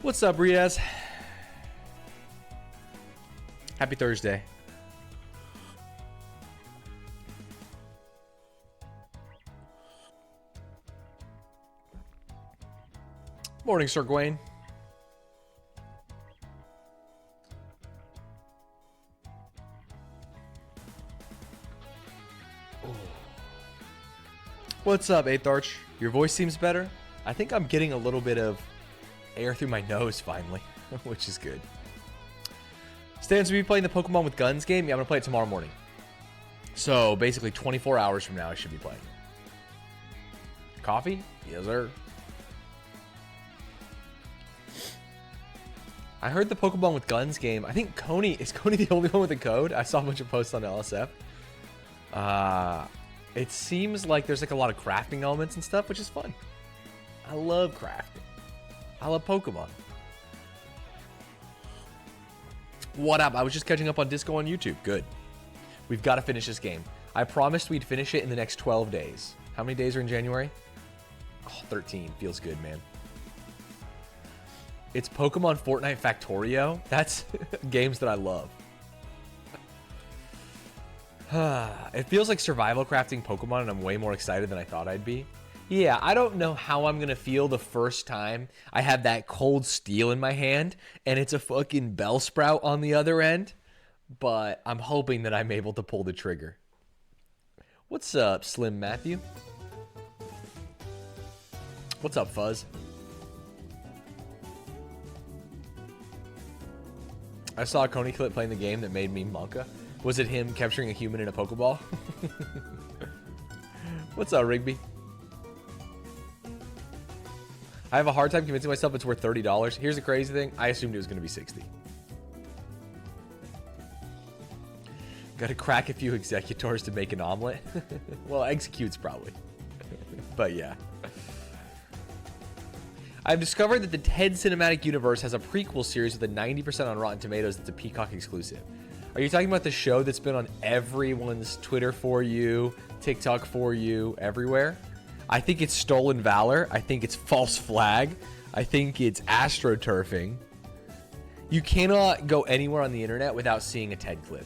What's up, Riaz? Happy Thursday. Morning, Sir Gawain. What's up, 8th Arch? Your voice seems better. I think I'm getting a little bit of air through my nose finally, which is good. Stanz, will you be playing the Pokemon with Guns game? Yeah, I'm going to play it tomorrow morning. So, basically 24 hours from now, I should be playing. Coffee? Yes, sir. I heard the Pokemon with Guns game. I think Coney... Is Coney the only one with a code? I saw a bunch of posts on LSF. It seems like there's like a lot of crafting elements and stuff, which is fun. I love crafting. I love Pokemon. What up? I was just catching up on Disco on YouTube. Good. We've got to finish this game. I promised we'd finish it in the next 12 days. How many days are in January? Oh, 13. Feels good, man. It's Pokemon Fortnite Factorio. That's games that I love. It feels like survival crafting Pokemon, and I'm way more excited than I thought I'd be. Yeah, I don't know how I'm going to feel the first time I have that cold steel in my hand, and it's a fucking Bellsprout on the other end, but I'm hoping that I'm able to pull the trigger. What's up, Slim Matthew? What's up, Fuzz? I saw a Coney clip playing the game that made me Monka. Was it him capturing a human in a Pokeball? What's up, Rigby? I have a hard time convincing myself it's worth $30. Here's the crazy thing. I assumed it was going to be 60. Gotta crack a few executors to make an omelet. Well, executes probably. But yeah. I've discovered that the TED Cinematic Universe has a prequel series with a 90% on Rotten Tomatoes that's a Peacock exclusive. Are you talking about the show that's been on everyone's Twitter for you, TikTok for you, everywhere? I think it's Stolen Valor. I think it's False Flag. I think it's AstroTurfing. You cannot go anywhere on the internet without seeing a TED clip.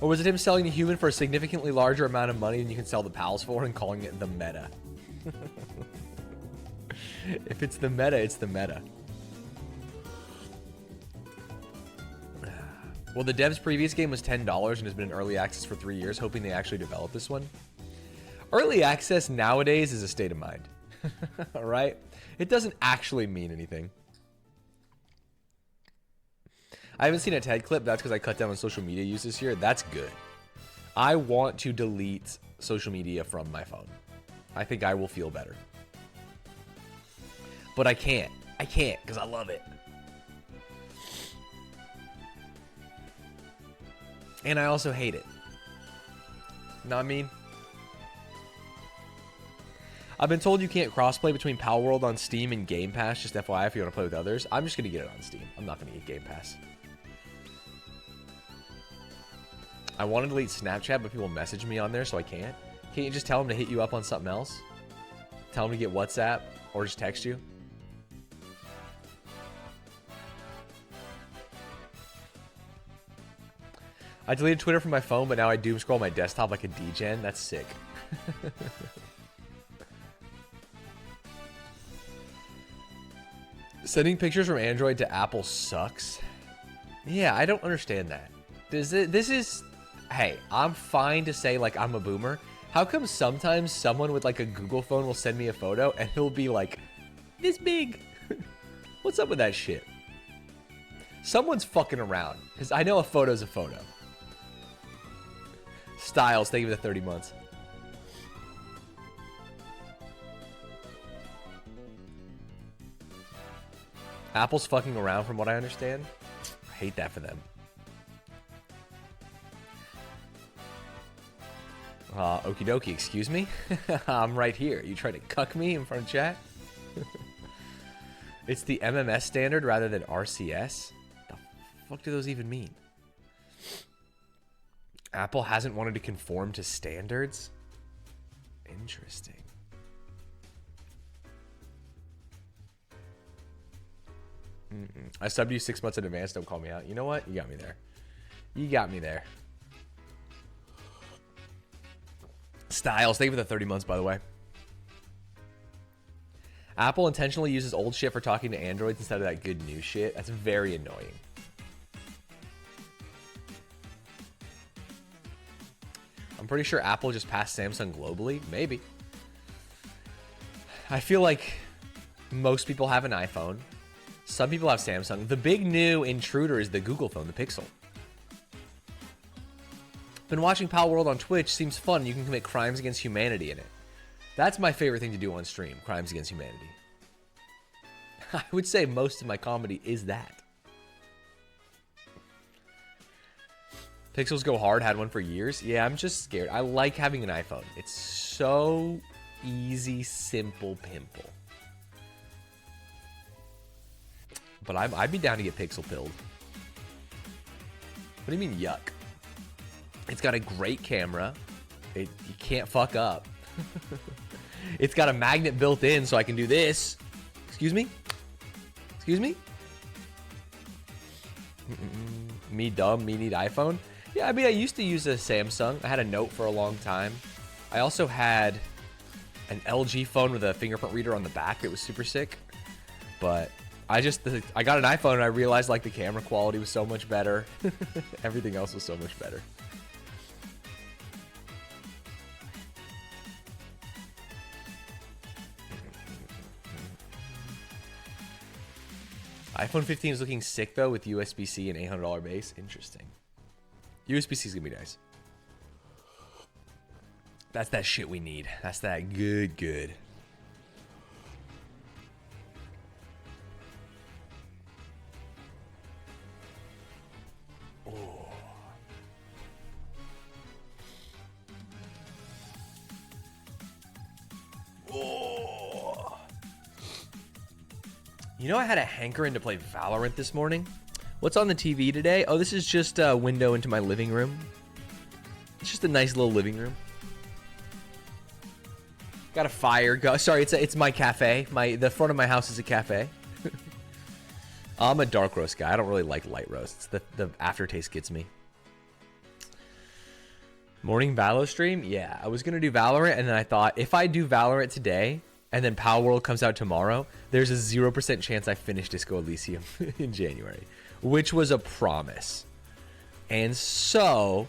Or was it him selling the human for a significantly larger amount of money than you can sell the pals for and calling it the meta? If it's the meta, it's the meta. Well, the dev's previous game was $10 and has been in early access for 3 years, hoping they actually develop this one. Early access nowadays is a state of mind. All right? It doesn't actually mean anything. I haven't seen a TED clip. That's because I cut down on social media use this year. That's good. I want to delete social media from my phone. I think I will feel better. But I can't. I can't because I love it. And I also hate it. Know what I mean? I've been told you can't crossplay between Palworld on Steam and Game Pass. Just FYI if you want to play with others. I'm just going to get it on Steam. I'm not going to get Game Pass. I want to delete Snapchat, but people message me on there, so I can't. Can't you just tell them to hit you up on something else? Tell them to get WhatsApp or just text you? I deleted Twitter from my phone, but now I doom scroll my desktop like a degen. That's sick. Sending pictures from Android to Apple sucks. Yeah, I don't understand that. This is... Hey, I'm fine to say, like, I'm a boomer. How come sometimes someone with, like, a Google phone will send me a photo and it'll be, like, this big? What's up with that shit? Someone's fucking around. Because I know a photo's a photo. Styles, thank you for the 30 months. Apple's fucking around from what I understand. I hate that for them. Okie dokie, excuse me? I'm right here. You try to cuck me in front of chat? It's the MMS standard rather than RCS? The fuck do those even mean? Apple hasn't wanted to conform to standards. Interesting. I subbed you 6 months in advance. Don't call me out. You know what? You got me there. You got me there. Styles, thank you for the 30 months, by the way. Apple intentionally uses old shit for talking to Androids instead of that good new shit. That's very annoying. I'm pretty sure Apple just passed Samsung globally. Maybe. I feel like most people have an iPhone. Some people have Samsung. The big new intruder is the Google phone, the Pixel. Been watching Pal World on Twitch. Seems fun. You can commit crimes against humanity in it. That's my favorite thing to do on stream. Crimes against humanity. I would say most of my comedy is that. Pixels go hard. Had one for years. Yeah, I'm just scared. I like having an iPhone. It's so easy, simple, pimple. But I'd be down to get pixel pilled. What do you mean, yuck? It's got a great camera. You can't fuck up. It's got a magnet built in, so I can do this. Excuse me? Excuse me? Me dumb, me need iPhone? Yeah, I mean, I used to use a Samsung. I had a Note for a long time. I also had an LG phone with a fingerprint reader on the back. It was super sick. But I got an iPhone and I realized like the camera quality was so much better. Everything else was so much better. iPhone 15 is looking sick though with USB-C and $800 base. Interesting. USB-C is gonna be nice. That's that shit we need. That's that good. Oh. Oh. You know, I had a hankering to play Valorant this morning. What's on the TV today? Oh, this is just a window into my living room. It's just a nice little living room. Got a fire. Sorry, it's my cafe. The front of my house is a cafe. I'm a dark roast guy. I don't really like light roasts. The aftertaste gets me. Morning Valo stream? Yeah, I was going to do Valorant, and then I thought, if I do Valorant today, and then Power World comes out tomorrow, there's a 0% chance I finish Disco Elysium in January, which was a promise. And so,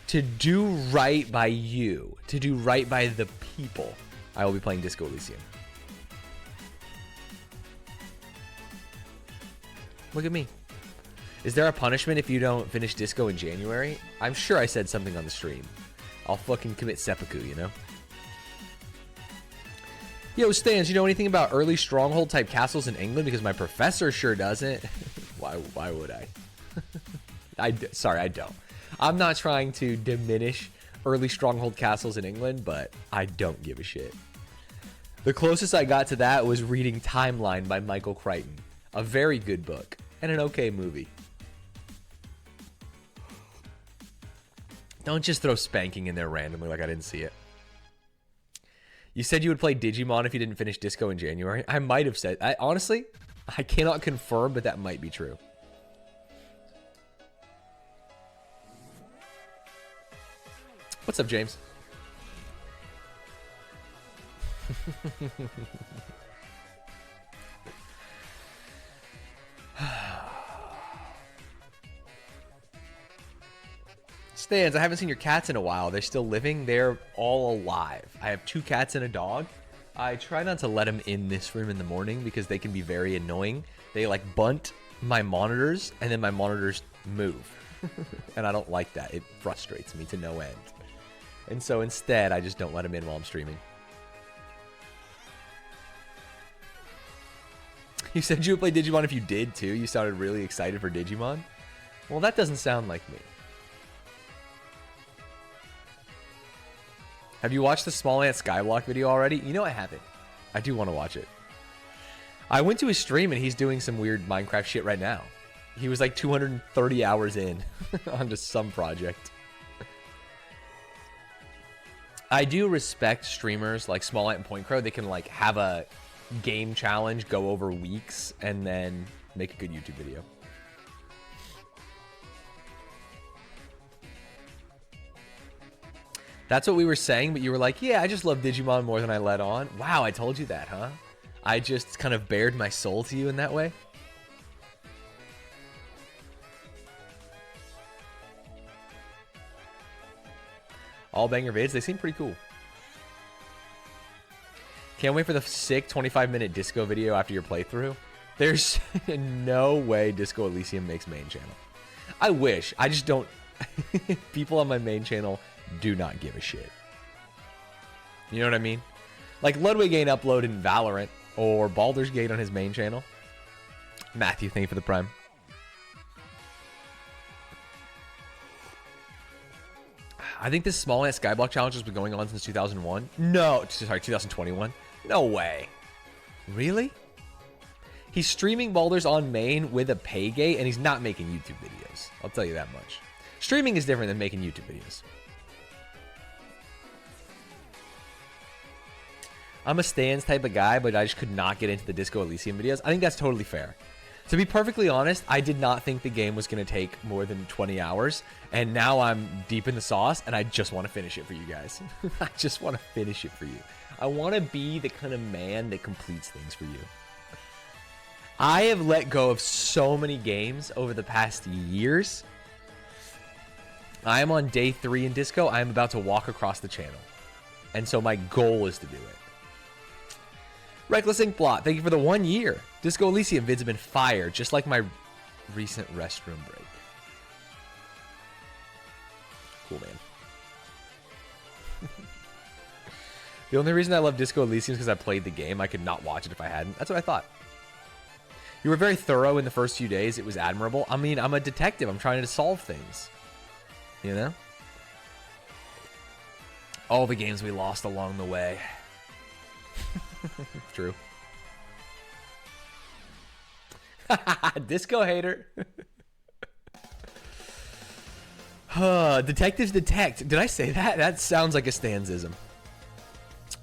to do right by you, to do right by the people, I will be playing Disco Elysium. Look at me. Is there a punishment if you don't finish Disco in January? I'm sure I said something on the stream. I'll fucking commit seppuku, you know? Yo, Stanz, you know anything about early stronghold type castles in England? Because my professor sure doesn't. Why would I? Sorry, I don't. I'm not trying to diminish early stronghold castles in England, but I don't give a shit. The closest I got to that was reading Timeline by Michael Crichton. A very good book and an okay movie. Don't just throw spanking in there randomly like I didn't see it. You said you would play Digimon if you didn't finish Disco in January. I might have said. Honestly, I cannot confirm, but that might be true. What's up, James? Stanz, I haven't seen your cats in a while. They're still living. They're all alive. I have 2 cats and a dog. I try not to let them in this room in the morning because they can be very annoying. They like bunt my monitors and then my monitors move. And I don't like that. It frustrates me to no end. And so instead, I just don't let them in while I'm streaming. You said you would play Digimon if you did too. You sounded really excited for Digimon. Well, that doesn't sound like me. Have you watched the Small Ant Skyblock video already? You know I haven't. I do want to watch it. I went to his stream and he's doing some weird Minecraft shit right now. He was like 230 hours in onto some project. I do respect streamers like Small Ant and Point Crow. They can like have a game challenge go over weeks and then make a good YouTube video. That's what we were saying, but you were like, yeah, I just love Digimon more than I let on. Wow, I told you that, huh? I just kind of bared my soul to you in that way. All banger vids, they seem pretty cool. Can't wait for the sick 25-minute disco video after your playthrough. There's no way Disco Elysium makes main channel. I wish. I just don't. People on my main channel do not give a shit. You know what I mean? Like Ludwig ain't uploading Valorant or Baldur's Gate on his main channel. Matthew, thank you for the prime. I think this Small Ant Skyblock challenge has been going on since 2001. No, sorry, 2021. No way. Really? He's streaming Baldur's on main with a pay gate, and he's not making YouTube videos. I'll tell you that much. Streaming is different than making YouTube videos. I'm a Stanz type of guy, but I just could not get into the Disco Elysium videos. I think that's totally fair. To be perfectly honest, I did not think the game was going to take more than 20 hours, and now I'm deep in the sauce, and I just want to finish it for you guys. I just want to finish it for you. I want to be the kind of man that completes things for you. I have let go of so many games over the past years. I am on day 3 in Disco. I am about to walk across the channel. And so my goal is to do it. Reckless Inkblot, thank you for the 1 year. Disco Elysium vids have been fire, just like my recent restroom break. Cool, man. The only reason I love Disco Elysium is because I played the game. I could not watch it if I hadn't. That's what I thought. You were very thorough in the first few days. It was admirable. I mean, I'm a detective. I'm trying to solve things. You know? All the games we lost along the way. True. Disco hater. Detectives detect. Did I say that? That sounds like a Stanzism.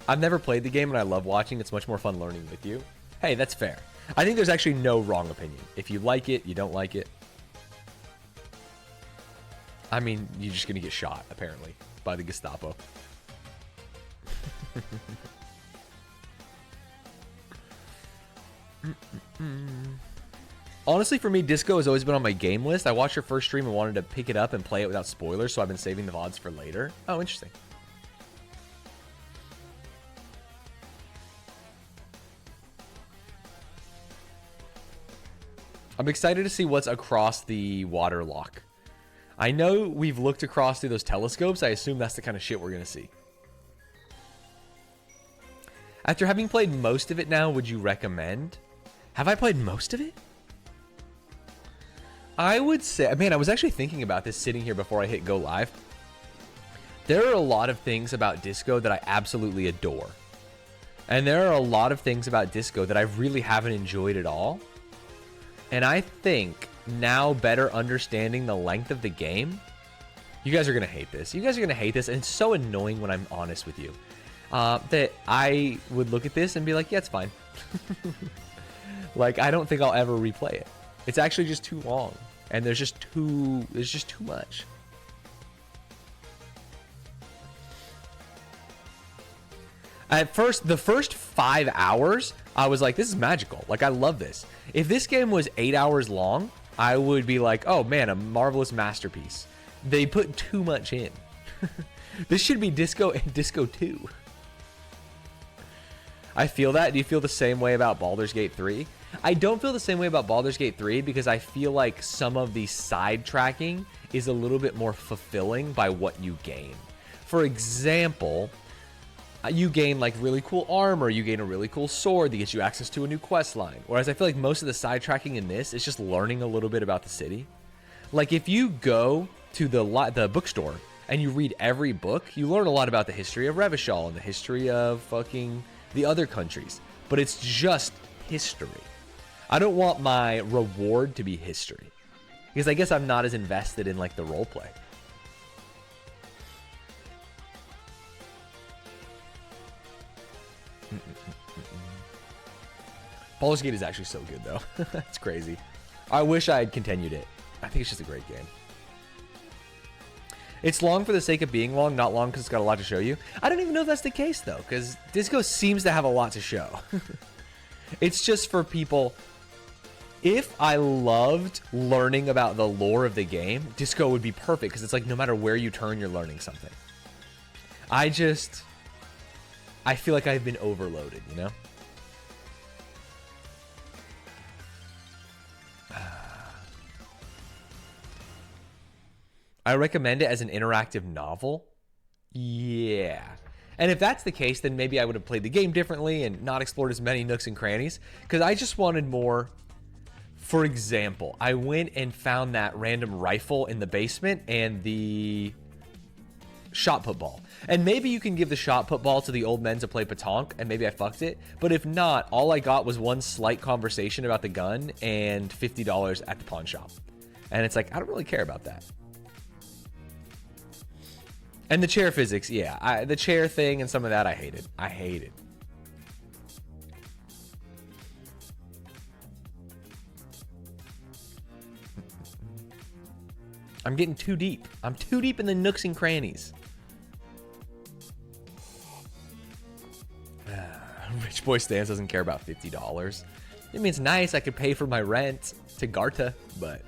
I've never played the game and I love watching. It's much more fun learning with you. Hey, that's fair. I think there's actually no wrong opinion. If you like it, you don't like it. I mean, you're just going to get shot, apparently, by the Gestapo. Honestly, for me, Disco has always been on my game list. I watched your first stream and wanted to pick it up and play it without spoilers, so I've been saving the VODs for later. Oh, interesting. I'm excited to see what's across the water lock. I know we've looked across through those telescopes. I assume that's the kind of shit we're going to see. After having played most of it now, would you recommend? Have I played most of it? I would say, man, I was actually thinking about this sitting here before I hit go live. There are a lot of things about Disco that I absolutely adore. And there are a lot of things about Disco that I really haven't enjoyed at all. And I think now better understanding the length of the game, you guys are going to hate this. You guys are going to hate this. And it's so annoying when I'm honest with you. That I would look at this and be like, yeah, it's fine. Like, I don't think I'll ever replay it. It's actually just too long. And there's just too much. At first, the first 5 hours, I was like, this is magical. Like, I love this. If this game was 8 hours long, I would be like, oh man, a marvelous masterpiece. They put too much in. This should be Disco and Disco 2. I feel that. Do you feel the same way about Baldur's Gate 3? I don't feel the same way about Baldur's Gate 3 because I feel like some of the side tracking is a little bit more fulfilling by what you gain. For example, you gain like really cool armor, you gain a really cool sword that gets you access to a new quest line. Whereas I feel like most of the side tracking in this is just learning a little bit about the city. Like if you go to the bookstore and you read every book, you learn a lot about the history of Revachol and the history of fucking the other countries. But it's just history. I don't want my reward to be history. Because I guess I'm not as invested in like the roleplay. Baldur's Gate is actually so good, though. It's crazy. I wish I had continued it. I think it's just a great game. It's long for the sake of being long, not long because it's got a lot to show you. I don't even know if that's the case, though, because Disco seems to have a lot to show. It's just for people... If I loved learning about the lore of the game, Disco would be perfect, because it's like no matter where you turn, you're learning something. I feel like I've been overloaded, you know? I recommend it as an interactive novel. Yeah. And if that's the case, then maybe I would have played the game differently and not explored as many nooks and crannies. Because I just wanted more. For example, I went and found that random rifle in the basement and the shot put ball. And maybe you can give the shot put ball to the old men to play petanque, and maybe I fucked it. But if not, all I got was one slight conversation about the gun and $50 at the pawn shop. And it's like, I don't really care about that. And the chair physics, yeah. The chair thing and some of that I hated. I hated. I'm getting too deep. I'm too deep in the nooks and crannies. Rich boy Stanz doesn't care about $50. I mean, it's nice. I could pay for my rent to Garta, but...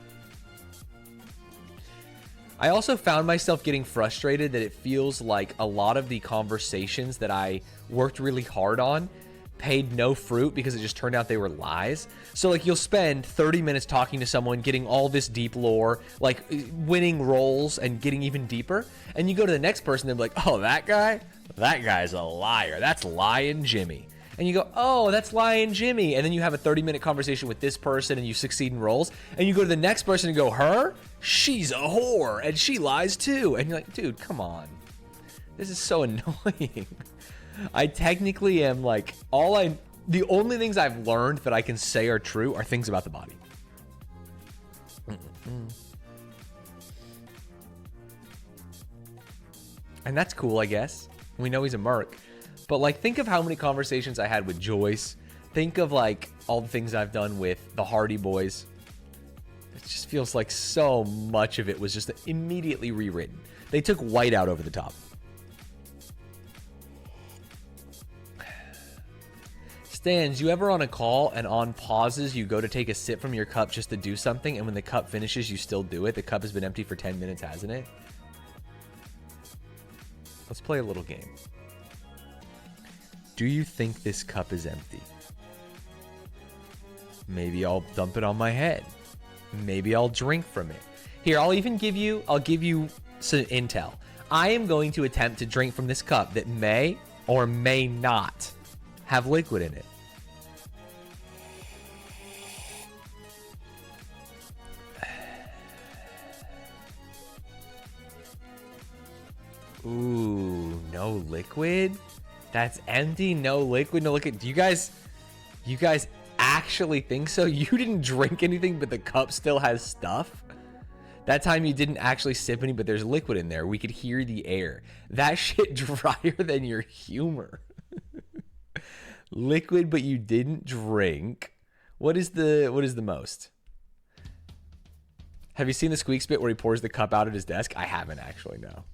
I also found myself getting frustrated that it feels like a lot of the conversations that I worked really hard on paid no fruit because it just turned out they were lies. So like you'll spend 30 minutes talking to someone, getting all this deep lore, like winning roles and getting even deeper. And you go to the next person, they're like, oh, that guy's a liar. That's Lying Jimmy. And you go, oh, that's Lying Jimmy. And then you have a 30-minute conversation with this person and you succeed in roles. And you go to the next person and go, her? She's a whore and she lies too. And you're like, dude, come on. This is so annoying. I technically am like, the only things I've learned that I can say are true are things about the body. And that's cool, I guess. We know he's a merc. But like, think of how many conversations I had with Joyce. Think of like all the things I've done with the Hardy Boys. It just feels like so much of it was just immediately rewritten. They took white out over the top. Stanz, you ever on a call and on pauses you go to take a sip from your cup just to do something, and when the cup finishes you still do it? The cup has been empty for 10 minutes, hasn't it? Let's play a little game. Do you think this cup is empty? Maybe I'll dump it on my head. Maybe I'll drink from it. Here, I'll give you some intel. I am going to attempt to drink from this cup that may or may not have liquid in it. Ooh, no liquid? That's empty, no liquid, no liquid. Do you guys actually think so? You didn't drink anything, but the cup still has stuff? That time you didn't actually sip any, but there's liquid in there. We could hear the air. That shit drier than your humor. Liquid, but you didn't drink. What is the most? Have you seen the Squeak Spit where he pours the cup out at his desk? I haven't actually, no.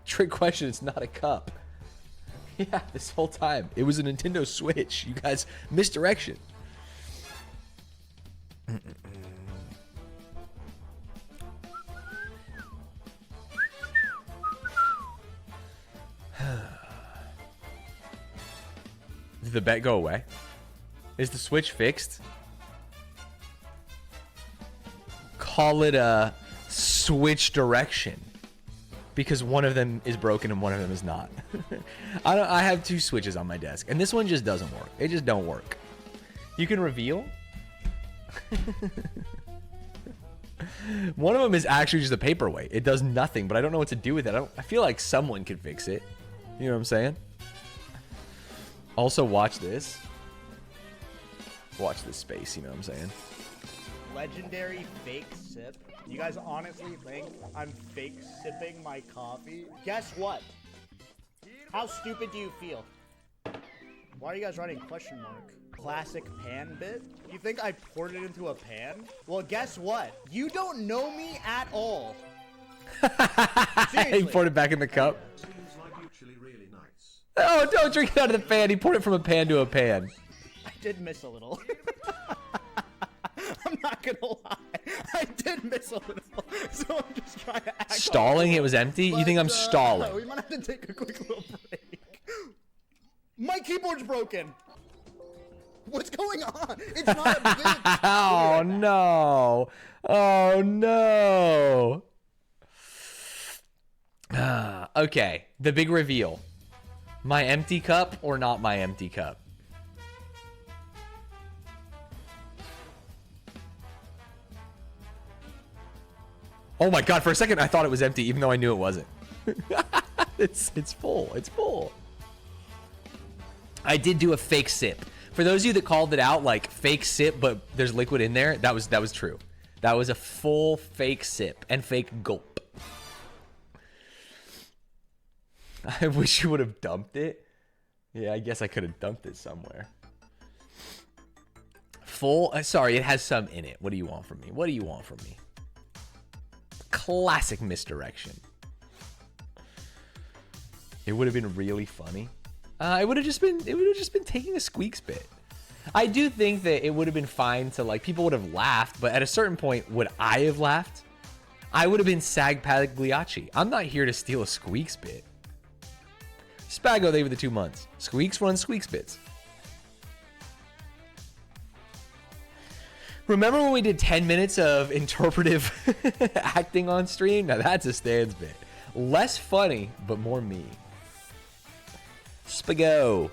Trick question, it's not a cup. Yeah, this whole time. It was a Nintendo Switch. You guys, misdirection. Did the bet go away? Is the Switch fixed? Call it a switch direction. Because one of them is broken and one of them is not. I have two Switches on my desk, and this one just doesn't work. It just don't work. You can reveal. One of them is actually just a paperweight. It does nothing, but I don't know what to do with it. I feel like someone could fix it. You know what I'm saying? Also, watch this. Watch this space, you know what I'm saying? Legendary fake sip. You guys honestly think I'm fake sipping my coffee? Guess what? How stupid do you feel? Why are you guys writing question mark? Classic pan bit? You think I poured it into a pan? Well, guess what? You don't know me at all. He poured it back in the cup. Oh, don't drink it out of the pan. He poured it from a pan to a pan. I did miss a little. I'm not gonna lie. I did miss a little. So I'm just trying to act Stalling? cool. It was empty? You think I'm stalling? We might have to take a quick little break. My keyboard's broken. What's going on? It's not a bit. Oh, no. Oh, no. Okay, the big reveal. My empty cup or not my empty cup? Oh my god, for a second I thought it was empty even though I knew it wasn't. It's full. It's full. I did do a fake sip. For those of you that called it out like fake sip but there's liquid in there, that was true. That was a full fake sip and fake gulp. I wish you would have dumped it. Yeah, I guess I could have dumped it somewhere. Full, sorry, it has some in it. What do you want from me? What do you want from me? Classic misdirection. It would have been really funny. It would have just been taking a squeaks bit. I do think that it would have been fine to like people would have laughed, but at a certain point, would I have laughed? I would have been Sag Pagliacci. I'm not here to steal a squeaks bit. Spago, thank you for the 2 months. Squeaks runs squeaks bits. Remember when we did 10 minutes of interpretive acting on stream? Now that's a Stanz bit. Less funny, but more me. Spago.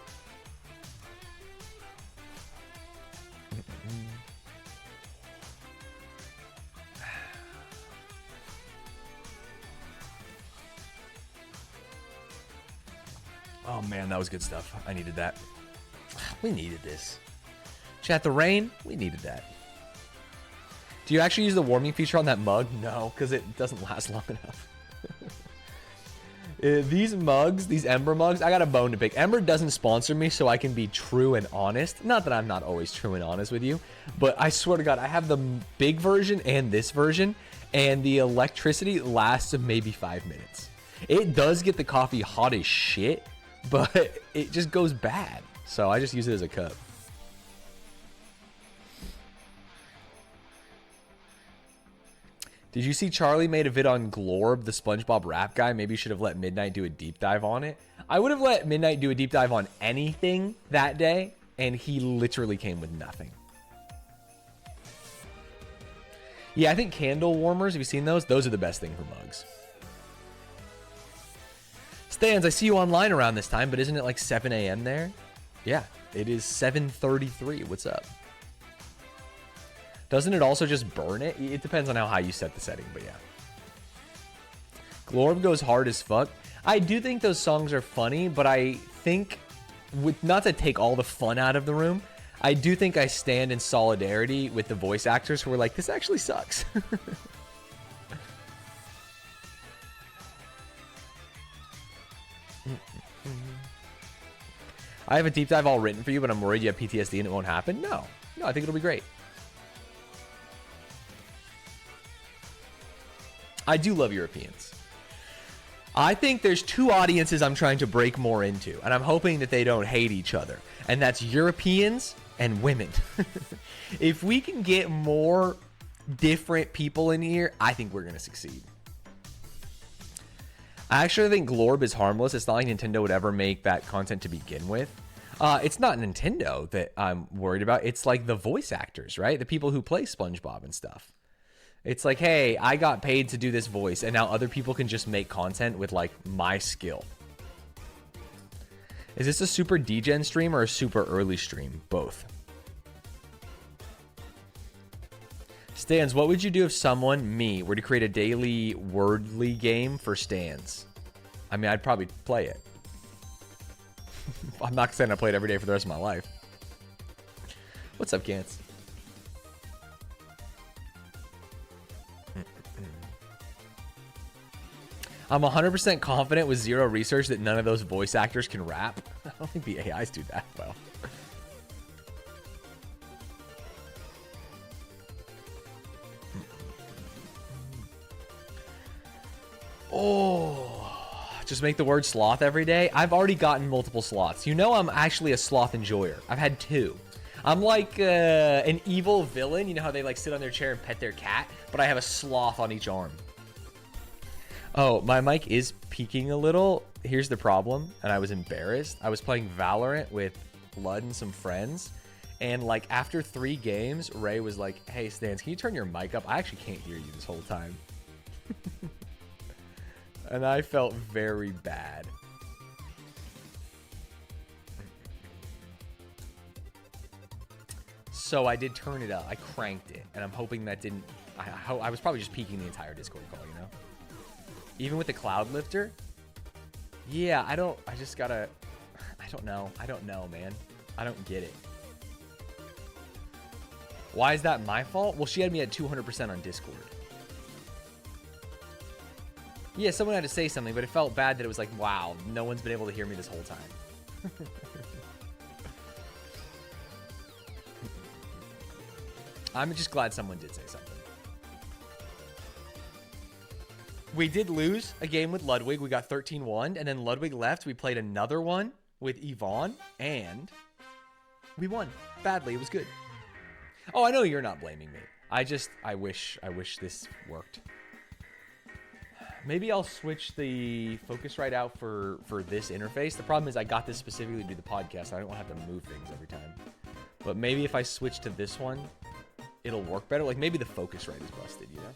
Oh man, that was good stuff. I needed that. We needed this. Chat, the rain, we needed that. Do you actually use the warming feature on that mug? No, because it doesn't last long enough. These mugs, these Ember mugs, I got a bone to pick. Ember doesn't sponsor me, so I can be true and honest. Not that I'm not always true and honest with you, but I swear to God, I have the big version and this version, and the electricity lasts maybe 5 minutes. It does get the coffee hot as shit, but it just goes bad. So I just use it as a cup. Did you see Charlie made a vid on Glorb, the SpongeBob rap guy? Maybe you should have let Midnight do a deep dive on it. I would have let Midnight do a deep dive on anything that day, and he literally came with nothing. Yeah, I think candle warmers, have you seen those? Those are the best thing for mugs. Stanz, I see you online around this time, but isn't it like 7 a.m. there? Yeah, it is 7:33. What's up? Doesn't it also just burn it? It depends on how high you set the setting, but yeah. Glorb goes hard as fuck. I do think those songs are funny, but I think, not to take all the fun out of the room, I do think I stand in solidarity with the voice actors who are like, this actually sucks. I have a deep dive all written for you, but I'm worried you have PTSD and it won't happen. No, I think it'll be great. I do love Europeans. I think there's two audiences I'm trying to break more into, and I'm hoping that they don't hate each other, and that's Europeans and women. If we can get more different people in here, I think we're going to succeed. I actually think Glorb is harmless. It's not like Nintendo would ever make that content to begin with. It's not Nintendo that I'm worried about. It's like the voice actors, right? The people who play SpongeBob and stuff. It's like, hey, I got paid to do this voice, and now other people can just make content with, like, my skill. Is this a super degen stream or a super early stream? Both. Stanz, what would you do if someone, me, were to create a daily wordly game for Stanz? I mean, I'd probably play it. I'm not saying I play it every day for the rest of my life. What's up, Gantz? I'm 100% confident with zero research that none of those voice actors can rap. I don't think the AIs do that well. Oh, just make the word sloth every day. I've already gotten multiple sloths. You know I'm actually a sloth enjoyer. I've had 2. I'm like an evil villain. You know how they like sit on their chair and pet their cat? But I have a sloth on each arm. Oh, my mic is peaking a little. Here's the problem, and I was embarrassed. I was playing Valorant with Blood and some friends, and like after 3 games, Ray was like, "Hey, Stanz, can you turn your mic up? I actually can't hear you this whole time." And I felt very bad. So I did turn it up. I cranked it, and I'm hoping that didn't... I was probably just peeking the entire Discord call, you know? Even with the cloud lifter? Yeah, I just gotta... I don't know, man. I don't get it. Why is that my fault? Well, she had me at 200% on Discord. Yeah, someone had to say something, but it felt bad that it was like, wow, no one's been able to hear me this whole time. I'm just glad someone did say something. We did lose a game with Ludwig. We got 13-1, and then Ludwig left. We played another one with Yvonne, and we won. Badly. It was good. Oh, I know you're not blaming me. I wish this worked. Maybe I'll switch the Focusrite out for this interface. The problem is I got this specifically to do the podcast. So I don't want to have to move things every time. But maybe if I switch to this one, it'll work better. Like maybe the Focusrite is busted, you know?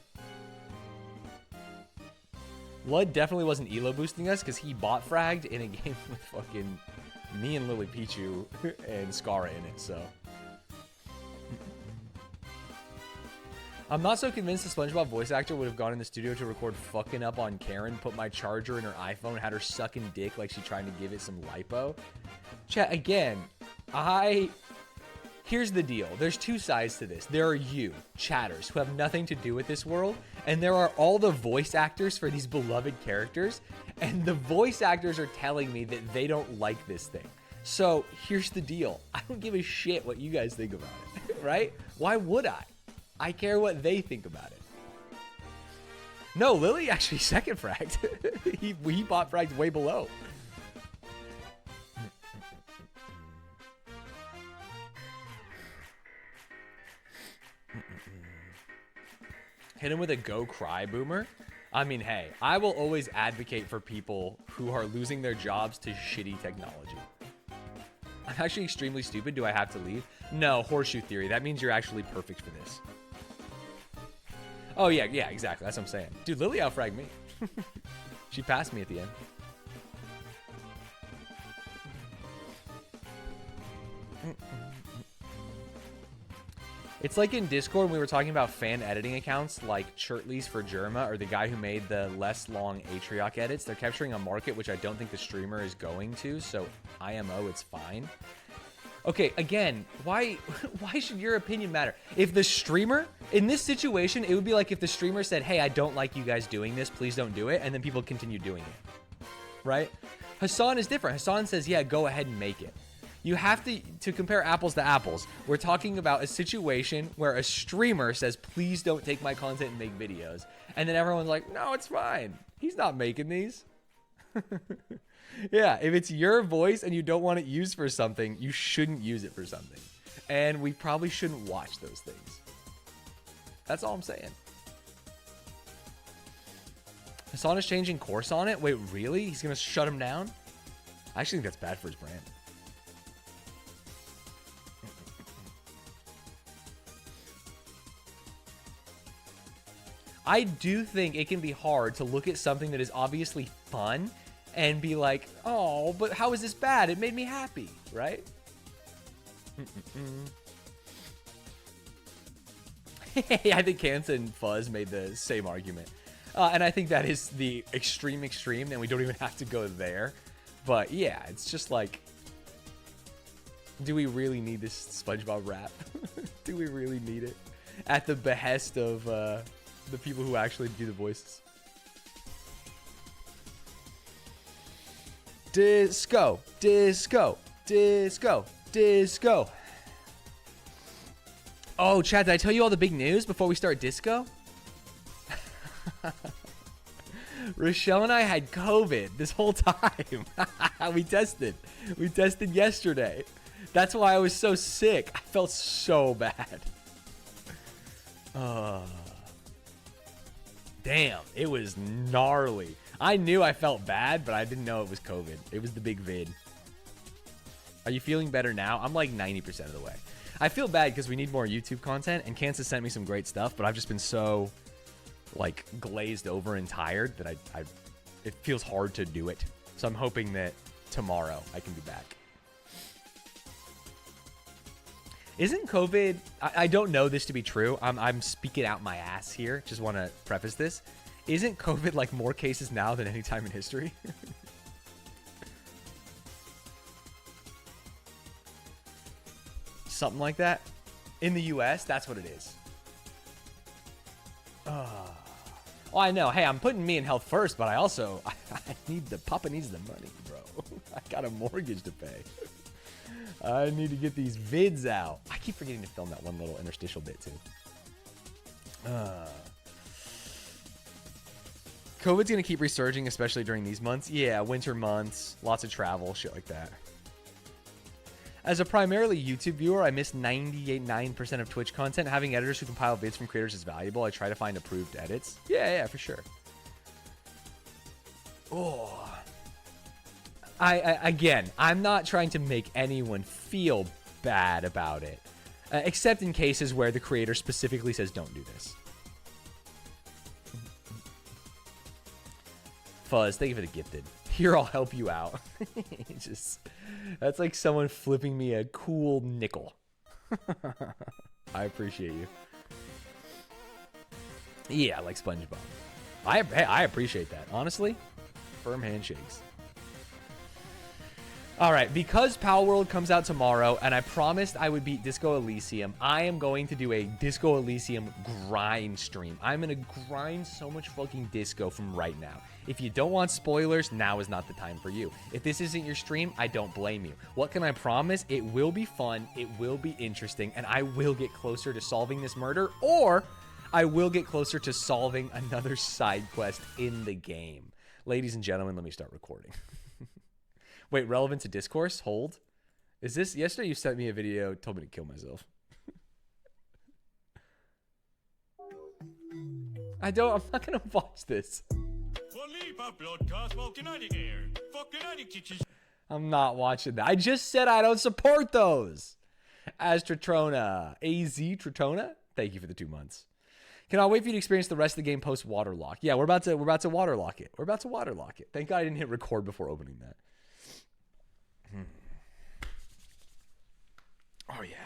Lud definitely wasn't elo boosting us because he bot fragged in a game with fucking me and Lily Pichu and Scara in it, so. I'm not so convinced the SpongeBob voice actor would have gone in the studio to record fucking up on Karen, put my charger in her iPhone, had her sucking dick like she trying to give it some lipo. Chat, again, here's the deal. There's 2 sides to this. There are you, chatters, who have nothing to do with this world, and there are all the voice actors for these beloved characters, and the voice actors are telling me that they don't like this thing. So here's the deal. I don't give a shit what you guys think about it, right? Why would I? I care what they think about it. No, Lily actually second fragged. he bot fragged way below. Hit him with a go cry boomer. I mean, hey, I will always advocate for people who are losing their jobs to shitty technology. I'm actually extremely stupid. Do I have to leave? No, horseshoe theory. That means you're actually perfect for this. Oh, yeah, exactly. That's what I'm saying. Dude, Lily outfragged me. She passed me at the end. It's like in Discord when we were talking about fan editing accounts like Chirtleys for Germa or the guy who made the less long Atrioc edits. They're capturing a market which I don't think the streamer is going to, so IMO, it's fine. Okay, again, why should your opinion matter? If the streamer, in this situation, it would be like if the streamer said, hey, I don't like you guys doing this, please don't do it, and then people continue doing it, right? Hassan is different. Hassan says, yeah, go ahead and make it. You have to compare apples to apples. We're talking about a situation where a streamer says, please don't take my content and make videos. And then everyone's like, no, it's fine. He's not making these. Yeah, if it's your voice and you don't want it used for something, you shouldn't use it for something. And we probably shouldn't watch those things. That's all I'm saying. Hassan is changing course on it? Wait, really? He's going to shut him down? I actually think that's bad for his brand. I do think it can be hard to look at something that is obviously fun and be like, oh, but how is this bad? It made me happy, right? I think Kance and Fuzz made the same argument. And I think that is the extreme, and we don't even have to go there. But yeah, it's just like, do we really need this SpongeBob rap? Do we really need it? At the behest of the people who actually do the voices. Disco. Disco. Disco. Disco. Oh, chat, did I tell you all the big news before we start disco? Rochelle and I had COVID this whole time. We tested. We tested yesterday. That's why I was so sick. I felt so bad. Damn, it was gnarly. I knew I felt bad, but I didn't know it was COVID. It was the big vid. Are you feeling better now? I'm like 90% of the way. I feel bad because we need more YouTube content, and Kansas sent me some great stuff, but I've just been so like glazed over and tired that it feels hard to do it. So I'm hoping that tomorrow I can be back. Isn't COVID, I don't know this to be true. I'm speaking out my ass here. Just want to preface this. Isn't COVID like more cases now than any time in history? Something like that. In the US, that's what it is. Oh, I know. Hey, I'm putting me in health first, but I also, Papa needs the money, bro. I got a mortgage to pay. I need to get these vids out. I keep forgetting to film that one little interstitial bit too. COVID's gonna keep resurging, especially during these months. Yeah, winter months, lots of travel, shit like that. As a primarily YouTube viewer, I miss 98.9% of Twitch content. Having editors who compile vids from creators is valuable. I try to find approved edits. Yeah, for sure. Oh. Again, I'm not trying to make anyone feel bad about it. Except in cases where the creator specifically says, don't do this. Fuzz, thank you for the gifted. Here, I'll help you out. That's like someone flipping me a cool nickel. I appreciate you. Yeah, like SpongeBob. I appreciate that. Honestly, firm handshakes. All right, because Pal World comes out tomorrow, and I promised I would beat Disco Elysium, I am going to do a Disco Elysium grind stream. I'm going to grind so much fucking disco from right now. If you don't want spoilers, now is not the time for you. If this isn't your stream, I don't blame you. What can I promise? It will be fun, it will be interesting, and I will get closer to solving this murder, or I will get closer to solving another side quest in the game. Ladies and gentlemen, let me start recording. Wait, relevant to discourse? Hold. Is this... Yesterday you sent me a video, told me to kill myself. I'm not gonna watch this. I'm not watching that. I just said I don't support those. Astratrona. AZ Tritona? Thank you for the 2 months. Cannot wait for you to experience the rest of the game post waterlock. Yeah, we're about to waterlock it. We're about to waterlock it. Thank God I didn't hit record before opening that. Oh, yeah.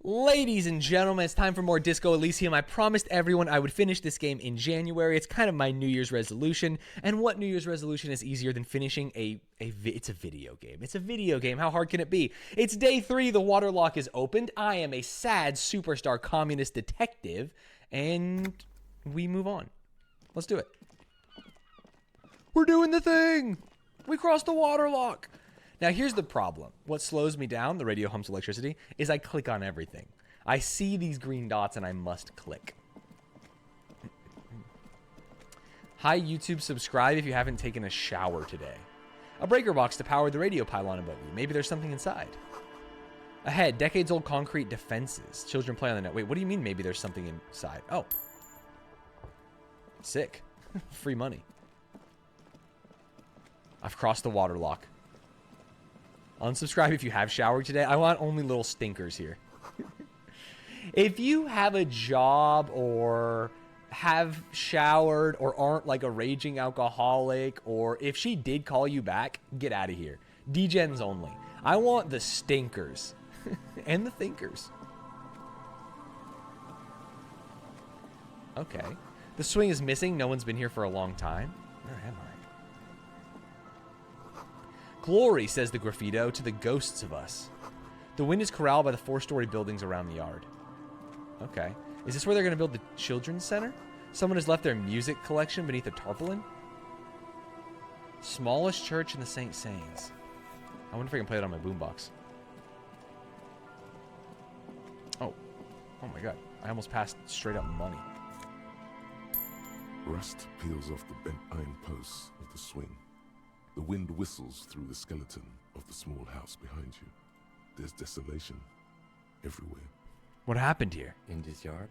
Ladies and gentlemen, it's time for more Disco Elysium. I promised everyone I would finish this game in January. It's kind of my New Year's resolution. And what New Year's resolution is easier than finishing it's a video game. It's a video game. How hard can it be? It's day 3. The waterlock is opened. I am a sad superstar communist detective. And we move on. Let's do it. We're doing the thing. We crossed the waterlock. Now, here's the problem. What slows me down, the radio humps electricity, is I click on everything. I see these green dots and I must click. Hi, YouTube. Subscribe if you haven't taken a shower today. A breaker box to power the radio pylon above you. Maybe there's something inside. Ahead, decades-old concrete defenses. Children play on the net. Wait, what do you mean maybe there's something inside? Oh. Sick. Free money. I've crossed the waterlock. Unsubscribe if you have showered today. I want only little stinkers here. If you have a job or have showered or aren't like a raging alcoholic, or if she did call you back, get out of here. Degens only. I want the stinkers and the thinkers. Okay. The swing is missing. No one's been here for a long time. Where am I? Glory, says the graffito, to the ghosts of us. The wind is corralled by the 4-story buildings around the yard. Okay. Is this where they're going to build the children's center? Someone has left their music collection beneath a tarpaulin. Smallest church in the St. Sains. I wonder if I can play it on my boombox. Oh. Oh my god. I almost passed straight up money. Rust peels off the bent iron posts of the swing. The wind whistles through the skeleton of the small house behind you. There's desolation everywhere. What happened here? In this yard?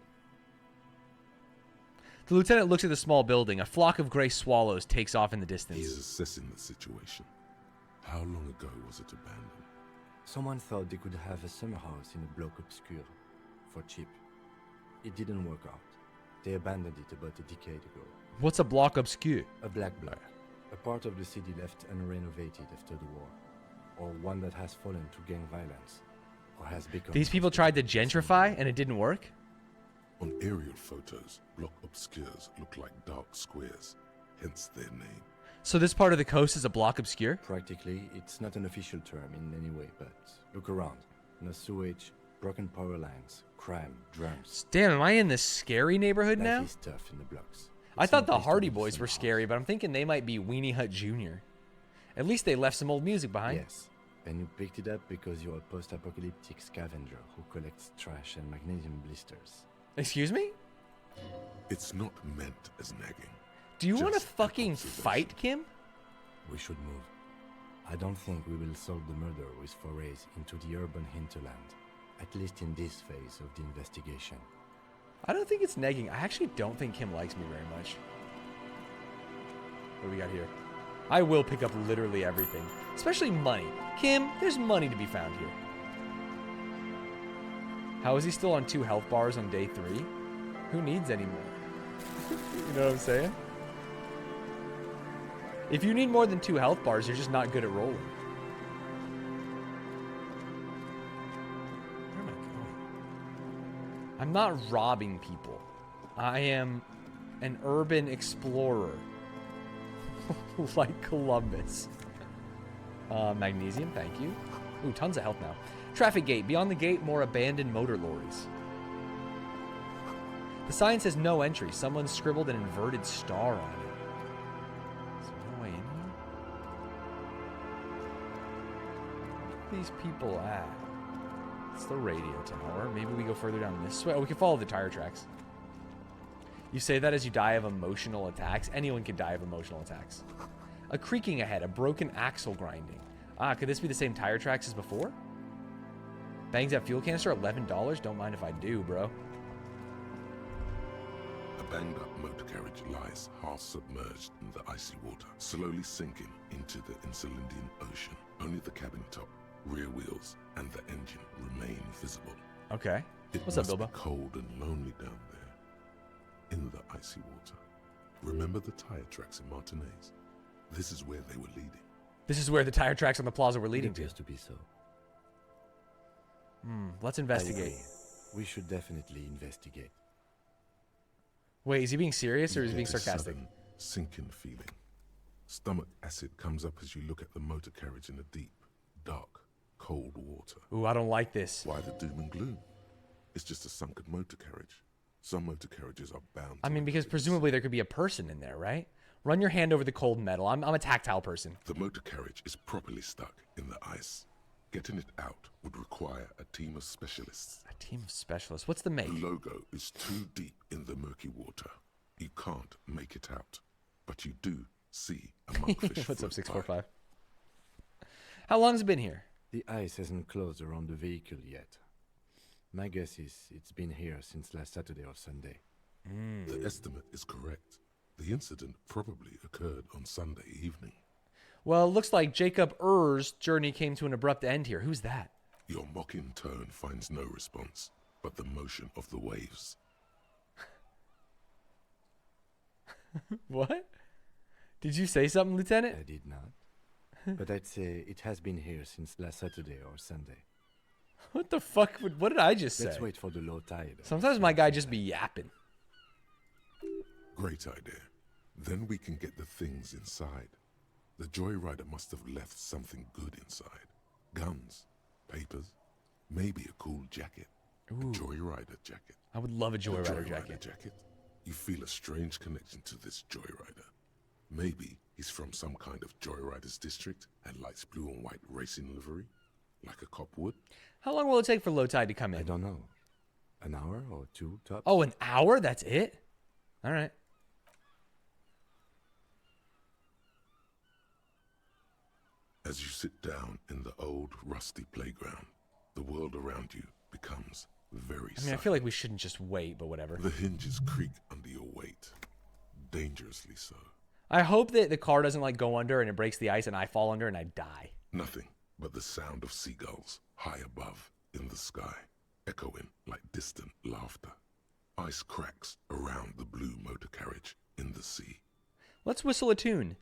The lieutenant looks at the small building. A flock of gray swallows takes off in the He distance. is assessing the situation. How long ago was it abandoned? Someone thought they could have a summer house in a bloc obscur for cheap. It didn't work out. They abandoned it about a decade ago. What's a block obscur? A black bloc. A part of the city left unrenovated after the war. Or one that has fallen to gang violence. Or has become... These people tried to gentrify and it didn't work? On aerial photos, block obscures look like dark squares, hence their name. So this part of the coast is a block obscur? Practically, it's not an official term in any way, but look around. No sewage, broken power lines, crime, drums. Damn, am I in this scary neighborhood now? Life is tough in the blocks. I It's thought no the place to Hardy live Boys were somehow. scary, but I'm thinking they might be Weenie Hut Jr. At least they left some old music behind. Yes, and you picked it up because you're a post-apocalyptic scavenger who collects trash and magnesium blisters. Excuse me? It's not meant as nagging. Do you want to Just an fucking observation. fight, Kim? We should move. I don't think we will solve the murder with forays into the urban hinterland, at least in this phase of the investigation. I don't think it's negging. I actually don't think Kim likes me very much. What do we got here? I will pick up literally everything, especially money. Kim, there's money to be found here. How is he still on 2 health bars on day 3? Who needs any more? You know what I'm saying? If you need more than 2 health bars, you're just not good at rolling. Where am I going? I'm not robbing people. I am an urban explorer. Like Columbus. Magnesium, thank you. Ooh, tons of health now. Traffic gate. Beyond the gate, more abandoned motor lorries. The sign says no entry. Someone scribbled an inverted star on it. Is there no way in here? Where are these people at? It's the radio tower. Maybe we go further down this way. Oh, we can follow the tire tracks. You say that as you die of emotional attacks. Anyone can die of emotional attacks. A creaking ahead. A broken axle grinding. Ah, could this be the same tire tracks as before? Bangs that fuel canister, $11. Don't mind if I do, bro. A banged-up motor carriage lies half submerged in the icy water, slowly sinking into the Insulindian Ocean. Only the cabin top, rear wheels, and the engine remain visible. Okay. It What's up, must be Bilbo? cold and lonely down there, in the icy water. Remember the tire tracks in Martinez? This is where they were leading. This is where the tire tracks on the plaza were leading It to. appears to be so. Let's investigate. We should definitely investigate. Wait, is he being serious or is he You being get a sarcastic? sudden sinking feeling. Stomach acid comes up as you look at the motor carriage in the deep, dark, cold water. Ooh, I don't like this. Why the doom and gloom? It's just a sunken motor carriage. Some motor carriages are bound. I to mean, because this. presumably there could be a person in there, right? Run your hand over the cold metal. I'm a tactile person. The motor carriage is properly stuck in the ice. Getting it out would require a team of specialists. A team of specialists. What's the make? The logo is too deep in the murky water. You can't make it out, but you do see a monkfish. What's up, float 645? How long has it been here? The ice hasn't closed around the vehicle yet. My guess is it's been here since last Saturday or Sunday. by. The estimate is correct. The incident probably occurred on Sunday evening. Well, it looks like Jacob Er's journey came to an abrupt end here. Who's that? Your mocking tone finds no response, but the motion of the waves. What? Did you say something, Lieutenant? I did not. But I'd say it has been here since last Saturday or Sunday. What the fuck? What did I just say? Let's wait for the low tide. Sometimes my guy just be yapping. Great idea. Then we can get the things inside. The joyrider must have left something good inside. Guns, papers, maybe a cool jacket. Ooh. A joyrider jacket. I would love a A Joyrider jacket. jacket. You feel a strange connection to this joyrider. Maybe he's from some kind of joyrider's district and likes blue and white racing livery, like a cop would. How long will it take for low tide to come in? I don't know. An hour or two, tops? Oh, an hour? That's it? All right. As you sit down in the old, rusty playground, the world around you becomes very I mean, I feel like we shouldn't just wait, but whatever. The hinges creak under your weight. Dangerously so. I hope that the car doesn't, like, go under and it breaks the ice and I fall under and I die. Nothing but the sound of seagulls high above in the sky, echoing like distant laughter. Ice cracks around the blue motor carriage in the sea. Let's whistle a tune.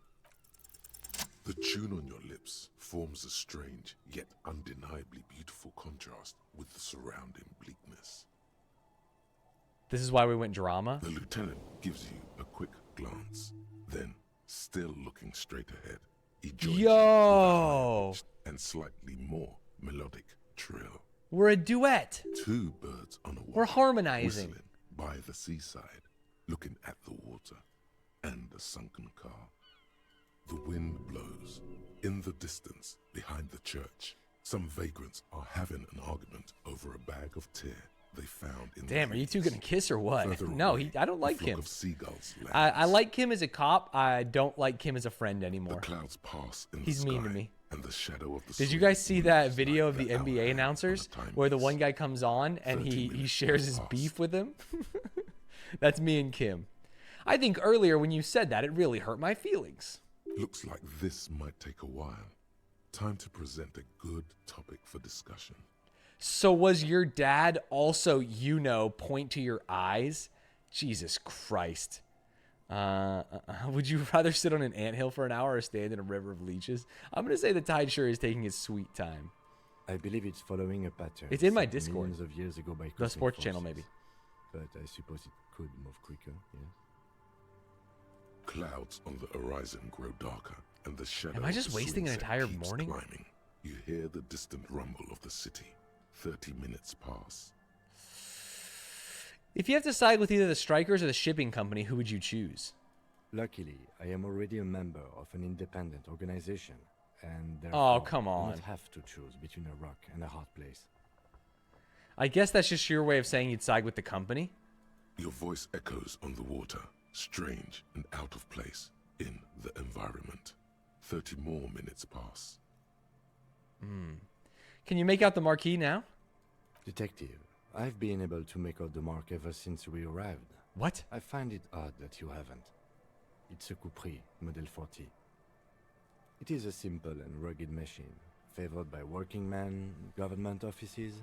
The tune on your lips forms a strange yet undeniably beautiful contrast with the surrounding bleakness. This is why we went drama. The lieutenant gives you a quick glance. Then, still looking straight ahead, he joins you with a higher-pitched and slightly more melodic trill. We're a duet. Two birds on a wire, We're harmonizing. whistling by the seaside, looking at the water and the sunken car. The wind blows. In the distance, behind the church, some vagrants are having an argument over a bag of tear they found in Damn, the are you two reeds. gonna kiss or what? Further No, away, I don't a like flock him. of seagulls I lands. like him as a cop. I don't like him as a friend The anymore. clouds pass in He's the mean sky, to me. and the shadow of the Did you sword guys see that moves video like of the the hour NBA hand announcers on a where the timepiece. one guy comes on and 30 he minutes shares his pass. beef with him? That's me and Kim. I think earlier when you said that, it really hurt my feelings. Looks like this might take a while. Time to present a good topic for discussion. So was your dad also, point to your eyes? Jesus Christ. Would you rather sit on an anthill for an hour or stand in a river of leeches? I'm going to say the tide sure is taking its sweet time. I believe it's following a pattern. It's in my set Discord. Millions of years ago by The cosmic sports channel, forces. maybe. But I suppose it could move quicker, yes? Clouds on the horizon grow darker, and the shadow Am I just of the wasting an swing set entire keeps morning? climbing. You hear the distant rumble of the city. 30 minutes pass. If you have to side with either the strikers or the shipping company, who would you choose? Luckily, I am already a member of an independent organization, and Oh, therefore come do on. not have to choose between a rock and a hard place. I guess that's just your way of saying you'd side with the company. Your voice echoes on the water, strange and out of place in the environment. 30 more minutes pass. Can you make out the marquee now? Detective, I've been able to make out the mark ever since we arrived. What? I find it odd that you haven't. It's a Capri, Model 40. It is a simple and rugged machine, favored by working men, government offices,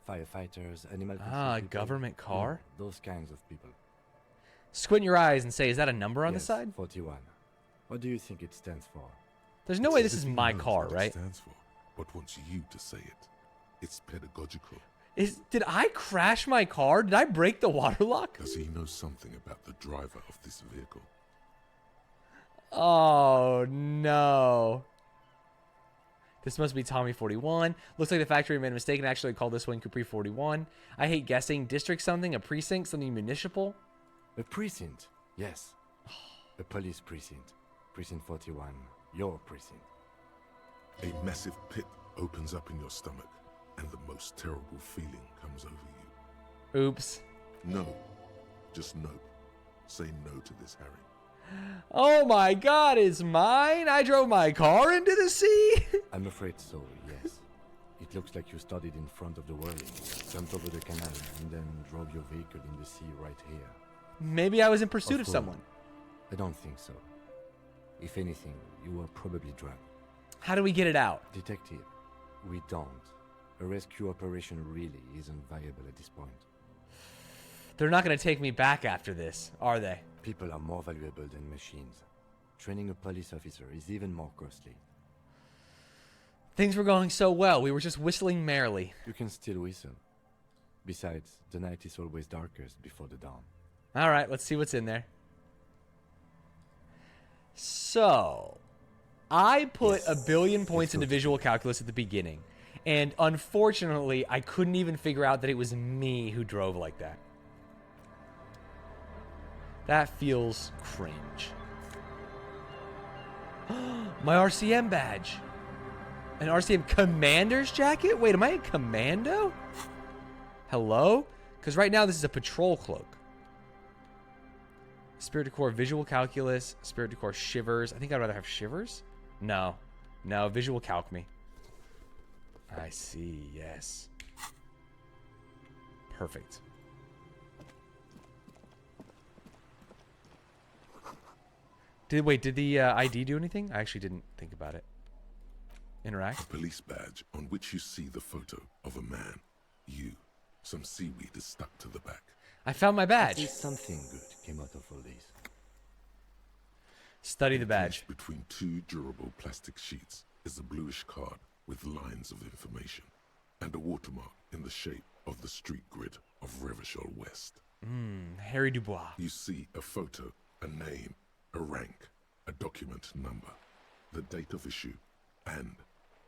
firefighters, animal control Ah, a people. government car? Yeah, those kinds of people. Squint your eyes and say, is that a number on the Yes, side? 41. What do you think it stands for? There's no way this is Everything my knows car, what right? It stands for, but wants you to say it. It's pedagogical. Did I crash my car? Did I break the water lock? Does he know something about the driver of this vehicle? Oh, no. This must be Tommy 41. Looks like the factory made a mistake and actually called this one Capri 41. I hate guessing. District something, a precinct, something municipal. A precinct. Yes. A police precinct. Precinct 41. Your precinct. A massive pit opens up in your stomach, and the most terrible feeling comes over you. Oops. No. Just no. Say no to this, Harry. Oh my god, it's mine? I drove my car into the sea? I'm afraid so, yes. It looks like you started in front of the whirling, jumped over the canal, and then drove your vehicle in the sea right here. Maybe I was in pursuit of course. someone. I don't think so. If anything, you were probably drunk. How do we get it out? Detective, we don't. A rescue operation really isn't viable at this point. They're not going to take me back after this, are they? People are more valuable than machines. Training a police officer is even more costly. Things were going so well. We were just whistling merrily. You can still whistle. Besides, the night is always darkest before the dawn. All right, let's see what's in there. So, I put a billion points into visual calculus at the beginning. And unfortunately, I couldn't even figure out that it was me who drove like that. That feels cringe. My RCM badge. An RCM commander's jacket? Wait, am I a commando? Hello? Because right now this is a patrol cloak. Spirit Decor Visual Calculus. Spirit Decor Shivers. I think I'd rather have Shivers. No. No, Visual Calc me. I see, yes. Perfect. Did the ID do anything? I actually didn't think about it. Interact? A police badge on which you see the photo of a man. You. Some seaweed is stuck to the back. I found my At badge. least something good came out of all this. Study the badge. Placed between two durable plastic sheets is a bluish card with lines of information and a watermark in the shape of the street grid of Revachol West. Harry Dubois. You see a photo, a name, a rank, a document number, the date of issue, and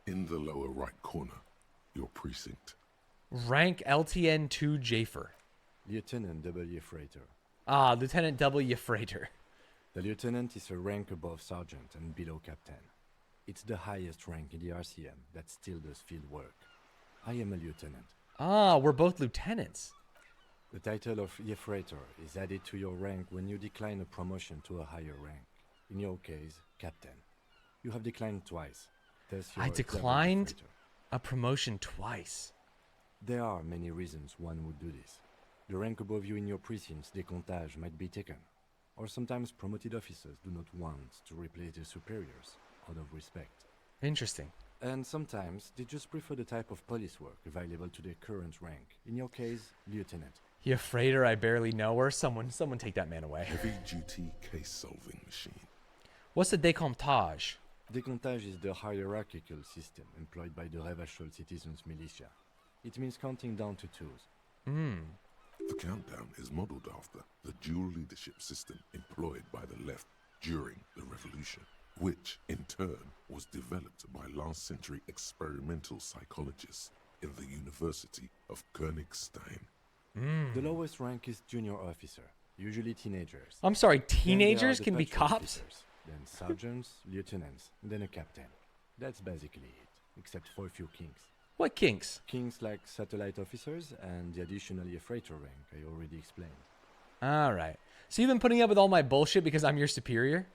in the lower right corner, your precinct. Rank LTN 2 Jafer. Lieutenant W. Freighter. Ah, Lieutenant W. Freighter. The lieutenant is a rank above sergeant and below captain. It's the highest rank in the RCM that still does field work. I am a lieutenant. Ah, we're both lieutenants. The title of Freighter is added to your rank when you decline a promotion to a higher rank. In your case, captain. You have declined twice. Thus I you're declined W. Freighter. a promotion twice. There are many reasons one would do this. The rank above you in your precinct's décomptage might be taken, or sometimes promoted officers do not want to replace their superiors out of respect. Interesting. And sometimes they just prefer the type of police work available to their current rank. In your case, lieutenant. You Freighter, I barely know her. Someone take that man away. Heavy-duty case-solving machine. What's the décomptage? Décomptage is the hierarchical system employed by the Revachol citizens militia. It means counting down to twos. The countdown is modeled after the dual leadership system employed by the left during the revolution, which in turn was developed by last century experimental psychologists in the University of Königstein. The lowest rank is junior officer, usually teenagers. I'm sorry, Then there are teenagers the can be patrol cops? officers, then sergeants, lieutenants, then a captain. That's basically it, except for a few kinks. What kinks? Kings like satellite officers and the additional freighter rank I already explained. All right. So you've been putting up with all my bullshit because I'm your superior?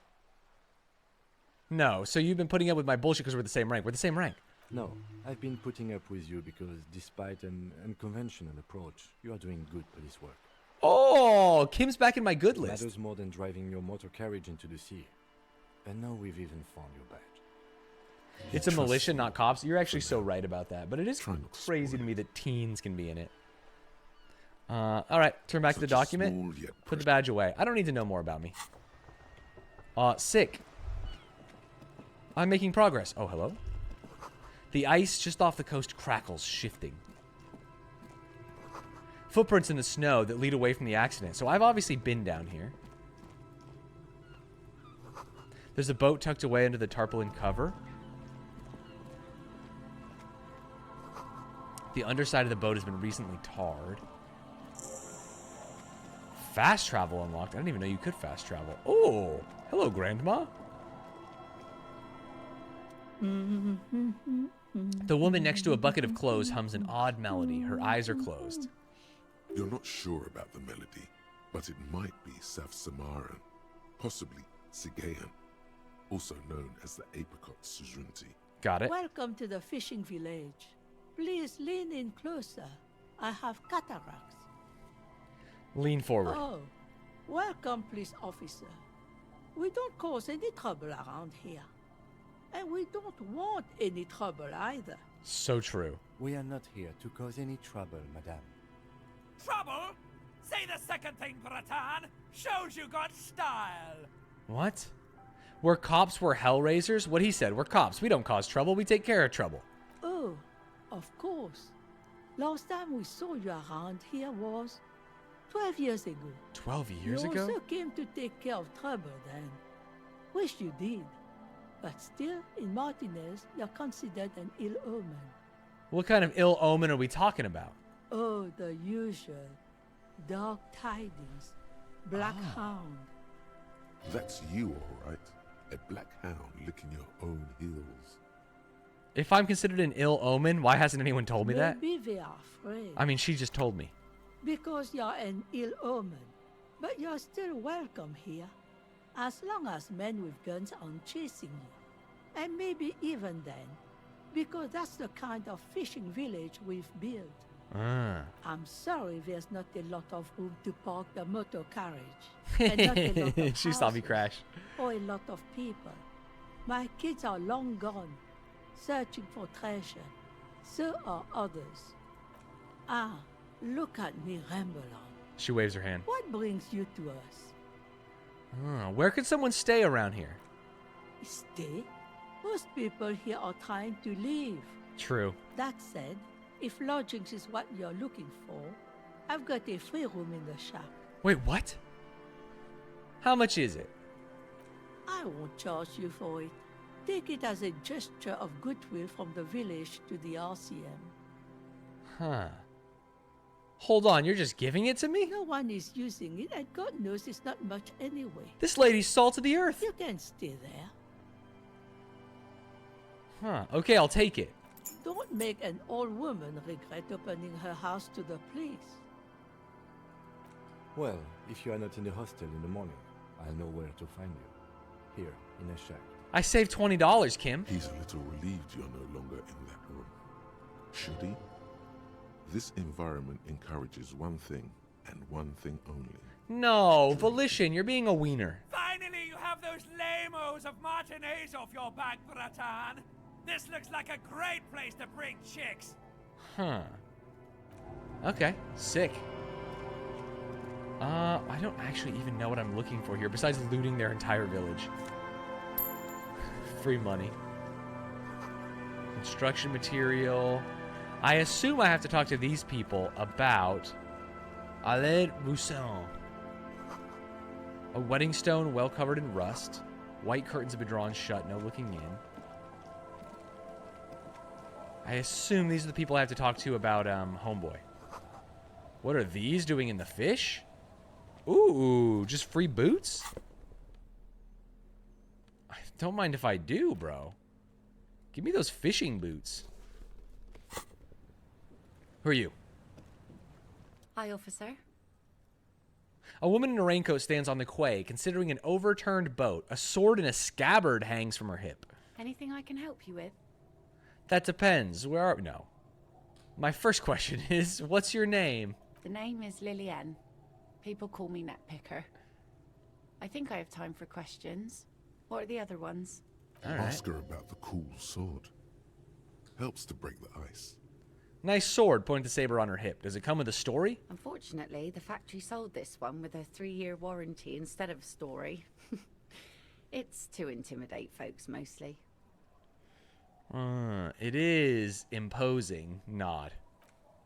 No. So you've been putting up with my bullshit because we're the same rank. We're the same rank. No, I've been putting up with you because despite an unconventional approach, you are doing good police work. Oh, Kim's back in my good It list. matters more than driving your motor carriage into the sea. And now we've even found your badge. It's a militia, not cops. You're actually so right about that. But it is Try not to crazy spoil to me that teens can be in it. All right, turn back to the Such a document. small yet Put the precious- badge away. I don't need to know more about me. Sick. I'm making progress. Oh, hello? The ice just off the coast crackles, shifting. Footprints in the snow that lead away from the accident. So I've obviously been down here. There's a boat tucked away under the tarpaulin cover. The underside of the boat has been recently tarred. Fast travel unlocked. I didn't even know you could fast travel. Oh, hello, Grandma. The woman next to a bucket of clothes hums an odd melody. Her eyes are closed. You're not sure about the melody, but it might be South Samaran, possibly Sigayan, also known as the apricot suzerainty. Got it. Welcome to the fishing village. Please lean in closer. I have cataracts. Lean forward. Oh, welcome, police officer. We don't cause any trouble around here. And we don't want any trouble either. So true. We are not here to cause any trouble, madame. Trouble? Say the second thing, Bratan. Shows you got style. What? We're cops, we're hellraisers? What he said, we're cops. We don't cause trouble, we take care of trouble. Oh, of course. Last time we saw you around here was 12 years ago. 12 years you ago? also came to take care of trouble then. Wish you did. But still, in Martinez, you're considered an ill omen. What kind of ill omen are we talking about? Oh, the usual. Dark tidings. Black Hound. That's you, all right. A black hound licking your own heels. If I'm considered an ill omen, why hasn't anyone told me that? Maybe they are afraid. I mean, she just told me. Because you're an ill omen. But you're still welcome here. As long as men with guns aren't chasing you. And maybe even then. Because that's the kind of fishing village we've built. I'm sorry there's not a lot of room to park the motor carriage. And not a lot of She saw me houses crash. or a lot of people. My kids are long gone, searching for treasure. So are others. Ah, look at me ramble on. She waves her hand. What brings you to us? Where could someone stay around here? Stay? Most people here are trying to leave. True. That said, if lodgings is what you're looking for, I've got a free room in the shack. Wait, what? How much is it? I won't charge you for it. Take it as a gesture of goodwill from the village to the RCM. Huh. Hold on, you're just giving it to me? No one is using it, and God knows it's not much anyway. This lady's salt of the earth. You can stay there. Huh. Okay, I'll take it. Don't make an old woman regret opening her house to the police. Well, if you are not in the hostel in the morning, I'll know where to find you. Here, in a shack. I saved $20, Kim. He's a little relieved you're no longer in that room. Should he? This environment encourages one thing, and one thing only. No, Volition, you're being a wiener. Finally, you have those lamos of matinees off your back, Bratan. This looks like a great place to bring chicks. Huh. Okay, sick. I don't actually even know what I'm looking for here, besides looting their entire village. Free money. Construction material. I assume I have to talk to these people about Aled Roussin. A wedding stone well covered in rust. White curtains have been drawn shut, no looking in. I assume these are the people I have to talk to about Homeboy. What are these doing in the fish? Ooh, just free boots? I don't mind if I do, bro. Give me those fishing boots. Who are you? Hi, officer. A woman in a raincoat stands on the quay, considering an overturned boat. A sword and a scabbard hangs from her hip. Anything I can help you with? That depends. Where are... No. My first question is, what's your name? The name is Lillian. People call me Netpicker. I think I have time for questions. What are the other ones? All right. Ask her about the cool sword. Helps to break the ice. Nice sword, pointing the saber on her hip. Does it come with a story? Unfortunately, the factory sold this one with a 3-year warranty instead of a story. It's to intimidate folks, mostly. It is imposing. Nod.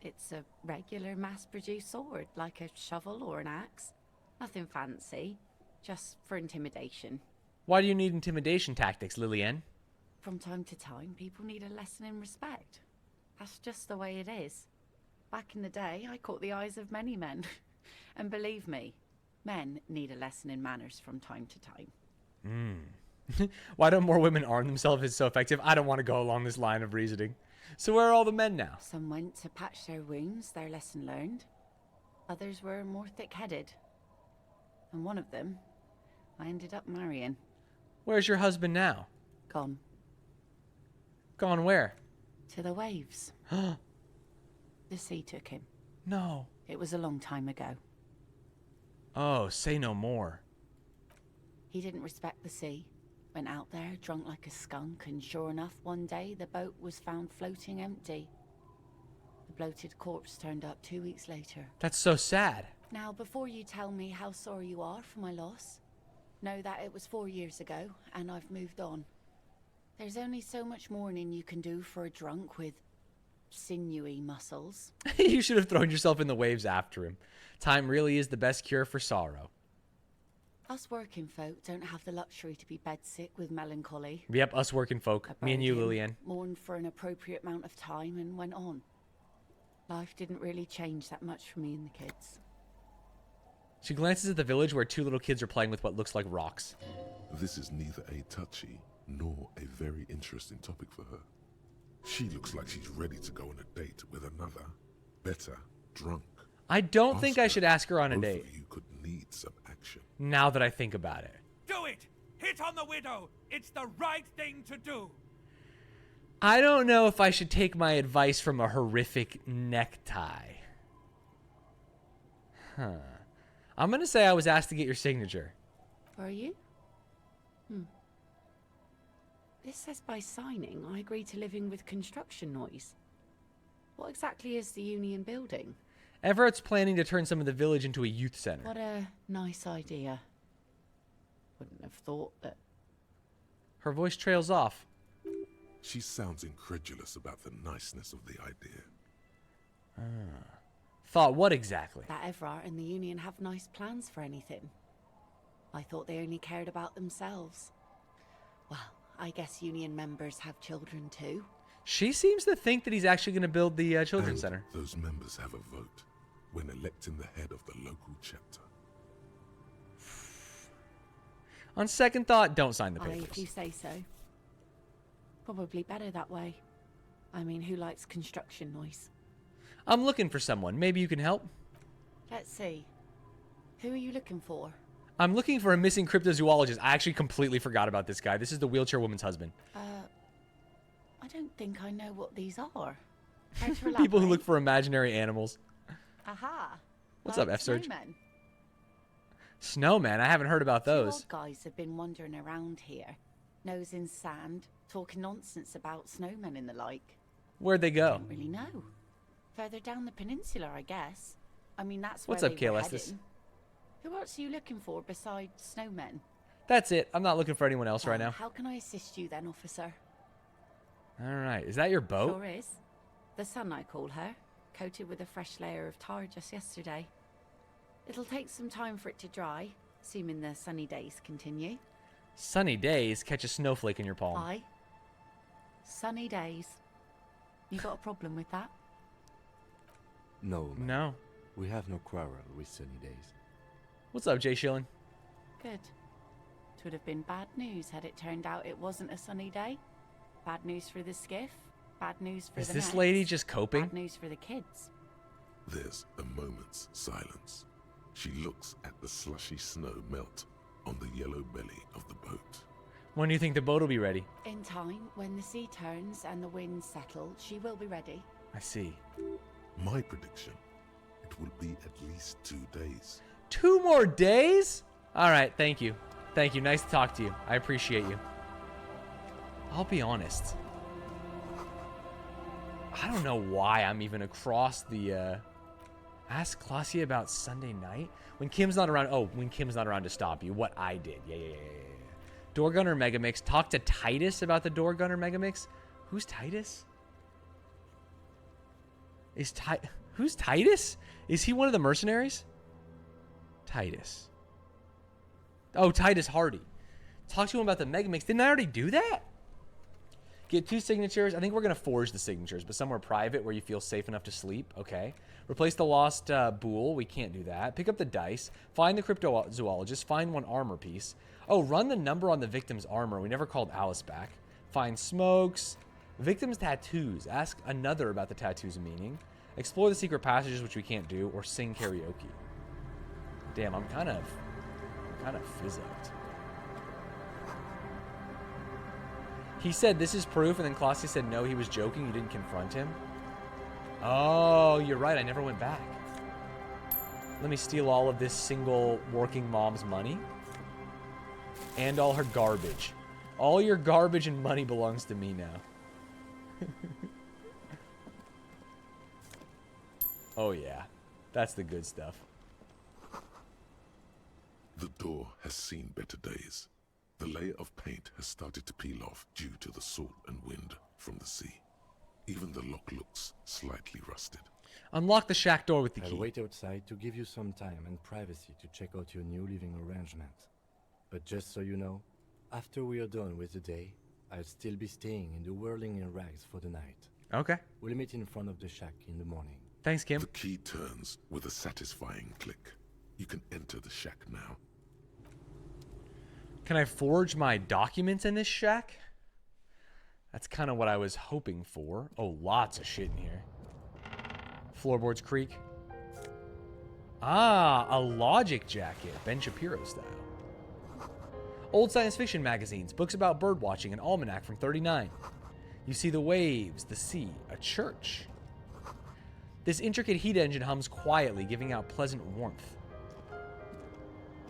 It's a regular mass-produced sword, like a shovel or an axe. Nothing fancy, just for intimidation. Why do you need intimidation tactics, Lillian? From time to time, people need a lesson in respect. That's just the way it is. Back in the day, I caught the eyes of many men. And believe me, men need a lesson in manners from time to time. Why don't more women arm themselves if it's so effective? I don't want to go along this line of reasoning. So where are all the men now? Some went to patch their wounds, their lesson learned. Others were more thick-headed. And one of them, I ended up marrying. Where's your husband now? Gone. Gone where? To the waves. The sea took him. No. It was a long time ago. Oh, say no more. He didn't respect the sea. Went out there, drunk like a skunk, and sure enough, one day the boat was found floating empty. The bloated corpse turned up 2 weeks later. That's so sad. Now, before you tell me how sorry you are for my loss, know that it was 4 years ago, and I've moved on. There's only so much mourning you can do for a drunk with sinewy muscles. You should have thrown yourself in the waves after him. Time really is the best cure for sorrow. Us working folk don't have the luxury to be bedsick with melancholy. Yep, us working folk. I Me and you, buried him, Lillian. mourned for an appropriate amount of time and went on. Life didn't really change that much for me and the kids. She glances at the village where 2 little kids are playing with what looks like rocks. This is neither a touchy nor a very interesting topic for her. She looks like she's ready to go on a date with another, better, drunk. I don't Ask think I her. should ask her on a Both date. of you could need some action. Now that I think about it. Do it! Hit on the widow! It's the right thing to do! I don't know if I should take my advice from a horrific necktie. Huh. I'm going to say I was asked to get your signature. Were you? This says by signing, I agree to living with construction noise. What exactly is the Union building? Everett's planning to turn some of the village into a youth center. What a nice idea. Wouldn't have thought that. Her voice trails off. She sounds incredulous about the niceness of the idea. Thought what exactly? That Everard and the Union have nice plans for anything. I thought they only cared about themselves. Well, I guess Union members have children too. She seems to think that he's actually going to build the children's And center. those members have a vote when electing the head of the local chapter. On second thought, don't sign the Aye, if papers. you say so. Probably better that way. I mean, who likes construction noise? I'm looking for someone. Maybe you can help? Let's see. Who are you looking for? I'm looking for a missing cryptozoologist. I actually completely forgot about this guy. This is the wheelchair woman's husband. I don't think I know what these are. Care to People who elaborate? look for imaginary animals. Aha. What's like up, F-Surge? snowmen. Snowman, I haven't heard about Two those. old guys have been wandering around here, nose in sand, talking nonsense about snowmen and the like. Where'd they go? Don't really know. Further down the peninsula, I guess. I mean, that's What's where up, they were Kale Estes? heading. Who else are you looking for besides snowmen? That's it. I'm not looking for anyone else right now. How can I assist you then, officer? All right. Is that your boat? Sure is. The sun, I call her, coated with a fresh layer of tar just yesterday. It'll take some time for it to dry, assuming the sunny days continue. Sunny days, catch a snowflake in your palm. Aye. Sunny days. You got a problem with that? No, ma'am. No. We have no quarrel with sunny days. What's up, Jay Schilling? Good. It would have been bad news had it turned out it wasn't a sunny day. Bad news for the skiff. Bad news for Is the this nets, lady just coping? Bad news for the kids. There's a moment's silence. She looks at the slushy snow melt on the yellow belly of the boat. When do you think the boat will be ready? In time, when the sea turns and the winds settle, she will be ready. I see. My prediction, it will be at least 2 days. 2 more days? All right. Thank you. Thank you. Nice to talk to you. I appreciate you. I'll be honest. I don't know why I'm even across the, ask Clausia about Sunday night? When Kim's not around. Oh, when Kim's not around to stop you. What I did. Yeah. Door Gunner Megamix. Talk to Titus about the Door Gunner Megamix. Who's Titus? Who's Titus? Is he one of the mercenaries? Titus. Oh, Titus Hardy. Talk to him about the Megamix. Didn't I already do that? Get 2 signatures. I think we're going to forge the signatures, but somewhere private where you feel safe enough to sleep. Okay. Replace the lost Bool. We can't do that. Pick up the dice. Find the cryptozoologist. Find 1 armor piece. Oh, run the number on the victim's armor. We never called Alice back. Find smokes. Victim's tattoos. Ask another about the tattoos' meaning. Explore the secret passages, which we can't do, or sing karaoke. Damn, I'm kind of fizzed. He said, this is proof, and then Clausia said, no, he was joking. You didn't confront him. Oh, you're right. I never went back. Let me steal all of this single working mom's money. And all her garbage. All your garbage and money belongs to me now. Oh, yeah. That's the good stuff. The door has seen better days. The layer of paint has started to peel off due to the salt and wind from the sea. Even the lock looks slightly rusted. Unlock the shack door with the I'll key. wait outside to give you some time and privacy to check out your new living arrangement. But just so you know, after we are done with the day, I'll still be staying in the Whirling in Rags for the night. Okay. We'll meet in front of the shack in the morning. Thanks, Kim. The key turns with a satisfying click. You can enter the shack now. Can I forge my documents in this shack? That's kind of what I was hoping for. Oh, lots of shit in here. Floorboards creak. Ah, a logic jacket. Ben Shapiro style. Old science fiction magazines, books about bird watching, an almanac from 39. You see the waves, the sea, a church. This intricate heat engine hums quietly, giving out pleasant warmth.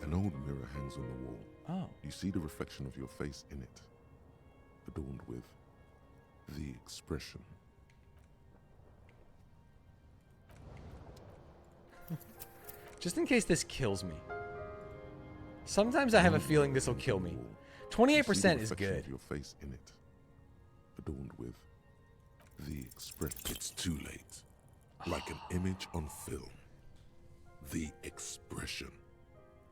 An old mirror hangs on the wall. Oh. You see the reflection of your face in it, adorned with the expression. Just in case this kills me. Sometimes I have a feeling this will kill me. 28% is good. Of your face in it, adorned with the expression. It's too late. Like an image on film. The expression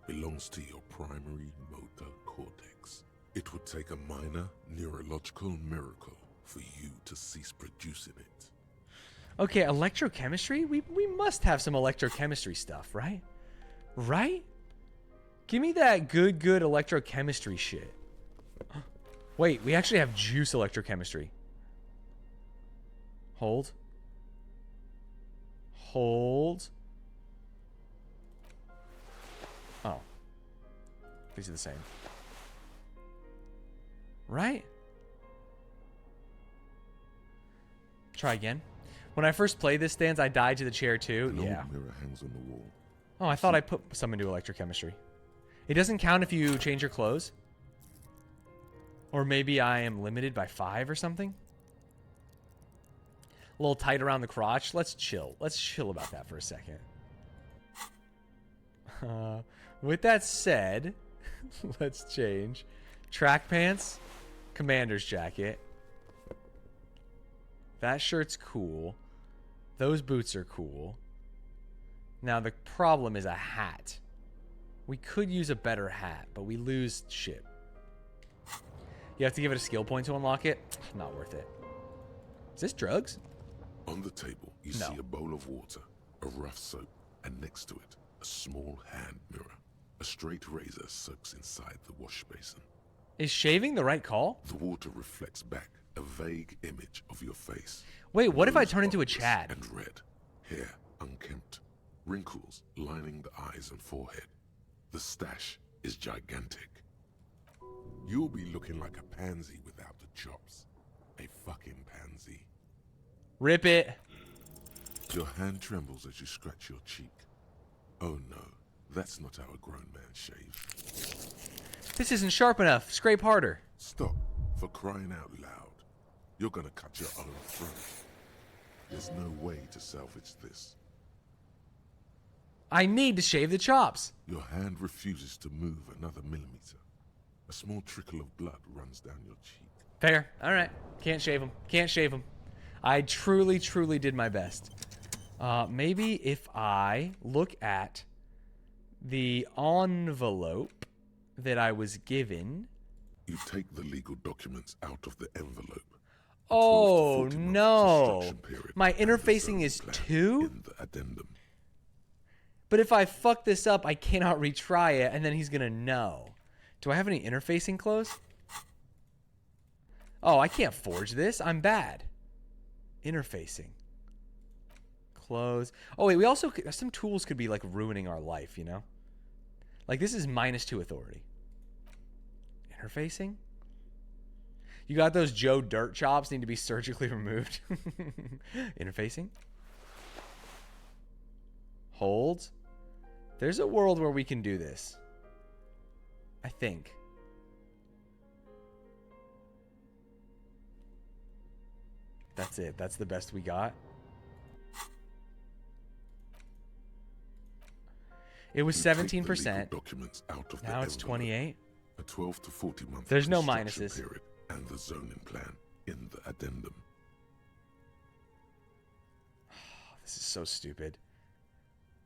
belongs to your primary motor cortex. It would take a minor neurological miracle for you to cease producing it. Okay, electrochemistry? We must have some electrochemistry stuff, right? Right? Give me that good electrochemistry shit. Wait, we actually have juice electrochemistry. Hold. Hold. Oh. These are the same. Right? Try again. When I first played this, Stanz, I died to the chair too. An Yeah. old mirror hangs on the wall. Oh, I thought I put some into electrochemistry. It doesn't count if you change your clothes. Or maybe I am limited by 5 or something. A little tight around the crotch. Let's chill. Let's chill about that for a second. With that said, let's change. Track pants, commander's jacket. That shirt's cool. Those boots are cool. Now the problem is a hat. We could use a better hat, but we lose shit. You have to give it a skill point to unlock it? Not worth it. Is this drugs? On the table, you No. see a bowl of water, a rough soap, and next to it, a small hand mirror. A straight razor soaks inside the wash basin. Is shaving the right call? The water reflects back a vague image of your face. Wait, what if I Nose turn into a bulbous Chad? And red, hair unkempt, wrinkles lining the eyes and forehead. The stash is gigantic. You'll be looking like a pansy without the chops. A fucking pansy. Rip it. Your hand trembles as you scratch your cheek. Oh no, that's not how a grown man shaves. This isn't sharp enough. Scrape harder. Stop, for crying out loud. You're gonna cut your own throat. There's no way to salvage this. I need to shave the chops. Your hand refuses to move another millimeter. A small trickle of blood runs down your cheek. Fair. All right. Can't shave them. Can't shave them. I truly, truly did my best. Maybe if I look at the envelope that I was given. You take the legal documents out of the envelope. Oh 12 to 14 month no. construction period My and the interfacing zoning is plan 2? In the addendum. But if I fuck this up, I cannot retry it, and then he's gonna know. Do I have any interfacing clothes? Oh, I can't forge this. I'm bad. Interfacing. Clothes. Oh, wait, we also... Some tools could be, like, ruining our life, you know? Like, this is -2 authority. Interfacing? You got those Joe Dirt chops need to be surgically removed. Interfacing? Hold. There's a world where we can do this. I think. That's it. That's the best we got. It was You take the 17%. legal documents out of the Now it's envelope. 28. A 12 to 40 month There's no construction minuses. period and the zoning plan in the addendum. This is so stupid.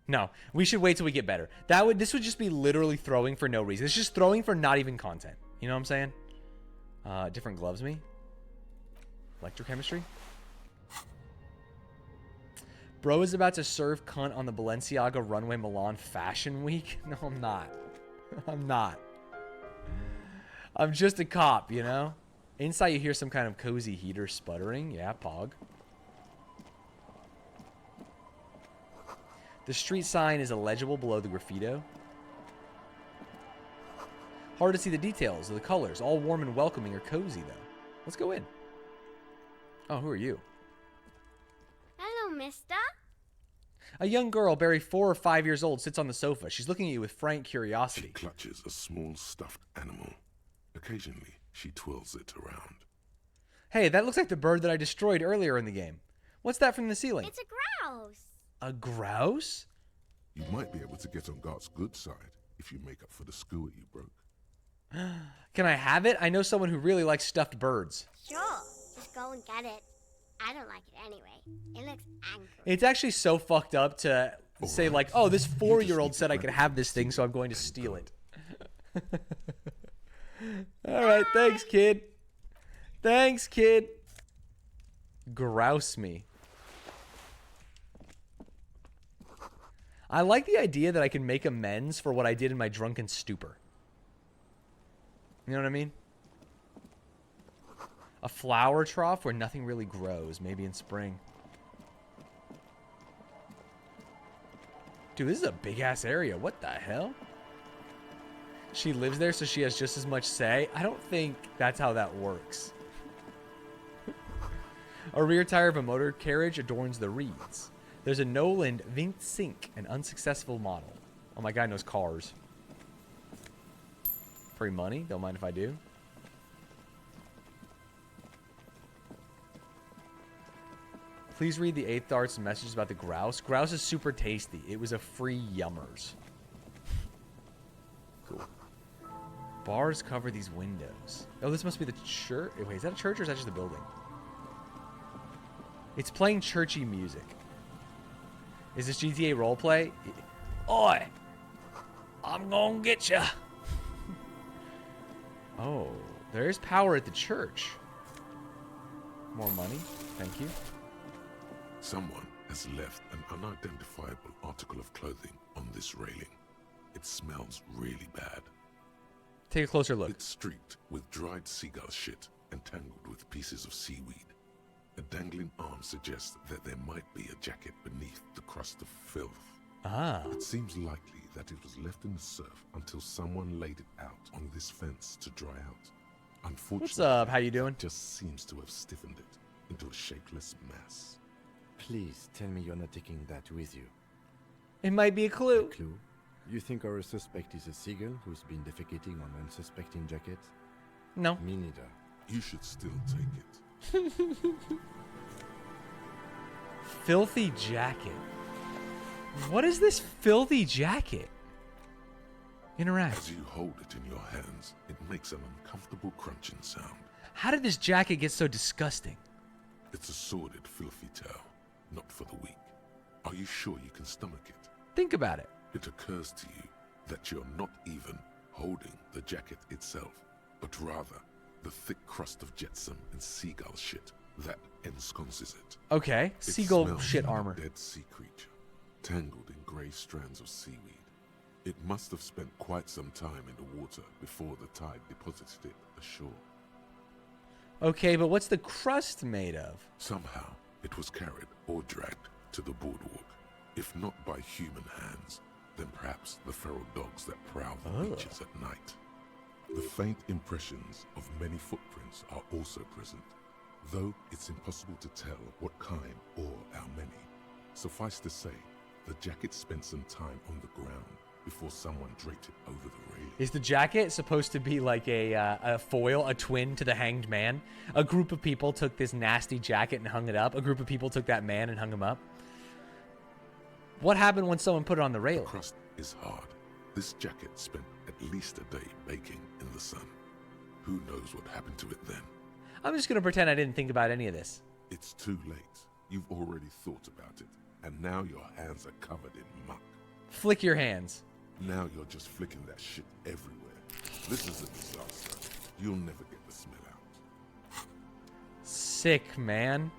No, we should wait till we get better. This would just be literally throwing for no reason. It's just throwing for not even content. You know what I'm saying? Different gloves me. Electrochemistry. Bro is about to serve cunt on the Balenciaga Runway Milan Fashion Week. No, I'm not. I'm not. I'm just a cop, you know? Inside you hear some kind of cozy heater sputtering. Yeah, pog. The street sign is illegible below the graffito. Hard to see the details of the colors. All warm and welcoming or cozy, though. Let's go in. Oh, who are you? Hello, mister. A young girl, barely 4 or 5 years old, sits on the sofa. She's looking at you with frank She curiosity. clutches a small stuffed animal. Occasionally, she twirls it around. Hey, that looks like the bird that I destroyed earlier in the game. What's that from the ceiling? It's a grouse. A grouse? You might be able to get on Gart's good side if you make up for the skewer you broke. Can I have it? I know someone who really likes stuffed birds. Sure. Just go and get it. I don't like it anyway. It looks angry. It's actually so fucked up to say Alright. like, oh, this You just 4-year-old need said to I could grab have it this thing, so I'm going to and steal go. it. All right, thanks, kid. Thanks, kid. Grouse me. I like the idea that I can make amends for what I did in my drunken stupor. You know what I mean? A flower trough where nothing really grows, maybe in spring. Dude, this is a big-ass area. What the hell? She lives there, so she has just as much say? I don't think that's how that works. A rear tire of a motor carriage adorns the reeds. There's a Noland Vintsink, an unsuccessful model. Oh, my guy knows cars. Free money? Don't mind if I do. Please read the 8th Art's message about the grouse. Grouse is super tasty. It was a free yummers. Cool. Bars cover these windows. Oh, this must be the church. Wait, is that a church or is that just a building? It's playing churchy music. Is this GTA roleplay? Oi! I'm gonna get ya! Oh, there is power at the church. More money. Thank you. Someone has left an unidentifiable article of clothing on this railing. It smells really bad. Take a closer look. It's streaked with dried seagull shit and tangled with pieces of seaweed. A dangling arm suggests that there might be a jacket beneath the crust of filth. Ah. It seems likely that it was left in the surf until someone laid it out on this fence to dry out. Unfortunately, What's up? How you doing? it just seems to have stiffened it into a shapeless mass. Please tell me you're not taking that with you. It might be a A clue. clue? You think our suspect is a seagull who's been defecating on unsuspecting jackets? No. Me neither. You should still take it. Filthy jacket. What is this filthy jacket? Interact. As you hold it in your hands, it makes an uncomfortable crunching sound. How did this jacket get so disgusting? It's a sordid, filthy tale, not for the weak. Are you sure you can stomach it? Think about it. It occurs to you that you're not even holding the jacket itself, but rather the thick crust of jetsam and seagull shit that ensconces it. Okay. It Seagull smells shit like armor. a dead sea creature, tangled in grey strands of seaweed. It must have spent quite some time in the water before the tide deposited it ashore. Okay, but what's the crust made of? Somehow, it was carried or dragged to the boardwalk. If not by human hands, then perhaps the feral dogs that prowl the beaches at night. The faint impressions of many footprints are also present, though it's impossible to tell what kind or how many. Suffice to say, the jacket spent some time on the ground before someone draped it over the railing. Is the jacket supposed to be like a foil, a twin to the hanged man? A group of people took this nasty jacket and hung it up. A group of people took that man and hung him up. What happened when someone put it on the The railing? crust is hard. This jacket spent at least a day baking in the sun. Who knows what happened to it then? I'm just going to pretend I didn't think about any of this. It's too late. You've already thought about it, and now your hands are covered in muck. Flick your hands. Now you're just flicking that shit everywhere. This is a disaster. You'll never get the smell out. Sick, man.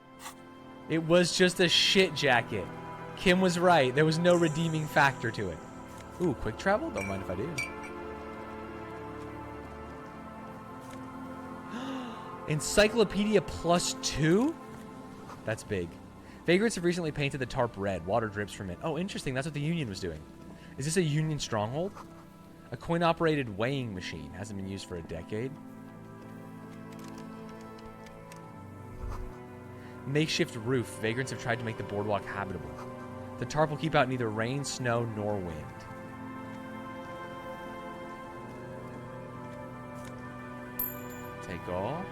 It was just a shit jacket. Kim was right. There was no redeeming factor to it. Ooh, quick travel? Don't mind if I do. Encyclopedia +2? That's big. Vagrants have recently painted the tarp red. Water drips from it. Oh, interesting. That's what the Union was doing. Is this a Union stronghold? A coin-operated weighing machine. Hasn't been used for a decade. Makeshift roof. Vagrants have tried to make the boardwalk habitable. The tarp will keep out neither rain, snow, nor wind. Take all.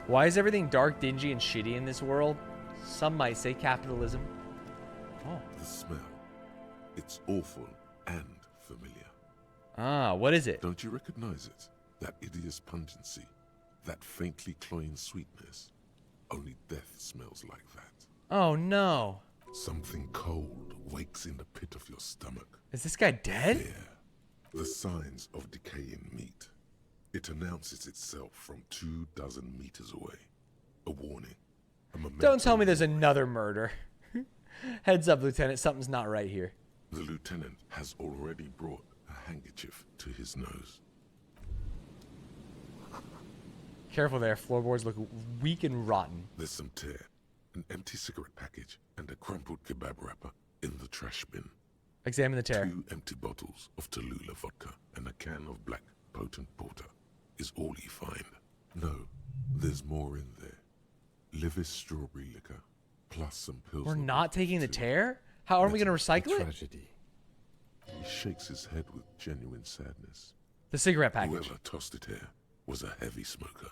Why is everything dark, dingy, and shitty in this world? Some might say capitalism. Oh. The smell. It's awful and familiar. Ah, what is it? Don't you recognize it? That hideous pungency. That faintly cloying sweetness. Only death smells like that. Oh, no. Something cold wakes in the pit of your stomach. Is this guy dead? Fear. The signs of decaying meat. It announces itself from 24 meters away. A warning. A memento. Don't tell me there's another murder. Heads up, Lieutenant. Something's not right here. The lieutenant has already brought a handkerchief to his nose. Careful there. Floorboards look weak and rotten. There's some tear, an empty cigarette package, and a crumpled kebab wrapper in the trash bin. Examine the tear. 2 empty bottles of Tallulah vodka and a can of black potent porter is all you find. No, there's more in there. Livis strawberry liquor, plus some pills. We're not taking the tear? How are we going to recycle it? Tragedy. He shakes his head with genuine sadness. The cigarette package. Whoever tossed it here was a heavy smoker.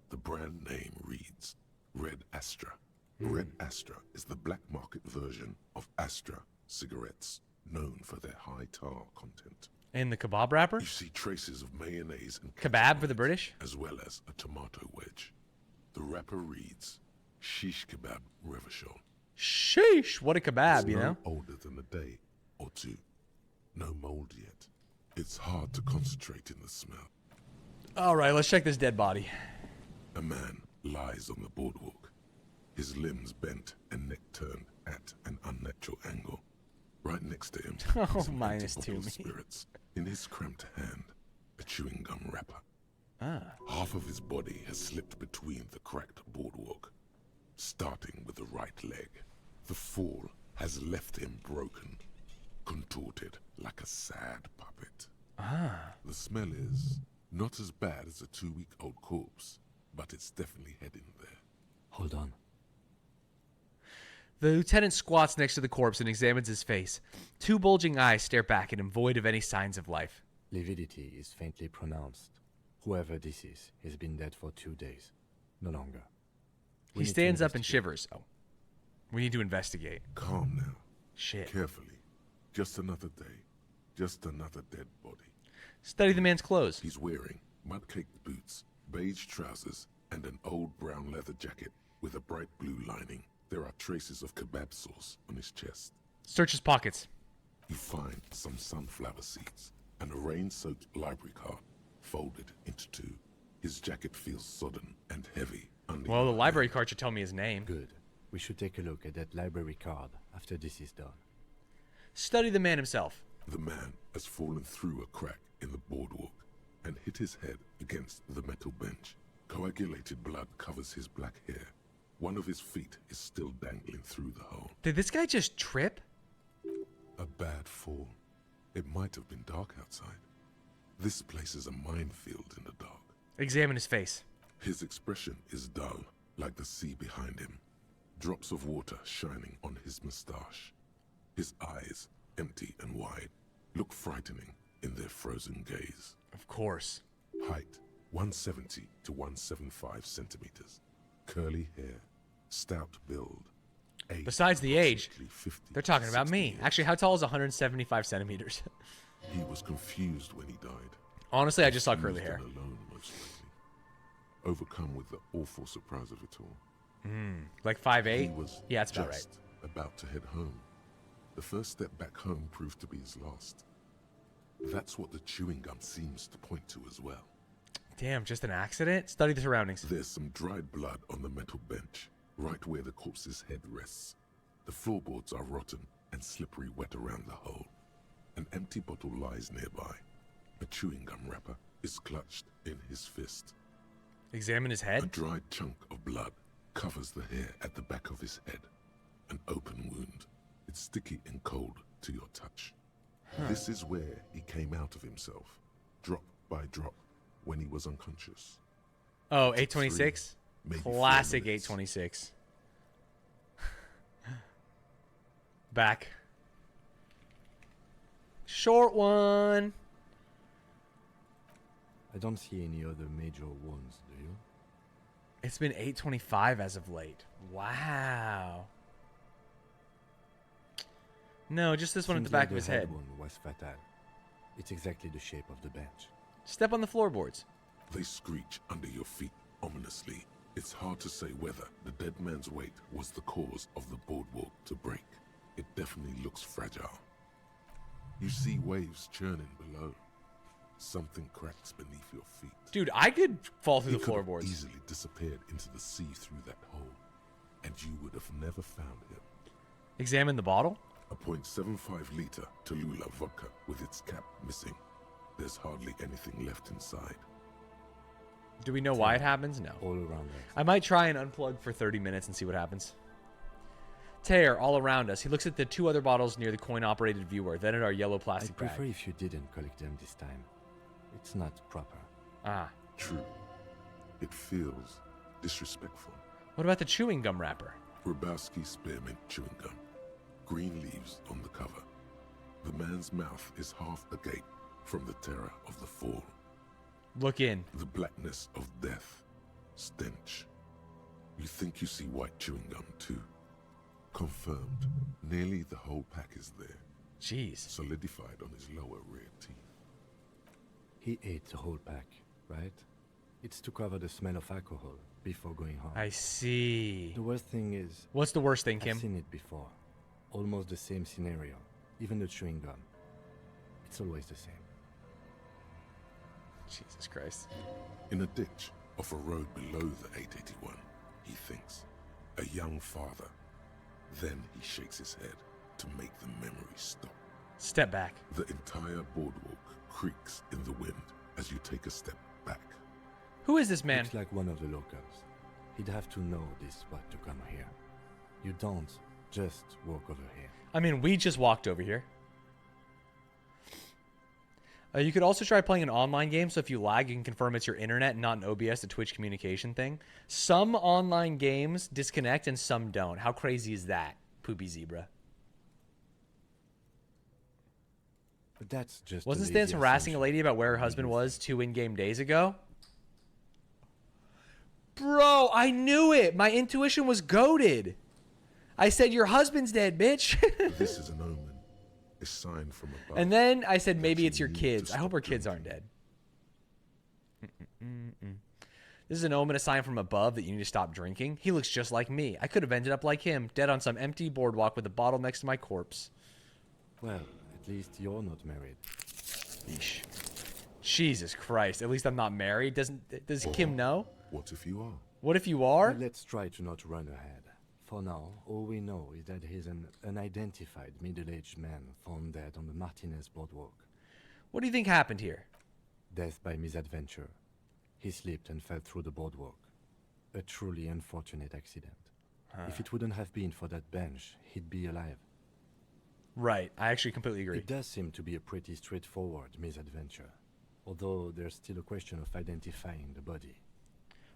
The brand name reads Red Astra. Red Astra is the black market version of Astra cigarettes, known for their high tar content. In the kebab wrapper? You see traces of mayonnaise and Kebab for the British? as well as a tomato wedge. The wrapper reads Shish Kebab Revachol. Sheesh, what a kebab, It's you no know? older than a day or two. No mold yet. It's hard to concentrate in the smell. All right, let's check this dead body. A man lies on the boardwalk, his limbs bent and neck turned at an unnatural angle. Right next to him Oh, is an empty minus bottle 2 of me. spirits. In his cramped hand, a chewing gum wrapper. Ah. Half of his body has slipped between the cracked boardwalk, starting with the right leg. The fall has left him broken, contorted like a sad puppet. Ah. The smell is not as bad as a 2-week-old corpse, but it's definitely heading there. Hold on. The lieutenant squats next to the corpse and examines his face. 2 bulging eyes stare back at him, void of any signs of life. Lividity is faintly pronounced. Whoever this is has been dead for 2 days. No longer. We He need to stands up and investigate. shivers. Oh. We need to investigate. Calm now. Shit. Carefully. Just another day. Just another dead body. Study the man's clothes. He's wearing mud-caked boots, beige trousers, and an old brown leather jacket with a bright blue lining. There are traces of kebab sauce on his chest. Search his pockets. You find some sunflower seeds and a rain-soaked library card folded into 2. His jacket feels sodden and heavy under Well, the your library card should tell me his name. Good. We should take a look at that library card after this is done. Study the man himself. The man has fallen through a crack in the boardwalk and hit his head against the metal bench. Coagulated blood covers his black hair. One of his feet is still dangling through the hole. Did this guy just trip? A bad fall. It might have been dark outside. This place is a minefield in the dark. Examine his face. His expression is dull, like the sea behind him. Drops of water shining on his moustache. His eyes, empty and wide, look frightening in their frozen gaze. Of course. Height, 170 to 175 centimeters. Curly hair, stout build. Age, Besides the age, approximately 50 they're talking to about 60 me. years. Actually, how tall is 175 centimeters? He was confused when he died. Honestly, I just saw curly Confused hair. and alone, most likely. Overcome with the awful surprise of it all. Like He 5'8"? was Yeah, that's about right. just about to head home. The first step back home proved to be his last. That's what the chewing gum seems to point to as well. Damn, just an accident? Study the surroundings. There's some dried blood on the metal bench. right where the corpse's head rests. The floorboards are rotten and slippery wet around the hole. An empty bottle lies nearby. A chewing gum wrapper is clutched in his fist. Examine his A head. dried chunk of blood covers the hair at the back of his head. An open wound. It's sticky and cold to your touch. This is where he came out of himself, drop by drop, when he was unconscious. Oh, 826. maybe 4 Classic minutes. 826. Back. Short one. I don't see any other major wounds, do you? It's been 825 as of late. Wow. No, just this one at the Seems back like of his the head. wound was fatal. It's exactly the shape of the bench. Step on the floorboards. They screech under your feet ominously. It's hard to say whether the dead man's weight was the cause of the boardwalk to break. It definitely looks fragile. You see waves churning below. Something cracks beneath your feet. Dude, I could fall through He the could have floorboards. easily disappeared into the sea through that hole, and you would have never found him. Examine the bottle. A .75-liter Tallulah vodka with its cap missing. There's hardly anything left inside. Do we know why it happens? No. All around us. I might try and unplug for 30 minutes and see what happens. Tear all around us. He looks at the 2 other bottles near the coin-operated viewer, then at our yellow I'd plastic prefer bag. if you didn't collect them this time. It's not proper. Ah. True. It feels disrespectful. What about the chewing gum wrapper? Grabowski spearmint chewing gum. Green leaves on the cover. The man's mouth is half agape from the terror of the fall. Look in. The blackness of death. Stench. You think you see white chewing gum too. Confirmed. Nearly the whole pack is there. Jeez. Solidified on his lower rear teeth. He ate the whole pack, right? It's to cover the smell of alcohol before going home. I see. The worst thing is, What's the worst thing, I've Kim? seen it before. Almost the same scenario. Even the chewing gum. It's always the same. Jesus Christ. In a ditch off a road below the 881, he thinks. A young father. Then he shakes his head to make the memory stop. Step back. The entire boardwalk creaks in the wind as you take a step back. Who is this man? Looks like one of the locals. He'd have to know this spot to come here. You don't just walk over here. I mean, we just walked over here. You could also try playing an online game, so if you lag, you can confirm it's your internet and not an OBS, a Twitch communication thing. Some online games disconnect and some don't. How crazy is that, Poopy Zebra? But that's just Wasn't a Stanz lazy harassing a assumption. lady about where her husband was 2 in-game days ago? Bro, I knew it. My intuition was goated. I said, your husband's dead, bitch. This is an omen. A sign from above. And then I said, maybe that it's you your need kids. to I hope stop her kids aren't drinking. dead. This is an omen, a sign from above that you need to stop drinking. He looks just like me. I could have ended up like him, dead on some empty boardwalk with a bottle next to my corpse. Well, at least you're not married. Yeesh. Jesus Christ. At least I'm not married. Does Kim know? What if you are? What if you are? But let's try to not run ahead. For now, all we know is that he's an unidentified middle-aged man found dead on the Martinez boardwalk. What do you think happened here? Death by misadventure. He slipped and fell through the boardwalk. A truly unfortunate accident. If it wouldn't have been for that bench, he'd be alive. Right. I actually completely agree. It does seem to be a pretty straightforward misadventure. Although there's still a question of identifying the body.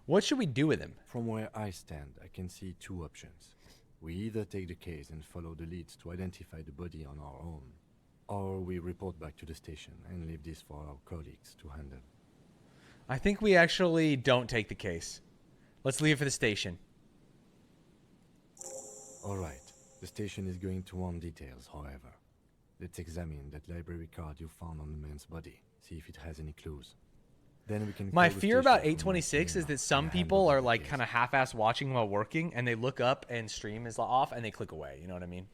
What should we do with him? From where I stand, I can see 2 options. We either take the case and follow the leads to identify the body on our own, or we report back to the station and leave this for our colleagues to handle. I think we actually don't take the case. Let's leave it for the station. Alright, the station is going to want details, however. Let's examine that library card you found on the man's body, see if it has any clues. Then we can My call the fear about station for more 826 is cleanup that some and hand people over are the like case. kind of half-ass watching while working, and they look up and stream is off, and they click away. You know what I mean?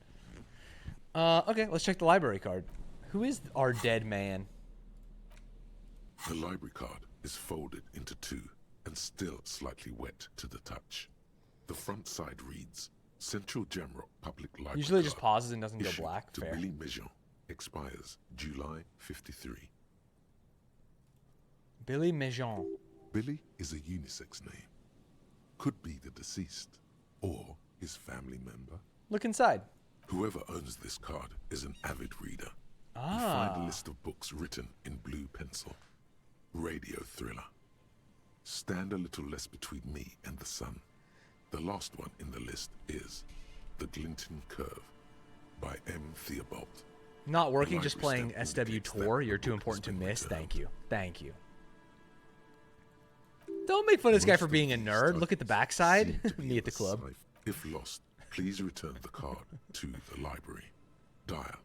Okay, let's check the library card. Who is our dead man? The library card is folded into 2 and still slightly wet to the touch. The front side reads, Central Jamrock Public Library Usually it just card, pauses and doesn't go issued black. to Fair. Billy Mijon, expires July 53. Billy Mijon. Billy is a unisex name. Could be the deceased, or his family member. Look inside. Whoever owns this card is an avid reader. You Ah. find a list of books written in blue pencil. Radio thriller. Stand a little less between me and the sun. The last one in the list is The Glinton Curve by M. Theobald. Not working, just library playing stamp SW indicates that Tour. the You're too book has important to been miss. returned. Thank you. Thank you. Don't make fun of this guy Most for of being a these nerd. Look at the titles backside. seem to be Me at the of a club. sci- If lost, please return the card to the library. Dial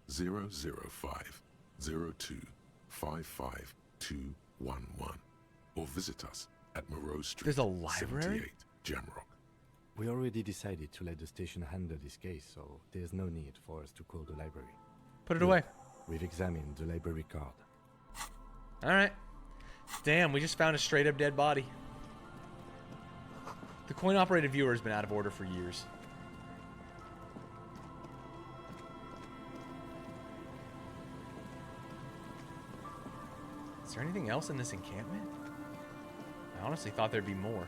005 02 55211 or visit us at Moreau Street. There's a library? 78, Jamrock. We already decided to let the station handle this case, so there's no need for us to call the library. Put it away. We've examined the library card. All right. Damn, we just found a straight up dead body. The coin-operated viewer has been out of order for years. Is there anything else in this encampment? I honestly thought there'd be more.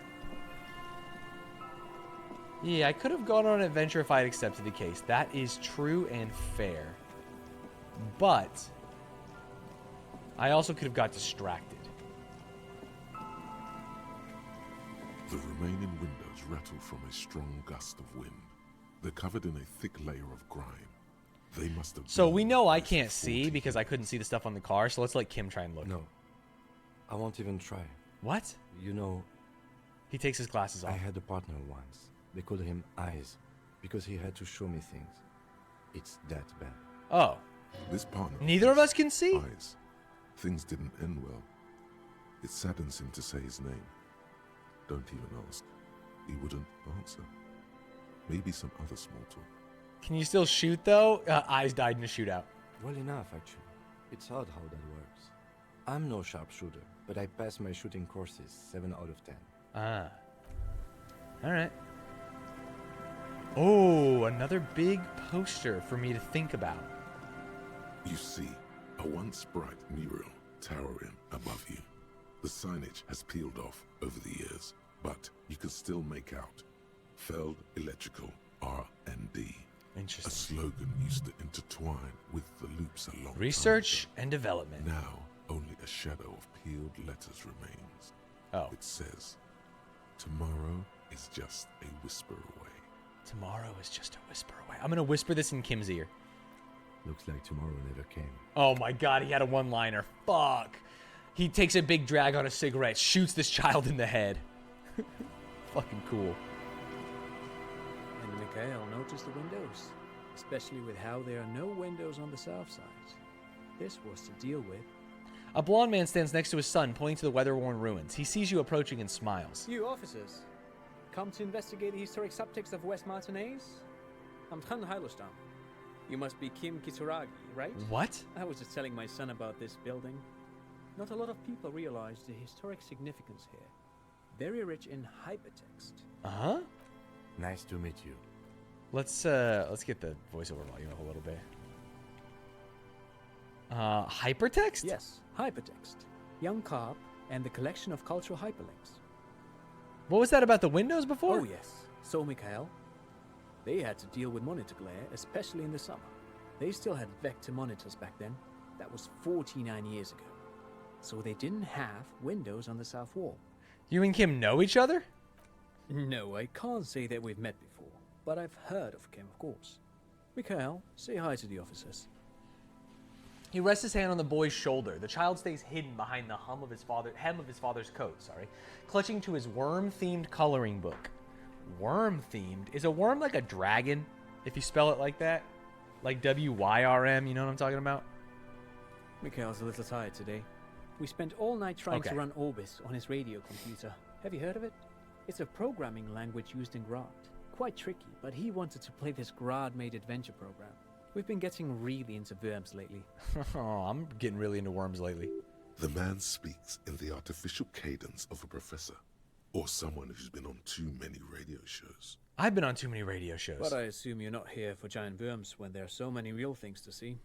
Yeah, I could have gone on an adventure if I had accepted the case. That is true and fair. But I also could have got distracted. The remaining windows rattle from a strong gust of wind. They're covered in a thick layer of grime. They must have So been we know I used can't for see 40 because I couldn't see the stuff on the car. So let's let Kim try and look. No. I won't even try. What? You know, He takes his glasses I off. had a partner once. They called him Eyes because he had to show me things. It's that bad. Oh. This partner Neither of us can see? eyes. Things didn't end well. It saddens him to say his name. Don't even ask. He wouldn't answer. Maybe some other small talk. Can you still shoot though? Eyes died in a shootout. Well enough, actually. It's odd how that works. I'm no sharpshooter, but I pass my shooting courses 7 out of 10. Ah. Alright. Oh, another big poster for me to think about. You see a once bright mural towering above you. The signage has peeled off over the years, but you can still make out Feld Electrical R&D. A Interesting. slogan used to intertwine with the loops a long time Research ago. and development. Now only a shadow of peeled letters remains. Oh. It says, tomorrow is just a whisper away. Tomorrow is just a whisper away. I'm gonna whisper this in Kim's ear. Looks like tomorrow never came. Oh my god, he had a one-liner. Fuck. He takes a big drag on a cigarette, shoots this child in the head. Fucking cool. And Mikhail noticed the windows, especially with how there are no windows on the south side. This was to deal with. A blonde man stands next to his son, pointing to the weather-worn ruins. He sees you approaching and smiles. You officers, come to investigate the historic subtext of West Martinez? I'm Tran Hailostam. You must be Kim Kisuragi, right? What? I was just telling my son about this building. Not a lot of people realize the historic significance here. Very rich in hypertext. Uh-huh. Nice to meet you. Let's get the voiceover volume up a little bit. Hypertext? Yes, hypertext. Young Carp and the collection of cultural hyperlinks. What was that about the windows before? Oh yes, so Mikhail. They had to deal with monitor glare, especially in the summer. They still had vector monitors back then. That was 49 years ago. So they didn't have windows on the south wall. You and Kim know each other? No, I can't say that we've met before, but I've heard of Kim, of course. Mikhail, say hi to the officers. He rests his hand on the boy's shoulder. The child stays hidden behind the hem of his father's coat, clutching to his worm-themed coloring book. Worm-themed? Is a worm like a dragon, if you spell it like that? Like W-Y-R-M, you know what I'm talking about? Mikhail's a little tired today. We spent all night trying Okay. to run Orbis on his radio computer. Have you heard of it? It's a programming language used in Grad. Quite tricky, but he wanted to play this Grad-made adventure program. We've been getting really into worms lately. Oh, I'm getting really into worms lately. The man speaks in the artificial cadence of a professor. Or someone who's been on too many radio shows. I've been on too many radio shows. But I assume you're not here for giant worms when there are so many real things to see.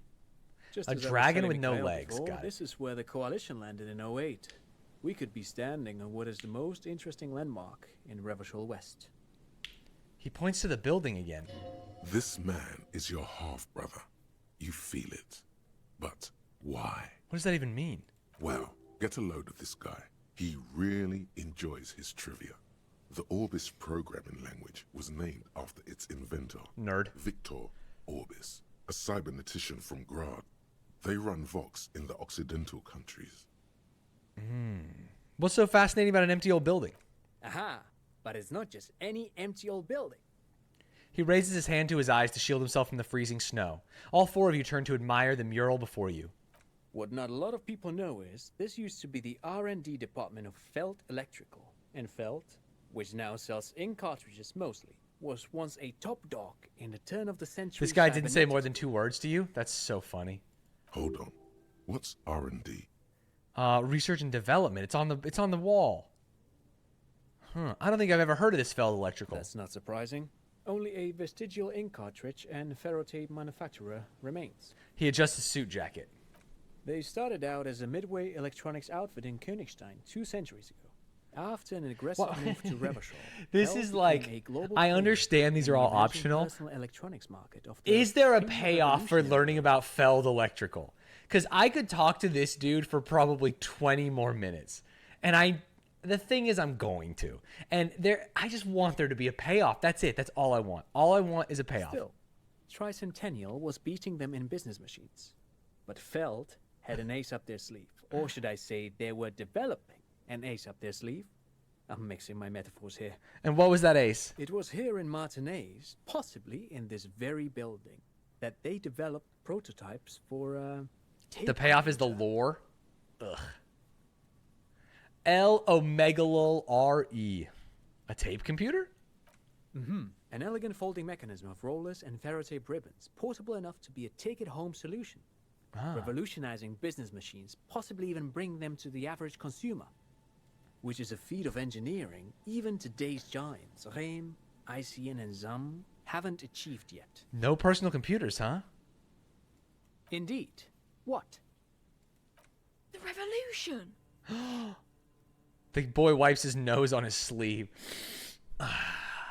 Just A as I was dragon telling with no Mikhail legs, before, got it. This is where the Coalition landed in '08. We could be standing on what is the most interesting landmark in Revachol West. He points to the building again. This man is your half-brother. You feel it. But why? What does that even mean? Well, get a load of this guy. He really enjoys his trivia. The Orbis programming language was named after its inventor, Nerd. Victor Orbis, a cybernetician from Grad. They run Vox in the Occidental countries. What's so fascinating about an empty old building? Aha! But it's not just any empty old building. He raises his hand to his eyes to shield himself from the freezing snow. All four of you turn to admire the mural before you. What not a lot of people know is this used to be the R&D department of Felt Electrical. And Felt, which now sells ink cartridges mostly, was once a top dog in the turn of the century. This guy didn't say more than 2 words to you? That's so funny. Hold on. What's R&D? Research and development. It's on the wall. Huh. I don't think I've ever heard of this Feld Electrical. That's not surprising. Only a vestigial ink cartridge and ferrotape manufacturer remains. He adjusts his suit jacket. They started out as a midway electronics outfit in Königstein 2 centuries ago. After an aggressive move to Revachol, This Feld is became like, a global I player understand these in are all the emerging optional. personal electronics market of the Is there a pink payoff for revolutionary learning about Feld Electrical? Because I could talk to this dude for probably 20 more minutes. And the thing is, I'm going to. And I just want there to be a payoff. That's it. That's all I want. All I want is a payoff. Still, Tricentennial was beating them in business machines. But Feld had an ace up their sleeve. Or should I say, they were developing an ace up their sleeve. I'm mixing my metaphors here. And what was that ace? It was here in Martinez, possibly in this very building, that they developed prototypes for tape The payoff is the computer. lore. Ugh. L-Omegalol R-E. A tape computer? An elegant folding mechanism of rollers and ferrotape ribbons, portable enough to be a take-it-home solution. Revolutionizing business machines, possibly even bring them to the average consumer. Which is a feat of engineering even today's giants, Rehm, ICN, and ZAM, haven't achieved yet. No personal computers, huh? Indeed. What? The revolution! The boy wipes his nose on his sleeve.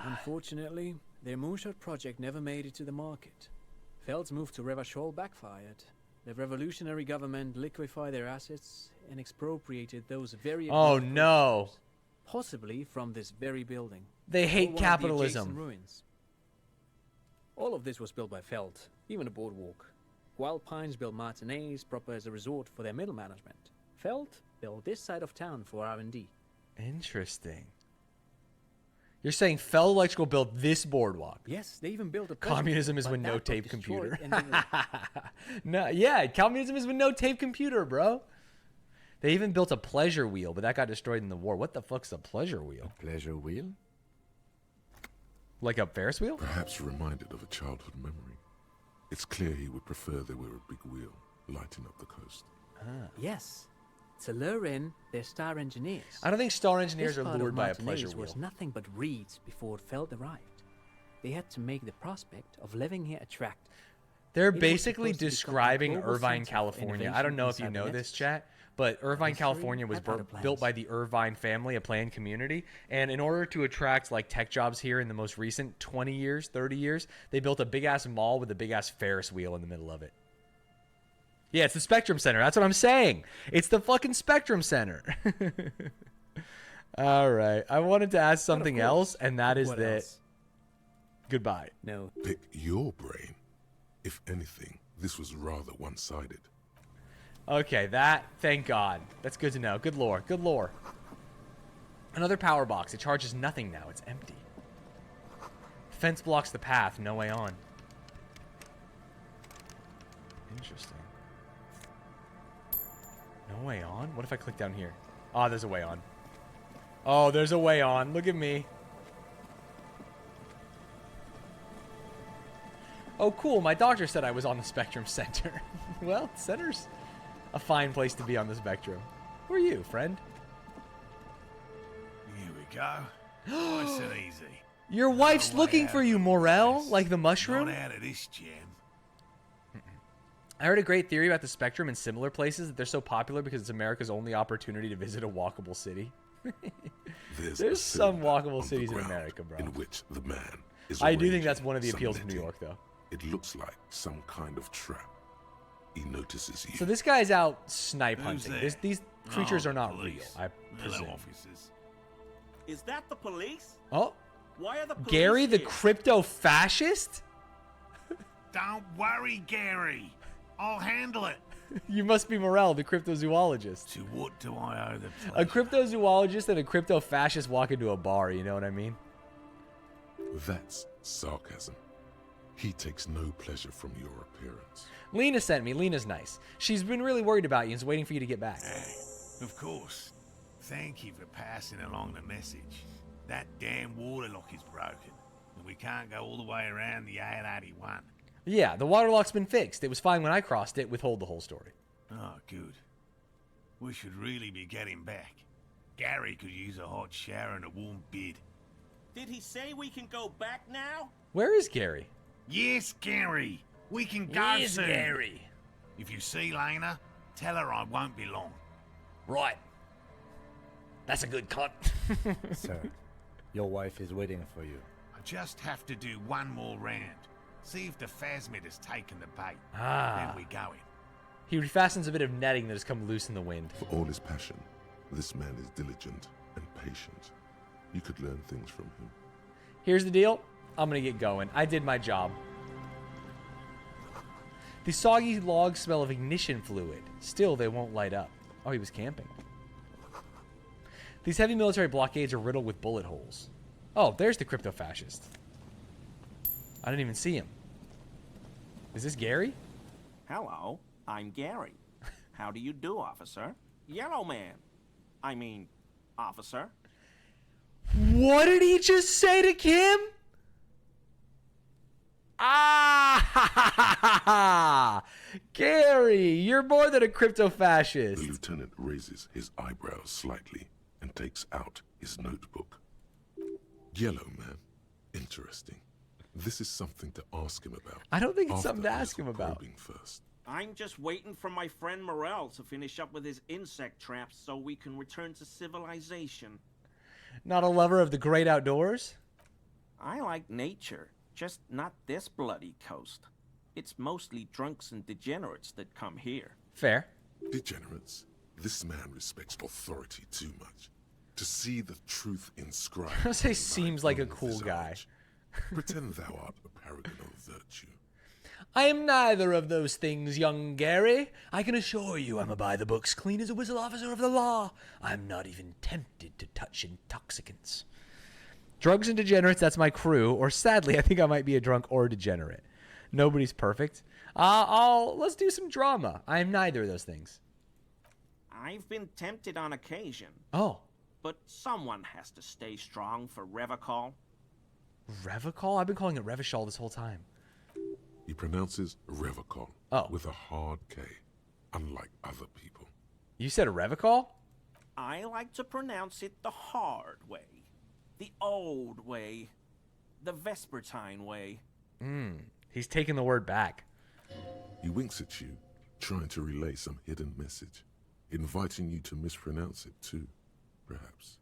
Unfortunately, their moonshot project never made it to the market. Feld's move to Revachol backfired. The revolutionary government liquefied their assets and expropriated those very Oh, advanced no. prototypes, possibly from this very building. They or hate one of the capitalism. adjacent ruins. All of this was built by Feld, even the boardwalk. Wild Pines built Martinez proper as a resort for their middle management. Feld built this side of town for R&D. Interesting. You're saying Feld Electrical built this boardwalk? Yes, they even built a pleasure Communism wheel, is but when that no got tape destroyed computer. in the war. No, yeah, communism is when no tape computer, bro. They even built a pleasure wheel, but that got destroyed in the war. What the fuck's a pleasure wheel? Pleasure wheel? Like a Ferris wheel? Perhaps reminded of a childhood memory. It's clear he would prefer there were a big wheel lighting up the coast. Yes, to lure in their star engineers. I don't think star engineers This are part of lured by a Martinez pleasure wheel. was nothing but reeds before Feld arrived. They had to make the prospect of living here attractive. They're It was basically supposed to become a describing global Irvine, center of California. I don't innovation know in if you know this, cybernetics. chat, but Irvine, History California was had other plans. built by the Irvine family, a planned community. And in order to attract like tech jobs here in the most recent 20 years, 30 years, they built a big ass mall with a big ass Ferris wheel in the middle of it. Yeah, it's the Spectrum Center. That's what I'm saying. It's the fucking Spectrum Center. All right. I wanted to ask something course. else, and that is What that. else? Goodbye. No. Pick your brain. If anything, this was rather one-sided. Okay, thank God. That's good to know. Good lore. Good lore. Another power box. It charges nothing now. It's empty. Fence blocks the path. No way on. Interesting. No way on? What if I click down here? Oh, there's a way on. Oh, there's a way on. Look at me. Oh, cool. My doctor said I was on the Spectrum Center. Well, center's a fine place to be on the spectrum. Who are you, friend? Here we go. Nice and easy. Your wife's No way looking out for of you, the Morel, place. like the mushroom. Not out of this jam. I heard a great theory about the Spectrum and similar places that they're so popular because it's America's only opportunity to visit a walkable city. There's There's a some cylinder walkable on the cities in ground America, bro. In which the man is I do think arranging that's one of the some appeals of New netting. York, though. It looks like some kind of trap. He notices you. So this guy's out snipe Who's hunting. there? These creatures Oh, are not police. real, I Hello, presume. officers. Is that the police? Oh, Why are the police Gary the here? crypto-fascist? Don't worry, Gary. I'll handle it. You must be Morel, the cryptozoologist. To what do I owe the A pleasure? cryptozoologist and a crypto-fascist walk into a bar, you know what I mean? That's sarcasm. He takes no pleasure from your appearance. Lena sent me. Lena's nice. She's been really worried about you and is waiting for you to get back. Of course. Thank you for passing along the message. That damn water lock is broken, and we can't go all the way around the 881. Yeah, the water lock's been fixed. It was fine when I crossed it. Withhold the whole story. Oh, good. We should really be getting back. Gary could use a hot shower and a warm bed. Did he say we can go back now? Where is Gary? Yes, Gary. We can go Yes, soon. Gary. If you see Lena, tell her I won't be long. Right. That's a good cut. Sir, your wife is waiting for you. I just have to do one more round. See if the phasmid has taken the bait. Ah. Then we going. He refastens a bit of netting that has come loose in the wind. For all his passion, this man is diligent and patient. You could learn things from him. Here's the deal. I'm going to get going. I did my job. The soggy logs smell of ignition fluid. Still, they won't light up. Oh, he was camping. These heavy military blockades are riddled with bullet holes. Oh, there's the crypto-fascist. I didn't even see him. Is this Gary? Hello, I'm Gary. How do you do, officer? Yellow man. I mean, officer. What did he just say to Kim? Ah! Gary, you're more than a crypto-fascist. The lieutenant raises his eyebrows slightly and takes out his notebook. Yellow man. Interesting. This is something to ask him about. I don't think it's After something to a ask him little about. probing first. I'm just waiting for my friend Morel to finish up with his insect traps so we can return to civilization. Not a lover of the great outdoors? I like nature, just not this bloody coast. It's mostly drunks and degenerates that come here. Fair. Degenerates. This man respects authority too much. To see the truth inscribed. I say on seems thine like a own cool guy. visage. Pretend thou art a paragon of virtue. I am neither of those things, young Gary. I can assure you I'm a by-the-books, clean as a whistle officer of the law. I'm not even tempted to touch intoxicants. Drugs and degenerates, that's my crew. Or sadly, I think I might be a drunk or a degenerate. Nobody's perfect. Let's do some drama. I am neither of those things. I've been tempted on occasion, Oh, but someone has to stay strong for Revacol. Revacol? I've been calling it Revachol this whole time. He pronounces Revacol with a hard K, unlike other people. You said a Revacol? I like to pronounce it the hard way, the old way, the Vespertine way. He's taking the word back. He winks at you, trying to relay some hidden message, inviting you to mispronounce it too, perhaps.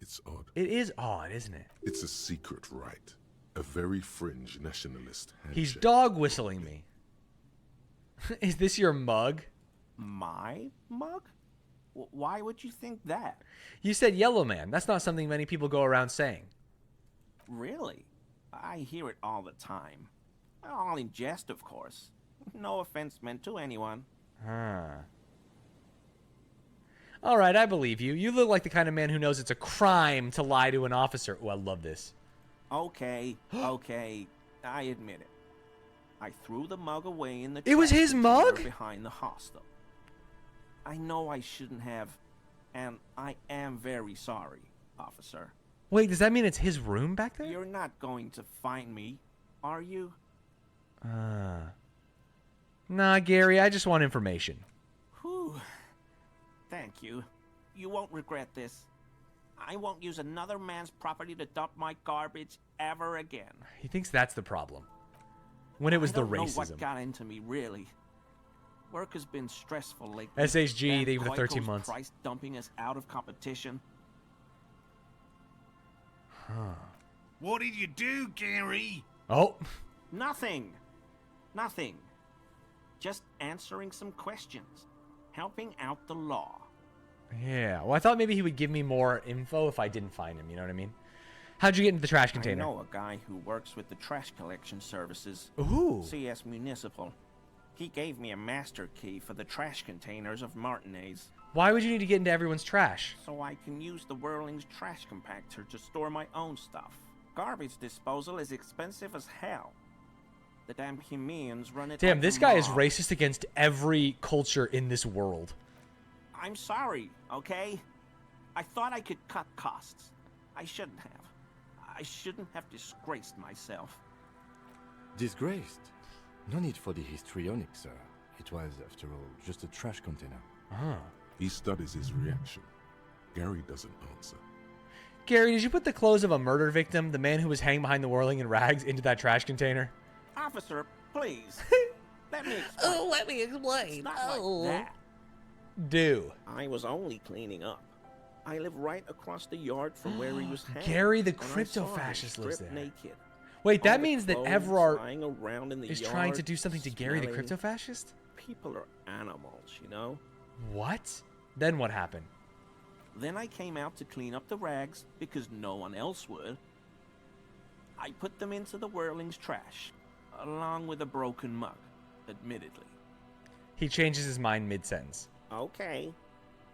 It's odd. It is odd, isn't it? It's a secret rite. A very fringe nationalist handshake. He's dog whistling me. Is this your mug? My mug? Why would you think that? You said yellow man. That's not something many people go around saying. Really? I hear it all the time. All in jest, of course. No offense meant to anyone. All right, I believe you. You look like the kind of man who knows it's a crime to lie to an officer. Oh, I love this. Okay, okay, I admit it. I threw the mug away in the It was trash his container mug? behind the hostel. I know I shouldn't have, and I am very sorry, officer. Wait, does that mean it's his room back there? You're not going to find me, are you? Nah, Gary, I just want information. Whew. Thank you. You won't regret this. I won't use another man's property to dump my garbage ever again. He thinks that's the problem. When it was the I don't know racism. what got into me, really. Work has been stressful lately. SHG, and thank you for the 13 Koiko's months. price dumping us out of competition. Huh. What did you do, Gary? Oh. Nothing. Nothing. Just answering some questions. Helping out the law. Yeah. Well, I thought maybe he would give me more info if I didn't find him. You know what I mean? How'd you get into the trash container? I know a guy who works with the trash collection services. Ooh. CS Municipal. He gave me a master key for the trash containers of Martinez. Why would you need to get into everyone's trash? So I can use the Whirling's trash compactor to store my own stuff. Garbage disposal is expensive as hell. The damn Hemians run it. Damn, like this a guy is mob. racist against every culture in this world. I'm sorry, okay? I thought I could cut costs. I shouldn't have. I shouldn't have disgraced myself. Disgraced? No need for the histrionic, sir. It was, after all, just a trash container. Ah. He studies his reaction. Gary doesn't answer. Gary, did you put the clothes of a murder victim, the man who was hanging behind the whirling in rags, into that trash container? Officer, please. Let me explain. Oh, let me explain. It's not like that. Do. I was only cleaning up. I live right across the yard from where he was hanging. Gary, the and I saw him crypto-fascist lives stripped there. Naked. Wait, that All the means that clothes Everard lying around in the is yard, trying to do something to Gary, the smelling. crypto-fascist? People are animals, you know? What? Then what happened? Then I came out to clean up the rags because no one else would. I put them into the Whirling's trash, along with a broken mug, admittedly. He changes his mind mid-sentence. Okay.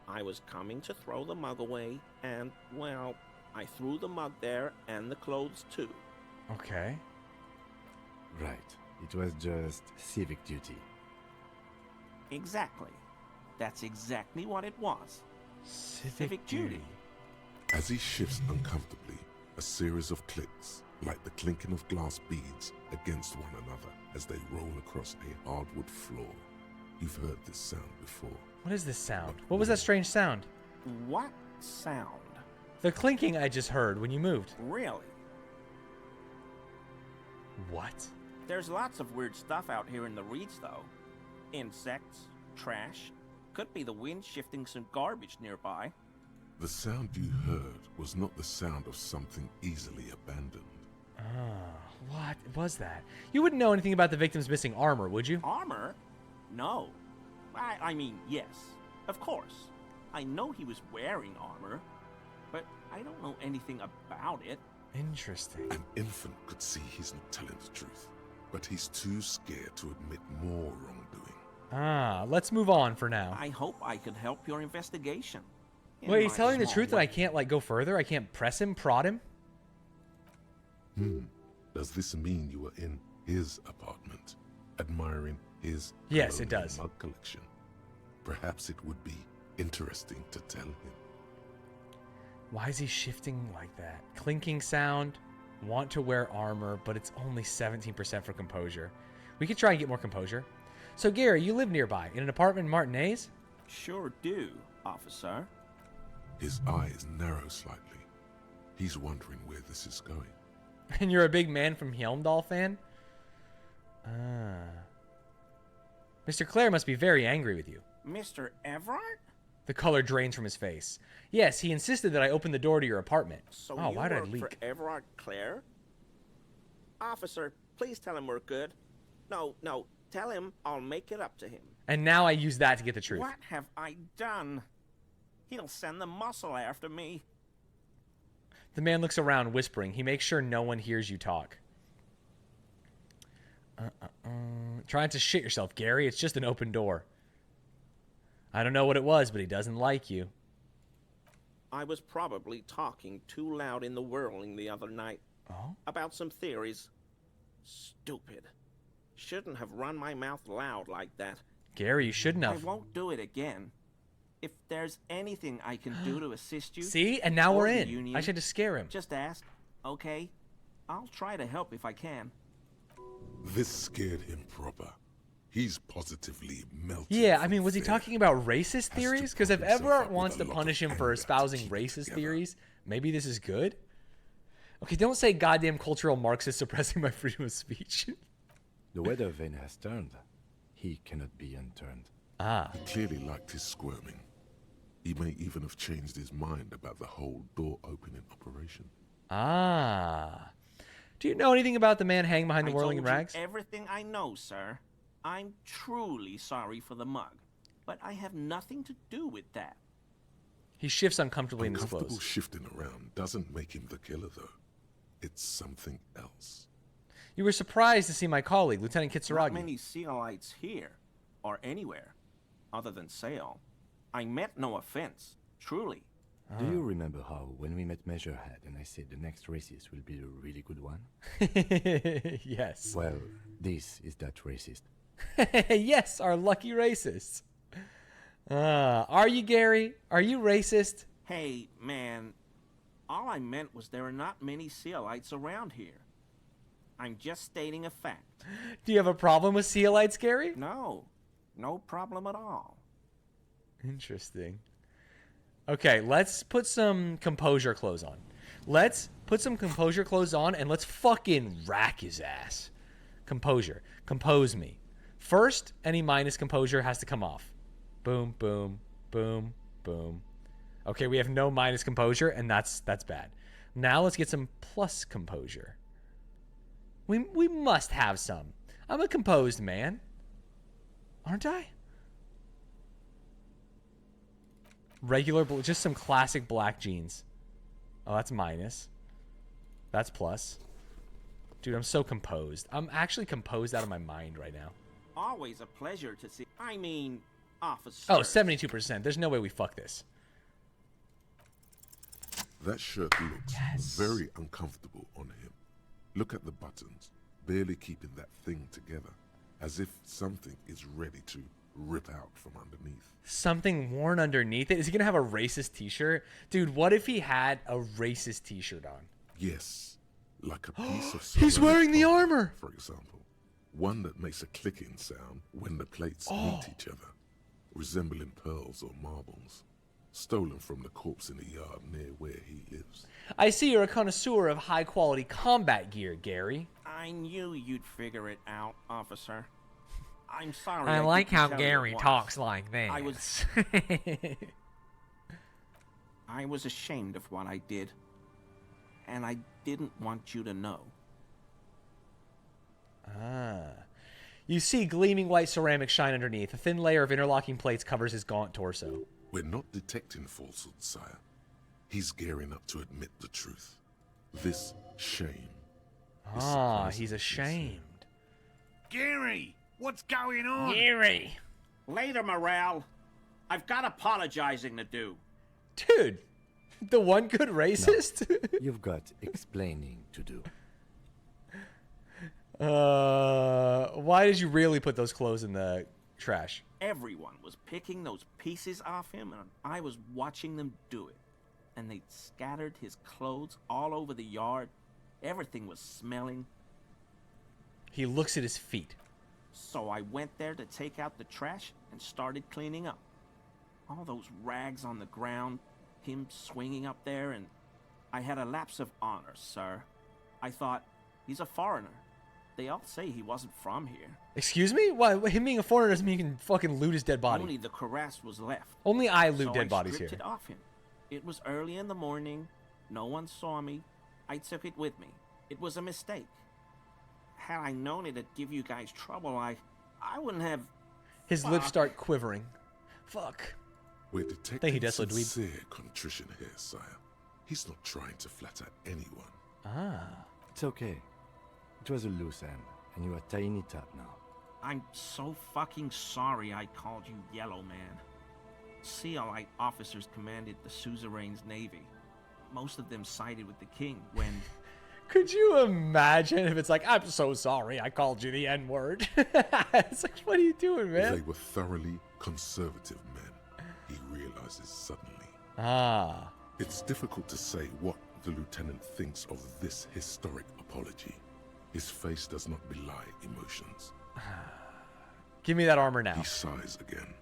I was coming to throw the mug away, and, well, I threw the mug there and the clothes too. Okay. Right. It was just civic duty. Exactly. That's exactly what it was. Civic duty. As he shifts uncomfortably, a series of clicks, like the clinking of glass beads against one another as they roll across a hardwood floor. You've heard this sound before. What is this sound? What was that strange sound? What sound? The clinking I just heard when you moved. Really? What? There's lots of weird stuff out here in the reeds, though. Insects, trash. Could be the wind shifting some garbage nearby. The sound you heard was not the sound of something easily abandoned. What was that? You wouldn't know anything about the victim's missing armor, would you? Armor? No. I mean, yes. Of course. I know he was wearing armor, but I don't know anything about it. Interesting. An infant could see he's not telling the truth, but he's too scared to admit more wrongdoing. Let's move on for now. I hope I could help your investigation. Wait, he's telling the small truth and I way. can't, like, go further? I can't press him, prod him? Does this mean you were in his apartment, admiring his Yes, it colonial does. mug collection? Perhaps it would be interesting to tell him. Why is he shifting like that? Clinking sound, want to wear armor, but it's only 17% for composure. We could try and get more composure. So, Gary, you live nearby, in an apartment in Martinez? Sure do, officer. His eyes narrow slightly. He's wondering where this is going. And you're a big Man from Helmdahl fan? Mr. Clare must be very angry with you. Mr. Everard? The color drains from his face. Yes, he insisted that I open the door to your apartment. So Oh, you why did I work leak? for Everard Clare? Officer, please tell him we're good. No, tell him I'll make it up to him. And now I use that to get the truth. What have I done? He'll send the muscle after me. The man looks around, whispering. He makes sure no one hears you talk. Trying to shit yourself, Gary. It's just an open door. I don't know what it was, but he doesn't like you. I was probably talking too loud in the whirling the other night. Oh? About some theories. Stupid. Shouldn't have run my mouth loud like that. Gary, you shouldn't I have. won't do it again. If there's anything I can do to assist you... See? And now or we're the in. Union, I should just scare him. Just ask, okay? I'll try to help if I can. This scared him proper. He's positively melted. Yeah, I from mean, was he fear. talking about racist Has to theories? Because if prop himself Everard up with wants a to lot of punish him for anger to espousing keep it racist together. theories, Maybe this is good? Okay, don't say goddamn cultural Marxist suppressing my freedom of speech. The weather vane has turned. He cannot be unturned. Ah. He clearly liked his squirming. He may even have changed his mind about the whole door opening operation. Ah. Do you know anything about the man hanging behind the whirling in told you rags? everything I know, sir. I'm truly sorry for the mug, but I have nothing to do with that. He shifts uncomfortably in his Uncomfortable clothes. shifting around doesn't make him the killer, though. It's something else. You were surprised to see my colleague, Lieutenant Not Kitsuragi. many Sealites here, or anywhere, other than Sale. I meant no offense, truly. Do you remember how, when we met Measurehead and I said the next racist will be a really good one? Yes. Well, this is that racist. Yes, our lucky racist. Are you, Gary? Are you racist? Hey, man, all I meant was there are not many Sealites around here. I'm just stating a fact. Do you have a problem with Sealites, Gary? No, no problem at all. Interesting. Okay, let's put some composure clothes on. Let's put some composure clothes on and let's fucking rack his ass. Composure. Compose me. First, any minus composure has to come off. Boom, boom, boom, boom. Okay, we have no minus composure, and that's bad. Now let's get some plus composure. We must have some. I'm a composed man. Aren't I? Regular, just some classic black jeans. Oh, that's minus. That's plus. Dude, I'm so composed. I'm actually composed out of my mind right now. Always a pleasure to see. I mean, officer. Oh, 72%. There's no way we fuck this. That shirt looks very uncomfortable on him. Look at the buttons, barely keeping that thing together, as if something is ready to rip out from underneath. Something worn underneath it? Is he going to have a racist t-shirt? Dude, what if he had a racist t-shirt on? Yes, like a piece of He's wearing the armor! For example, one that makes a clicking sound when the plates meet each other, resembling pearls or marbles, stolen from the corpse in the yard near where he lives. I see you're a connoisseur of high-quality combat gear, Gary. I knew you'd figure it out, officer. I'm sorry. I like didn't how tell you Gary once. talks like this. I was ashamed of what I did, and I didn't want you to know. You see gleaming white ceramic shine underneath. A thin layer of interlocking plates covers his gaunt torso. We're not detecting falsehood, sire. He's gearing up to admit the truth. This shame. He's ashamed. Gary, what's going on? Gary. Later, Morale. I've got apologizing to do. Dude, the one good racist? No, you've got explaining to do. Why did you really put those clothes in the trash? Everyone was picking those pieces off him, and I was watching them do it. And they scattered his clothes all over the yard. Everything was smelling. He looks at his feet. So I went there to take out the trash and started cleaning up. All those rags on the ground, him swinging up there, and I had a lapse of honor, sir. I thought, he's a foreigner. They all say he wasn't from here. Excuse me? Why? Him being a foreigner doesn't mean he can fucking loot his dead body. Only the cuirass was left. Only I loot So dead bodies I here. stripped it off him. It was early in the morning. No one saw me. I took it with me. It was a mistake. Had I known it'd give you guys trouble, I wouldn't have... His lips start quivering. Fuck. We're Thank detecting you, Desolate Dweeb. sincere contrition here, sire. He's not trying to flatter anyone. It's okay. It was a loose end, and you are tying it up now. I'm so fucking sorry I called you Yellow Man. Sealite officers commanded the suzerain's navy. Most of them sided with the king when... Could you imagine if it's like, I'm so sorry I called you the N-word? It's like, what are you doing, They man? were thoroughly conservative men, he realizes suddenly. It's difficult to say what the lieutenant thinks of this historic apology. His face does not belie emotions. Give me that armor now. He sighs again,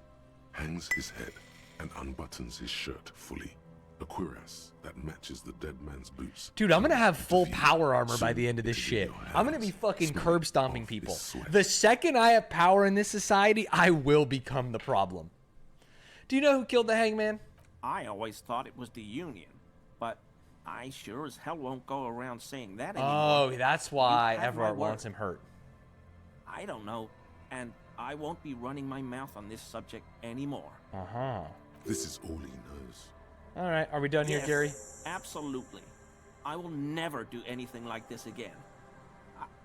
hangs his head, and unbuttons his shirt fully, A cuirass that matches the dead man's boots. Dude, I'm gonna have full View. power armor by Soon the end of this it will be in shit. your I'm gonna be hands, fucking smelling curb stomping of people. his sweat. The second I have power in this society, I will become the problem. Do you know who killed the hangman? I always thought it was the Union, but I sure as hell won't go around saying that anymore. Oh, that's why You have my Everard word. wants him hurt. I don't know, and I won't be running my mouth on this subject anymore. Uh-huh. This is all he knows. All right, are we done here, Yes, Gary? Absolutely. I will never do anything like this again.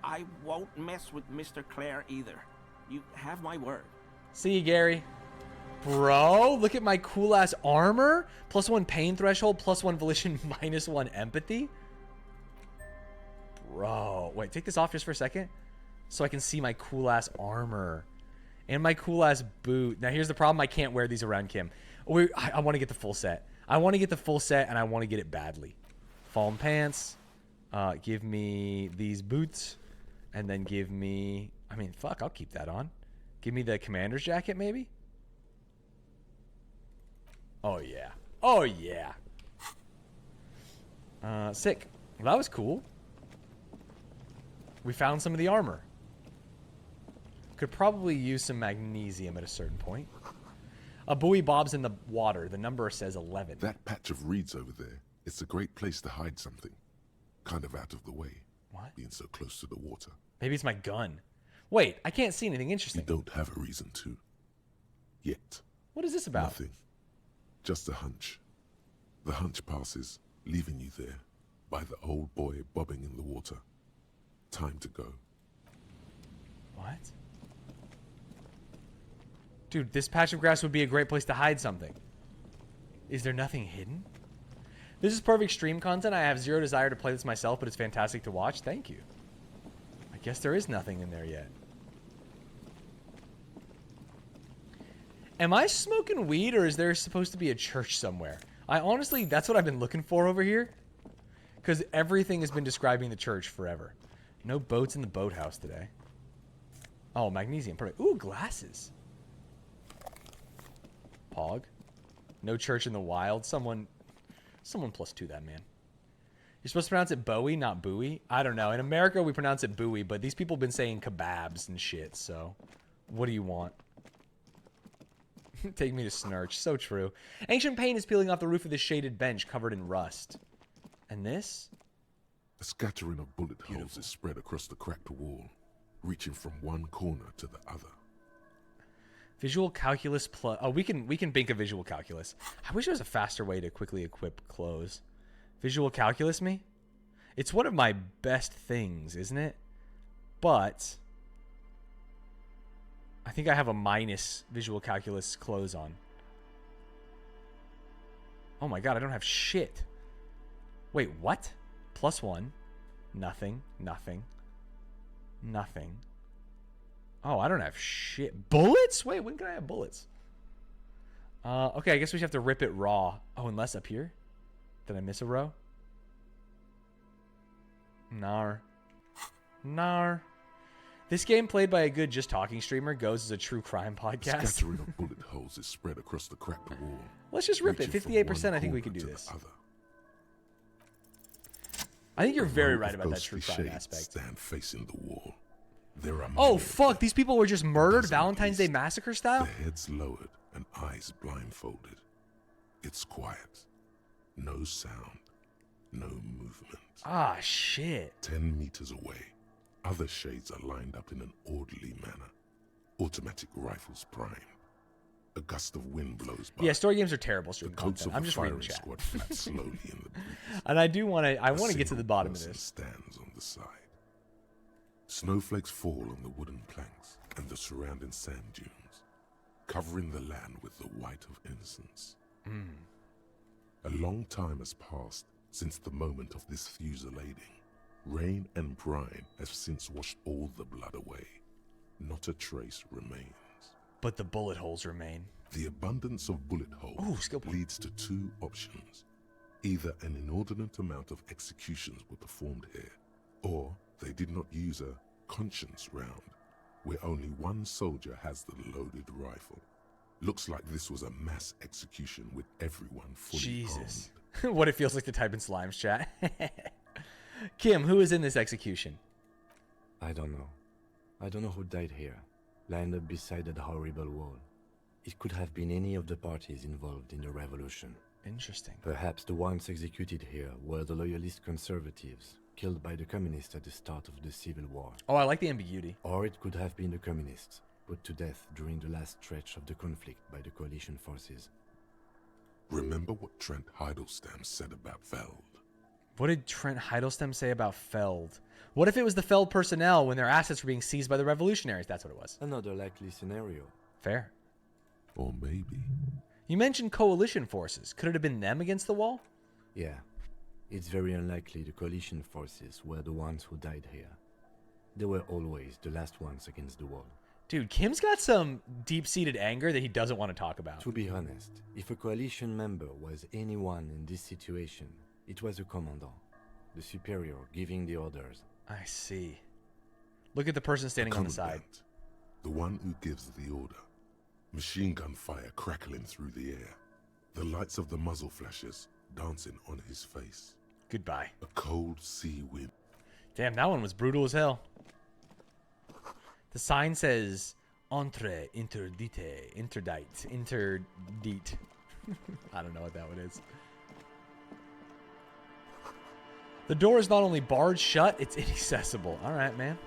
I won't mess with Mr. Clare either. You have my word. See you, Gary. Bro, look at my cool-ass armor. +1 pain threshold, +1 volition, -1 empathy. Bro, wait, take this off just for a second so I can see my cool-ass armor and my cool-ass boot. Now, here's the problem. I can't wear these around Kim. I want to get the full set. I want to get the full set, and I want to get it badly. Fallen pants. Give me these boots, and then give me... I mean, fuck, I'll keep that on. Give me the commander's jacket, maybe? Oh, yeah. Oh, yeah. Sick. Well, that was cool. We found some of the armor. Could probably use some magnesium at a certain point. A buoy bobs in the water. The number says 11. That patch of reeds over there, it's a great place to hide something. Kind of out of the way. What? Being so close to the water. Maybe it's my gun. Wait, I can't see anything You interesting. don't have a reason to. Yet. What is this about? Nothing. Just a hunch. The hunch passes, leaving you there, by the old boy bobbing in the water. Time to go. What? Dude, this patch of grass would be a great place to hide something. Is there nothing hidden? This is perfect stream content. I have zero desire to play this myself, but it's fantastic to watch. Thank you. I guess there is nothing in there yet. Am I smoking weed, or is there supposed to be a church somewhere? I honestly, that's what I've been looking for over here. Because everything has been describing the church forever. No boats in the boathouse today. Oh, magnesium. Perfect. Ooh, glasses. Pog. No church in the wild. Someone +2 that, man. You're supposed to pronounce it Bowie, not Bowie. I don't know. In America, we pronounce it Bowie, but these people have been saying kebabs and shit, so what do you want? Take me to Snurch. So true. Ancient paint is peeling off the roof of this shaded bench covered in rust. And this? A scattering of bullet holes is spread across the cracked wall, reaching from one corner to the other. Visual calculus plus... Oh, we can think of visual calculus. I wish there was a faster way to quickly equip clothes. Visual calculus me? It's one of my best things, isn't it? But... I think I have a minus visual calculus clothes on. Oh my god, I don't have shit. Wait, what? +1. Nothing. Nothing. Nothing. Oh, I don't have shit. Bullets? Wait, when can I have bullets? Okay, I guess we just have to rip it raw. Oh, unless up here? Did I miss a row? Nar. Nar. This game played by a good Just Talking streamer goes as a true crime A podcast. scattering of bullet holes is spread across the cracked wall. Let's just rip it. reaching from 58%, one I think we corner can do to this. the other. I think you're A very row right of about that true ghostly crime shades aspect. stand facing the wall. There are Oh, many of fuck. them, These people were just murdered dozen Valentine's Day at least. Massacre style? Their heads lowered and eyes blindfolded. It's quiet. No sound. No movement. Ah, shit. 10 meters away, other shades are lined up in an orderly manner. Automatic rifles primed. A gust of wind blows by. Yeah, story games are terrible The stream coats content. of I'm the just reading firing chat. squad flap slowly in the breeze. And I do want to. I A want to get to single the bottom of person this. stands on the side. Snowflakes fall on the wooden planks and the surrounding sand dunes, covering the land with the white of innocence. A long time has passed since the moment of this fusillading. Rain and brine have since washed all the blood away. Not a trace remains. But the bullet holes remain. The abundance of bullet holes skill point. leads to two options. Either an inordinate amount of executions were performed here, or they did not use a conscience round, where only one soldier has the loaded rifle. Looks like this was a mass execution with everyone fully Jesus. armed. What it feels like to type in Slime's chat. Kim, who is in this execution? I don't know. I don't know who died here, lined up beside that horrible wall. It could have been any of the parties involved in the revolution. Interesting. Perhaps the ones executed here were the loyalist conservatives, killed by the communists at the start of the Civil War. Oh, I like the ambiguity. Or it could have been the communists, put to death during the last stretch of the conflict by the coalition forces. Remember what Trent Heidelstein said about Feld? What did Trent Heidelstein say about Feld? What if it was the Feld personnel when their assets were being seized by the revolutionaries? That's what it was. Another likely scenario. Fair. Or maybe... You mentioned coalition forces. Could it have been them against the wall? Yeah. It's very unlikely the coalition forces were the ones who died here. They were always the last ones against the wall. Dude, Kim's got some deep-seated anger that he doesn't want to talk about. To be honest, if a coalition member was anyone in this situation, it was a commandant, the superior giving the orders. I see. Look at the person standing on the side. The one who gives the order. Machine gun fire crackling through the air. The lights of the muzzle flashes dancing on his face. Goodbye. A cold sea wind. Damn, that one was brutal as hell. The sign says, Entre interdite. I don't know what that one is. The door is not only barred shut, it's inaccessible. All right, man.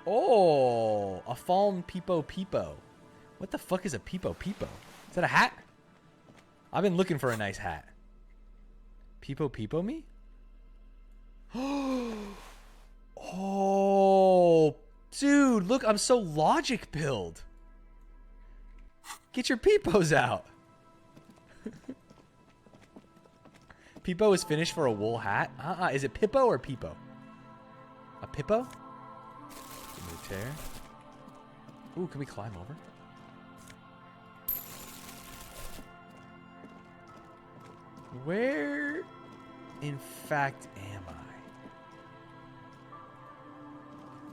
Oh, a fallen peepo. What the fuck is a peepo? Is that a hat? I've been looking for a nice hat. Peepo me? Oh, dude, look, I'm so logic build. Get your peepos out. Peepo is finished for a wool hat. Is it Pippo or Peepo? A Pippo? Tear. Ooh, can we climb over? Where, in fact, am I?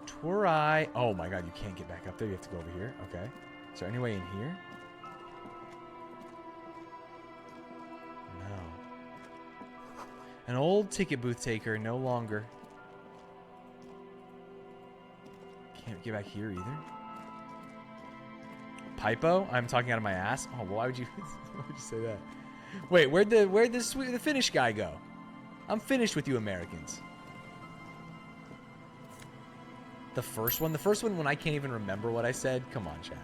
Torai. Oh my god, you can't get back up there. You have to go over here. Okay. Is there any way in here? No. An old ticket booth taker, no longer. Can't get back here either. Pipo? I'm talking out of my ass? Oh, why would you say that? Wait, where'd the Finnish guy go? I'm finished with you Americans. The first one when I can't even remember what I said? Come on, chat.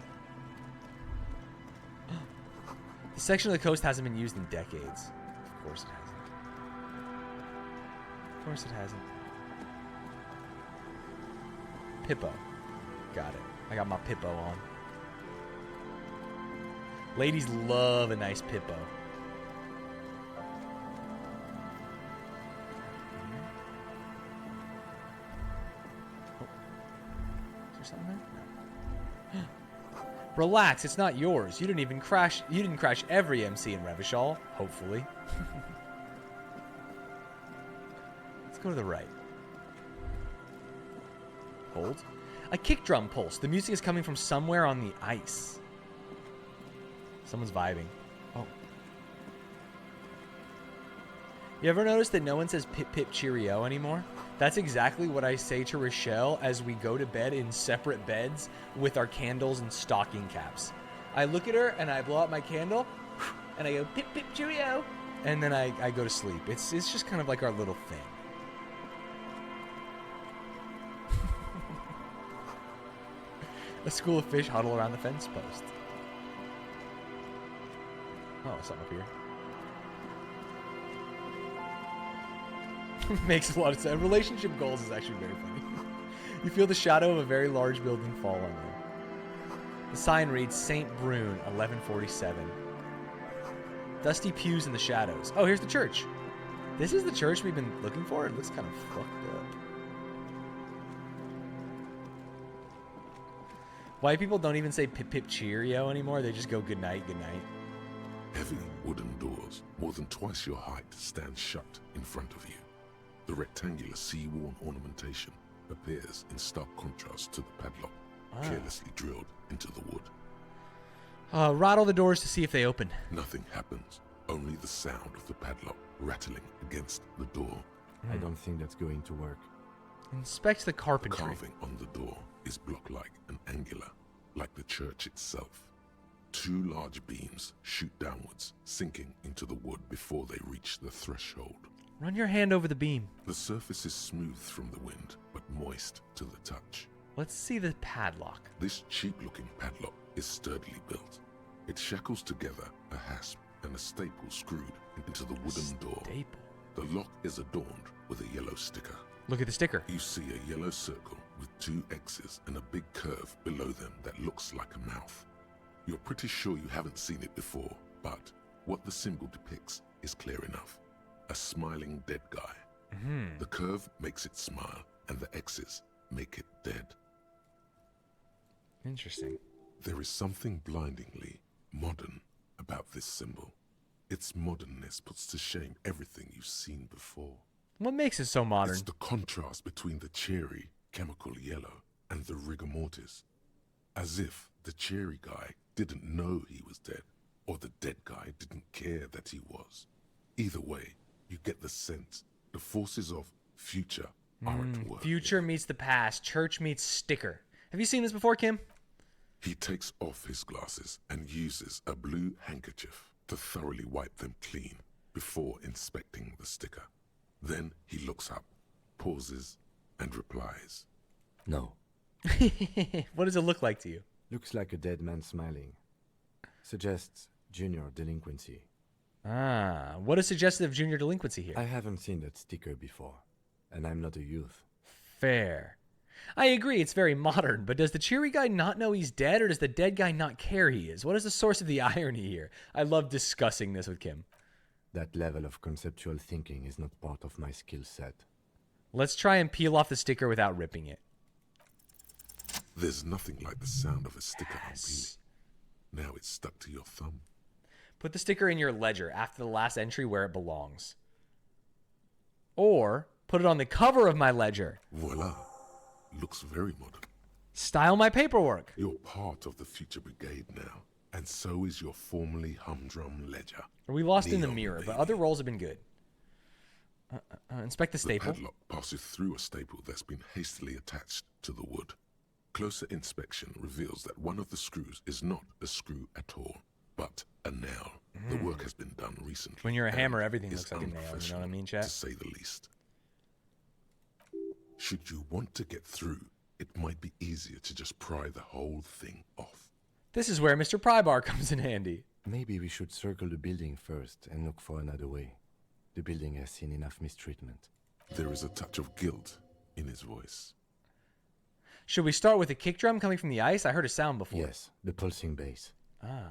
The section of the coast hasn't been used in decades. Of course it hasn't. Of course it hasn't. Pippo. Got it. I got my Pippo on. Ladies love a nice Pippo. Oh. Is there something there? No. Relax, it's not yours. You didn't crash every MC in Revachol, hopefully. Let's go to the right. Hold. A kick drum pulse. The music is coming from somewhere on the ice. Someone's vibing. Oh. You ever notice that no one says pip pip cheerio anymore? That's exactly what I say to Rochelle as we go to bed in separate beds with our candles and stocking caps. I look at her and I blow out my candle and I go pip pip cheerio and then I go to sleep. It's just kind of like our little thing. A school of fish huddle around the fence post. Oh, something up here. Makes a lot of sense. Relationship goals is actually very funny. You feel the shadow of a very large building fall on you. The sign reads St. Brune, 1147. Dusty pews in the shadows. Oh, here's the church. This is the church we've been looking for? It looks kind of fucked up. White people don't even say pip pip cheerio anymore. They just go good night, good night. Heavy wooden doors, more than twice your height, stand shut in front of you. The rectangular sea-worn ornamentation appears in stark contrast to the padlock, carelessly drilled into the wood. Rattle the doors to see if they open. Nothing happens. Only the sound of the padlock rattling against the door. I don't think that's going to work. Inspect the The carpentry. carving on the door is block-like and angular, like the church itself. 2 large beams shoot downwards, sinking into the wood before they reach the threshold. Run your hand over the beam. The surface is smooth from the wind, but moist to the touch. Let's see the padlock. This cheap-looking padlock is sturdily built. It shackles together a hasp and a staple screwed into the wooden door. Staple. The lock is adorned with a yellow sticker. Look at the sticker. You see a yellow circle with 2 X's and a big curve below them that looks like a mouth. You're pretty sure you haven't seen it before, but what the symbol depicts is clear enough. A smiling dead guy. The curve makes it smile, and the X's make it dead. Interesting. There is something blindingly modern about this symbol. Its modernness puts to shame everything you've seen before. What makes it so modern? It's the contrast between the cheery, chemical yellow and the rigor mortis. As if the cheery guy didn't know he was dead, or the dead guy didn't care that he was. Either way, you get the sense the forces of future are at work. Future meets the past. Church meets sticker. Have you seen this before, Kim? He takes off his glasses and uses a blue handkerchief to thoroughly wipe them clean before inspecting the sticker. Then he looks up, pauses, and replies. No. What does it look like to you? Looks like a dead man smiling. Suggests junior delinquency. What is suggestive of junior delinquency here? I haven't seen that sticker before, and I'm not a youth. Fair. I agree, it's very modern, but does the cheery guy not know he's dead, or does the dead guy not care he is? What is the source of the irony here? I love discussing this with Kim. That level of conceptual thinking is not part of my skill set. Let's try and peel off the sticker without ripping it. There's nothing like the sound of a sticker on peeling. Now it's stuck to your thumb. Put the sticker in your ledger after the last entry where it belongs. Or put it on the cover of my ledger. Voila. Looks very modern. Style my paperwork. You're part of the future brigade now, and so is your formerly humdrum ledger. We lost in the Neon mirror, but lady. other roles have been good. Inspect the The staple. padlock passes through a staple that's been hastily attached to the wood. Closer inspection reveals that one of the screws is not a screw at all, but a nail. The work has been done recently. When you're a and hammer, everything is looks like a nail, you know what I unprofessional, mean, chat? To say the least. Should you want to get through, it might be easier to just pry the whole thing off. This is where Mr. Prybar comes in handy. Maybe we should circle the building first and look for another way. The building has seen enough mistreatment. There is a touch of guilt in his voice. Should we start with a kick drum coming from the ice? I heard a sound before. Yes, the pulsing bass.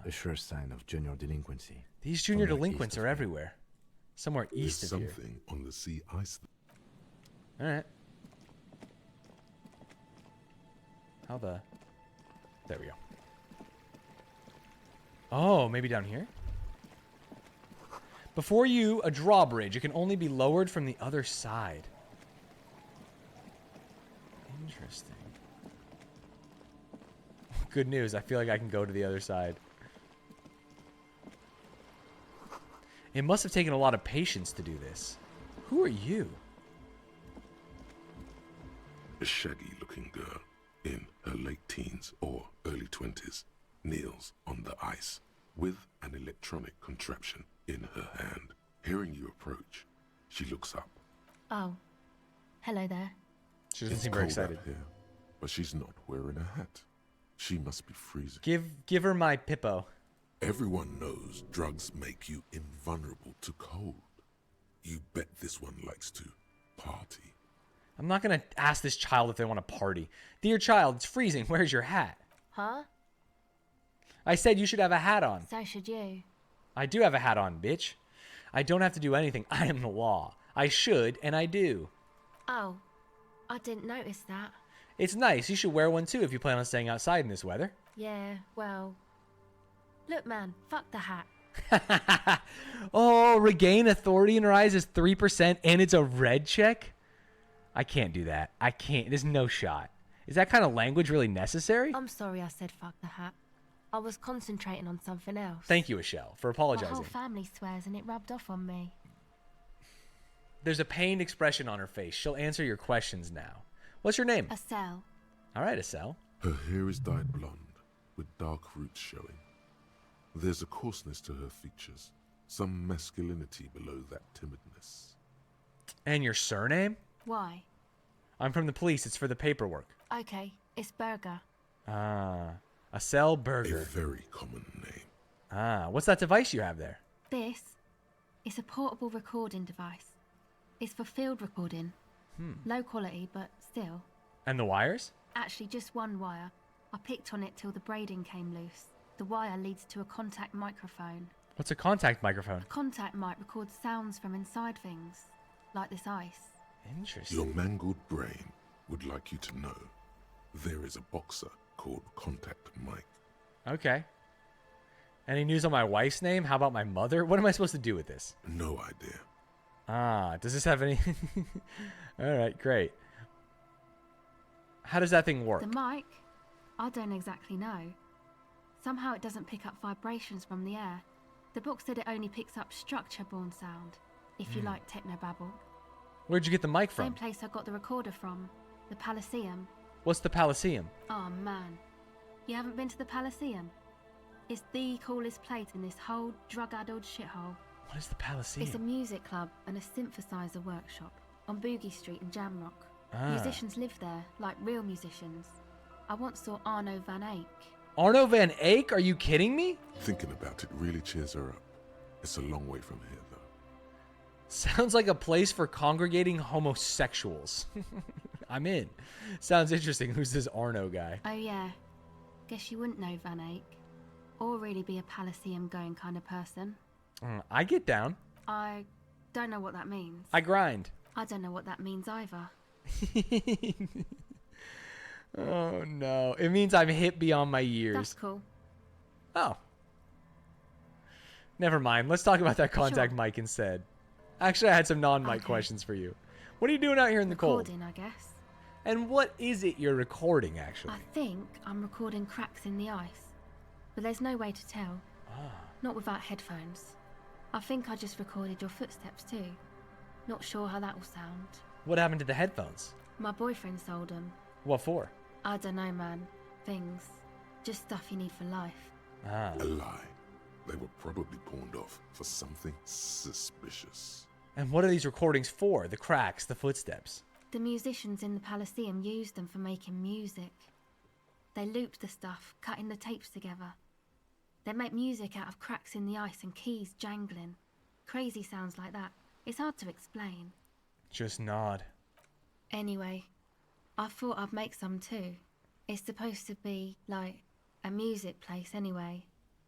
A sure sign of junior delinquency. These junior Somewhere delinquents east of are here. everywhere. Somewhere east There's of here. something on the sea ice. All right. How the... There we go. Oh, maybe down here? Before you, a drawbridge. It can only be lowered from the other side. Interesting. Good news. I feel like I can go to the other side. It must have taken a lot of patience to do this. Who are you? A shaggy-looking girl in her late teens or early 20s kneels on the ice with an electronic contraption in her hand. Hearing you approach, she looks up. Oh. Hello there. She doesn't It's seem very cold out excited. here, but she's not wearing a hat. She must be freezing. Give her my Pippo. Everyone knows drugs make you invulnerable to cold. You bet this one likes to party. I'm not going to ask this child if they want to party. Dear child, it's freezing. Where's your hat? Huh? I said you should have a hat on. So should you. I do have a hat on, bitch. I don't have to do anything. I am the law. I should, and I do. Oh. I didn't notice that. It's nice. You should wear one too if you plan on staying outside in this weather. Yeah, well. Look, man. Fuck the hat. Oh, regain authority in her eyes is 3%, and it's a red check? I can't do that. I can't. There's no shot. Is that kind of language really necessary? I'm sorry I said fuck the hat. I was concentrating on something else. Thank you, Michelle, for My apologizing. whole family swears and it rubbed off on me. There's a pained expression on her face. She'll answer your questions now. What's your name? Estelle. All right, Estelle. Her hair is dyed blonde, with dark roots showing. There's a coarseness to her features, some masculinity below that timidness. And your surname? Why? I'm from the police. It's for the paperwork. Okay, it's Burger. Ah, Estelle A Burger. very common name. Ah, what's that device you have there? This is a portable recording device. It's for field recording. Low quality, but still. And the wires? Actually, just one wire. I picked on it till the braiding came loose. The wire leads to a contact microphone. What's a contact microphone? A contact mic records sounds from inside things, like this ice. Interesting. Your mangled brain would like you to know there is a boxer called Contact Mike. Okay. Any news on my wife's name? How about my mother? What am I supposed to do with this? No idea. Ah, does this have any... All right, great. How does that thing work? The mic? I don't exactly know. Somehow it doesn't pick up vibrations from the air. The book said it only picks up structure-borne sound, if you like technobabble. Where'd you get the mic Same from? place I got the recorder from, the Palaceum. What's the Palaceum? Oh man, you haven't been to the Palaceum? It's the coolest place in this whole drug-addled shithole. What is the Palaceum? It's a music club and a synthesizer workshop on Boogie Street in Jamrock. Ah. Musicians live there, like real musicians. I once saw Arno van Eyck. Arno van Eyck? Are you kidding me? Thinking about it really cheers her up. It's a long way from here, though. Sounds like a place for congregating homosexuals. I'm in. Sounds interesting. Who's this Arno guy? Oh yeah, guess you wouldn't know Van Eyck. Or really be a Palaceum going kind of person. I get down. I don't know what that means. I grind. I don't know what that means either. Oh no. It means I'm hip beyond my years. That's cool. Oh. Never mind. Let's talk about that contact Sure. mic instead. Actually, I had some non-mic Okay. questions for you. What are you doing out here in the cold? Recording, I guess. And what is it you're recording, actually? I think I'm recording cracks in the ice. But there's no way to tell. Not without headphones. I think I just recorded your footsteps too. Not sure how that will sound. What happened to the headphones? My boyfriend sold them. What for? I don't know, man. Things. Just stuff you need for life. Ah. A lie. They were probably pawned off for something suspicious. And what are these recordings for? The cracks, the footsteps? The musicians in the Palaceum used them for making music. They looped the stuff, cutting the tapes together. They make music out of cracks in the ice and keys jangling. Crazy sounds like that. It's hard to explain. Just nod. Anyway, I thought I'd make some too. It's supposed to be, like, a music place anyway.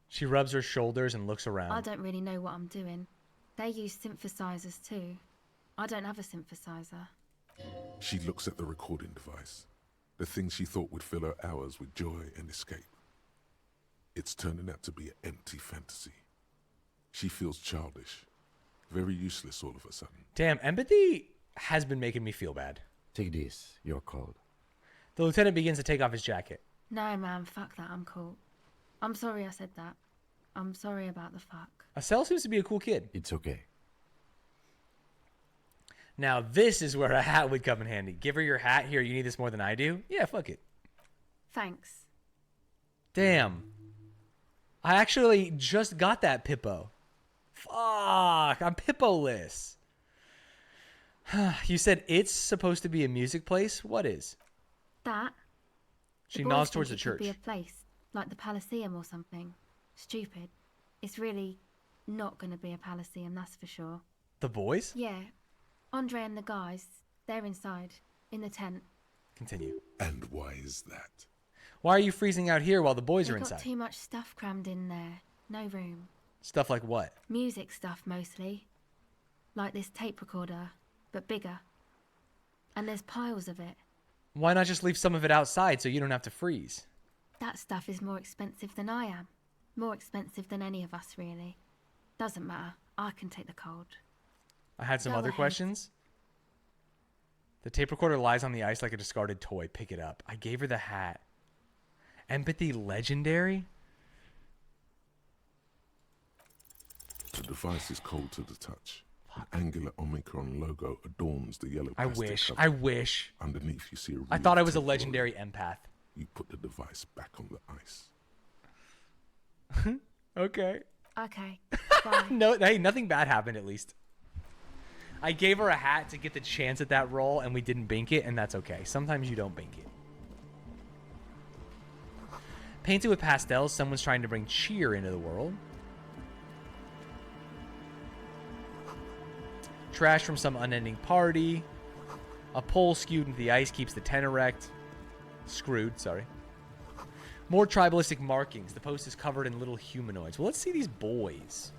She rubs her shoulders and looks I around. don't really know what I'm doing. They use synthesizers too. I don't have a synthesizer. She looks at the recording device, the thing she thought would fill her hours with joy and escape. It's turning out to be an empty fantasy. She feels childish, very useless all of a sudden. Damn, empathy has been making me feel bad. Take this, you're cold. The lieutenant begins to take off his jacket. No, man, fuck that, I'm cool. I'm sorry I said that. I'm sorry about the fuck. Estelle seems to be a cool kid. It's okay. Now, this is where a hat would come in handy. Give her your hat. Here, you need this more than I do? Yeah, fuck it. Thanks. Damn. I actually just got that Pippo. Fuck, I'm Pippo-less. You said it's supposed to be a music place? What is? That? She The boys nods think towards the it could church. be a place, like the Palaceum or something. Stupid. It's really not going to be a Palaceum, that's for sure. The boys? Yeah. Andre and the guys, they're inside, in the tent. Continue. And why is that? Why are you freezing out here while the boys are They've got inside? too much stuff crammed in there. No room. Stuff like what? Music stuff, mostly. Like this tape recorder, but bigger. And there's piles of it. Why not just leave some of it outside so you don't have to freeze? That stuff is more expensive than I am. More expensive than any of us, really. Doesn't matter. I can take the cold. I had some Go other ahead. questions. The tape recorder lies on the ice like a discarded toy. Pick it up. I gave her the hat. Empathy legendary? The device is cold to the touch. An angular Omicron logo adorns the yellow plastic cover. I wish. Underneath, you see a I thought I was a real legendary empath. You put the device back on the ice. Okay. Okay. Bye. No, hey, nothing bad happened at least. I gave her a hat to get the chance at that role, and we didn't bink it, and that's okay. Sometimes you don't bink it. Painted with pastels, someone's trying to bring cheer into the world. Trash from some unending party. A pole skewed into the ice keeps the tent erect. Screwed, sorry. More tribalistic markings. The post is covered in little humanoids. Well, let's see these boys.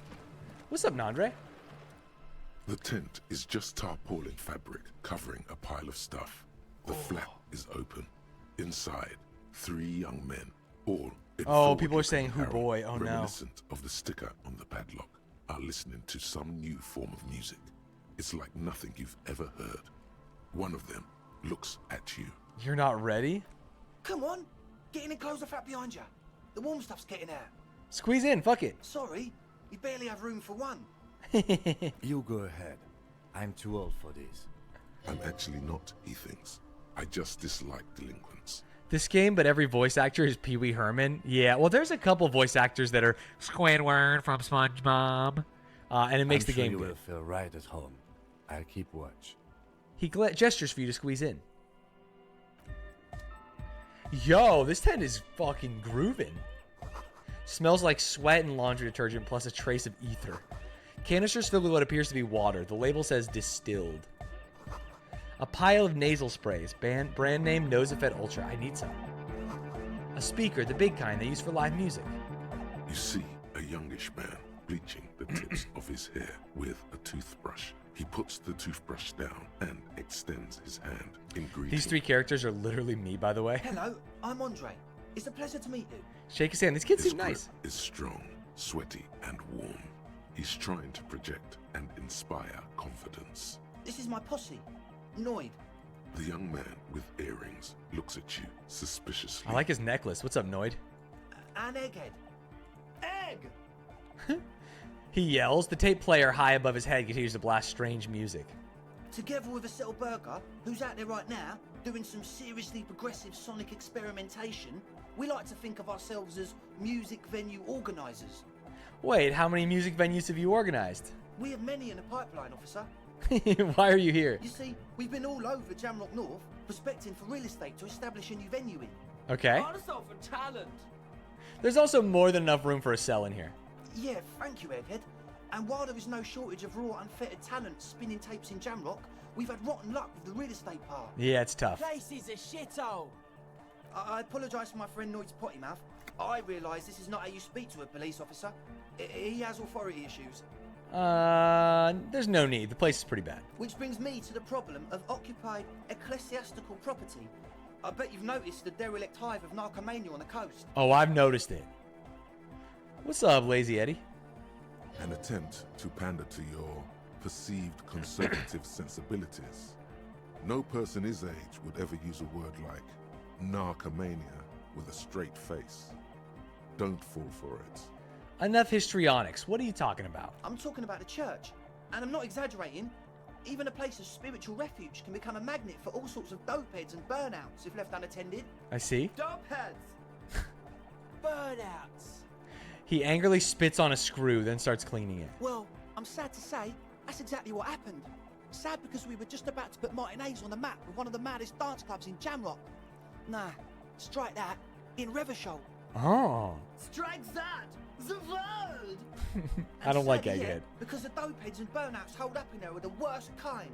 What's up, Nandre? The tent is just tarpaulin fabric covering a pile of stuff. The flap is open. Inside, 3 young men, all in people are saying, "Who apparel, boy?" Oh no. reminiscent of the sticker on the padlock, are listening to some new form of music. It's like nothing you've ever heard. One of them looks at you. You're not ready? Come on, get in and close the flap behind you. The warm stuff's getting out. Squeeze in, fuck it. Sorry, we barely have room for one. You go ahead. I'm too old for this. I'm actually not, he thinks. I just dislike delinquents. This game, but every voice actor is Pee Wee Herman. Yeah, well, there's a couple voice actors that are Squidward from SpongeBob, and it makes I'm the sure game you good. will feel right at home. I'll keep watch. He gestures for you to squeeze in. Yo, this tent is fucking grooving. Smells like sweat and laundry detergent plus a trace of ether. Canisters filled with what appears to be water. The label says distilled. A pile of nasal sprays. Brand name Nosafed Ultra. I need some. A speaker, the big kind they use for live music. You see a youngish man bleaching the tips of his hair with a toothbrush. He puts the toothbrush down and extends his hand in greeting. These 3 characters are literally me, by the way. Hello, I'm Andre. It's a pleasure to meet you. Shake his hand. These kids His seem grip nice. is strong, sweaty, and warm. He's trying to project and inspire confidence. This is my posse, Noid. The young man with earrings looks at you suspiciously. I like his necklace. What's up, Noid? An egghead. Egg! He yells. The tape player high above his head continues to blast strange music. Together with a Settle Burger, who's out there right now, doing some seriously progressive sonic experimentation, we like to think of ourselves as music venue organisers. Wait, how many music venues have you organized? We have many in the pipeline, officer. Why are you here? You see, we've been all over Jamrock North, prospecting for real estate to establish a new venue in. Okay. for talent. There's also more than enough room for a cell in here. Yeah, thank you, Egghead. And while there is no shortage of raw, unfettered talent spinning tapes in Jamrock, we've had rotten luck with the real estate part. Yeah, it's tough. Place is a shithole. I apologise for my friend Noid's potty mouth. I realise this is not how you speak to a police officer. He has authority issues. There's no need. The place is pretty bad. Which brings me to the problem of occupied ecclesiastical property. I bet you've noticed the derelict hive of narcomania on the coast. Oh, I've noticed it. What's up, Lazy Eddie? An attempt to pander to your perceived conservative sensibilities. No person his age would ever use a word like narcomania with a straight face. Don't fall for it. Enough histrionics. What are you talking about? I'm talking about the church. And I'm not exaggerating. Even a place of spiritual refuge can become a magnet for all sorts of dopeheads and burnouts if left unattended. I see. Dopeheads! Burnouts! He angrily spits on a screw, then starts cleaning it. Well, I'm sad to say, that's exactly what happened. Sad because we were just about to put Martinez on the map with one of the maddest dance clubs in Jamrock. Nah, strike that, in Revachol. Oh. Strike that! The word! I don't like sadly, Egghead. Because the dopeheads and burnouts hold up in there are the worst kind.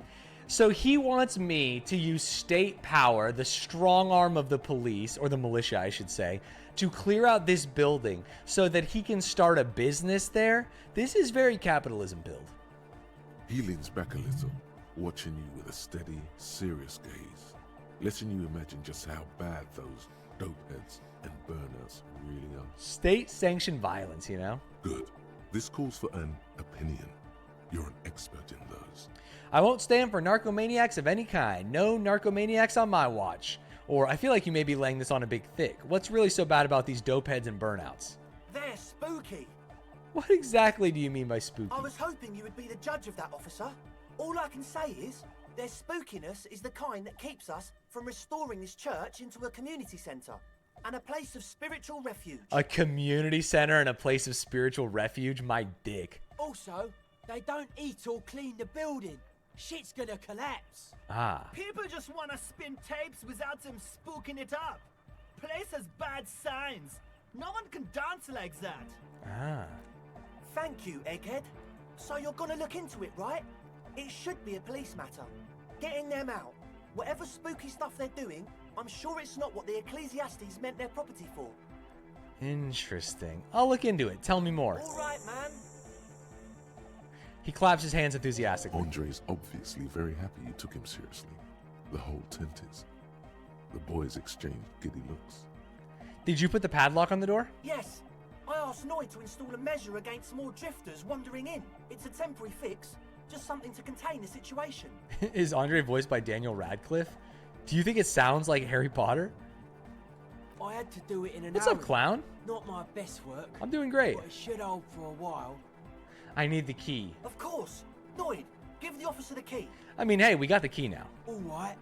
So he wants me to use state power, the strong arm of the police, or the militia, I should say, to clear out this building so that he can start a business there? This is very capitalism build. He leans back a little, watching you with a steady, serious gaze, letting you imagine just how bad those dopeheads and burners really are. State-sanctioned violence, you know? Good. This calls for an opinion. You're an expert in those. I won't stand for narcomaniacs of any kind. No narcomaniacs on my watch. Or I feel like you may be laying this on a big thick. What's really so bad about these dopeheads and burnouts? They're spooky. What exactly do you mean by spooky? I was hoping you would be the judge of that, officer. All I can say is, their spookiness is the kind that keeps us from restoring this church into a community centre and a place of spiritual refuge. A community center and a place of spiritual refuge? My dick. Also, they don't eat or clean the building. Shit's gonna collapse. Ah. People just want to spin tapes without them spooking it up. Place has bad signs. No one can dance like that. Ah. Thank you, Egghead. So you're gonna look into it, right? It should be a police matter. Getting them out. Whatever spooky stuff they're doing, I'm sure it's not what the Ecclesiastes meant their property for. Interesting. I'll look into it. Tell me more. All right, man. He claps his hands enthusiastically. Andre's obviously very happy you took him seriously. The whole tent is. The boys exchanged giddy looks. Did you put the padlock on the door? Yes. I asked Noy to install a measure against more drifters wandering in. It's a temporary fix. Just something to contain the situation. Is Andre voiced by Daniel Radcliffe? Do you think it sounds like Harry Potter? I had to do it in an What's up, clown? Not my best work. I'm doing great. But it should hold for a while. I need the key. Of course. Noid, give the officer the key. I mean, hey, we got the key now. All right.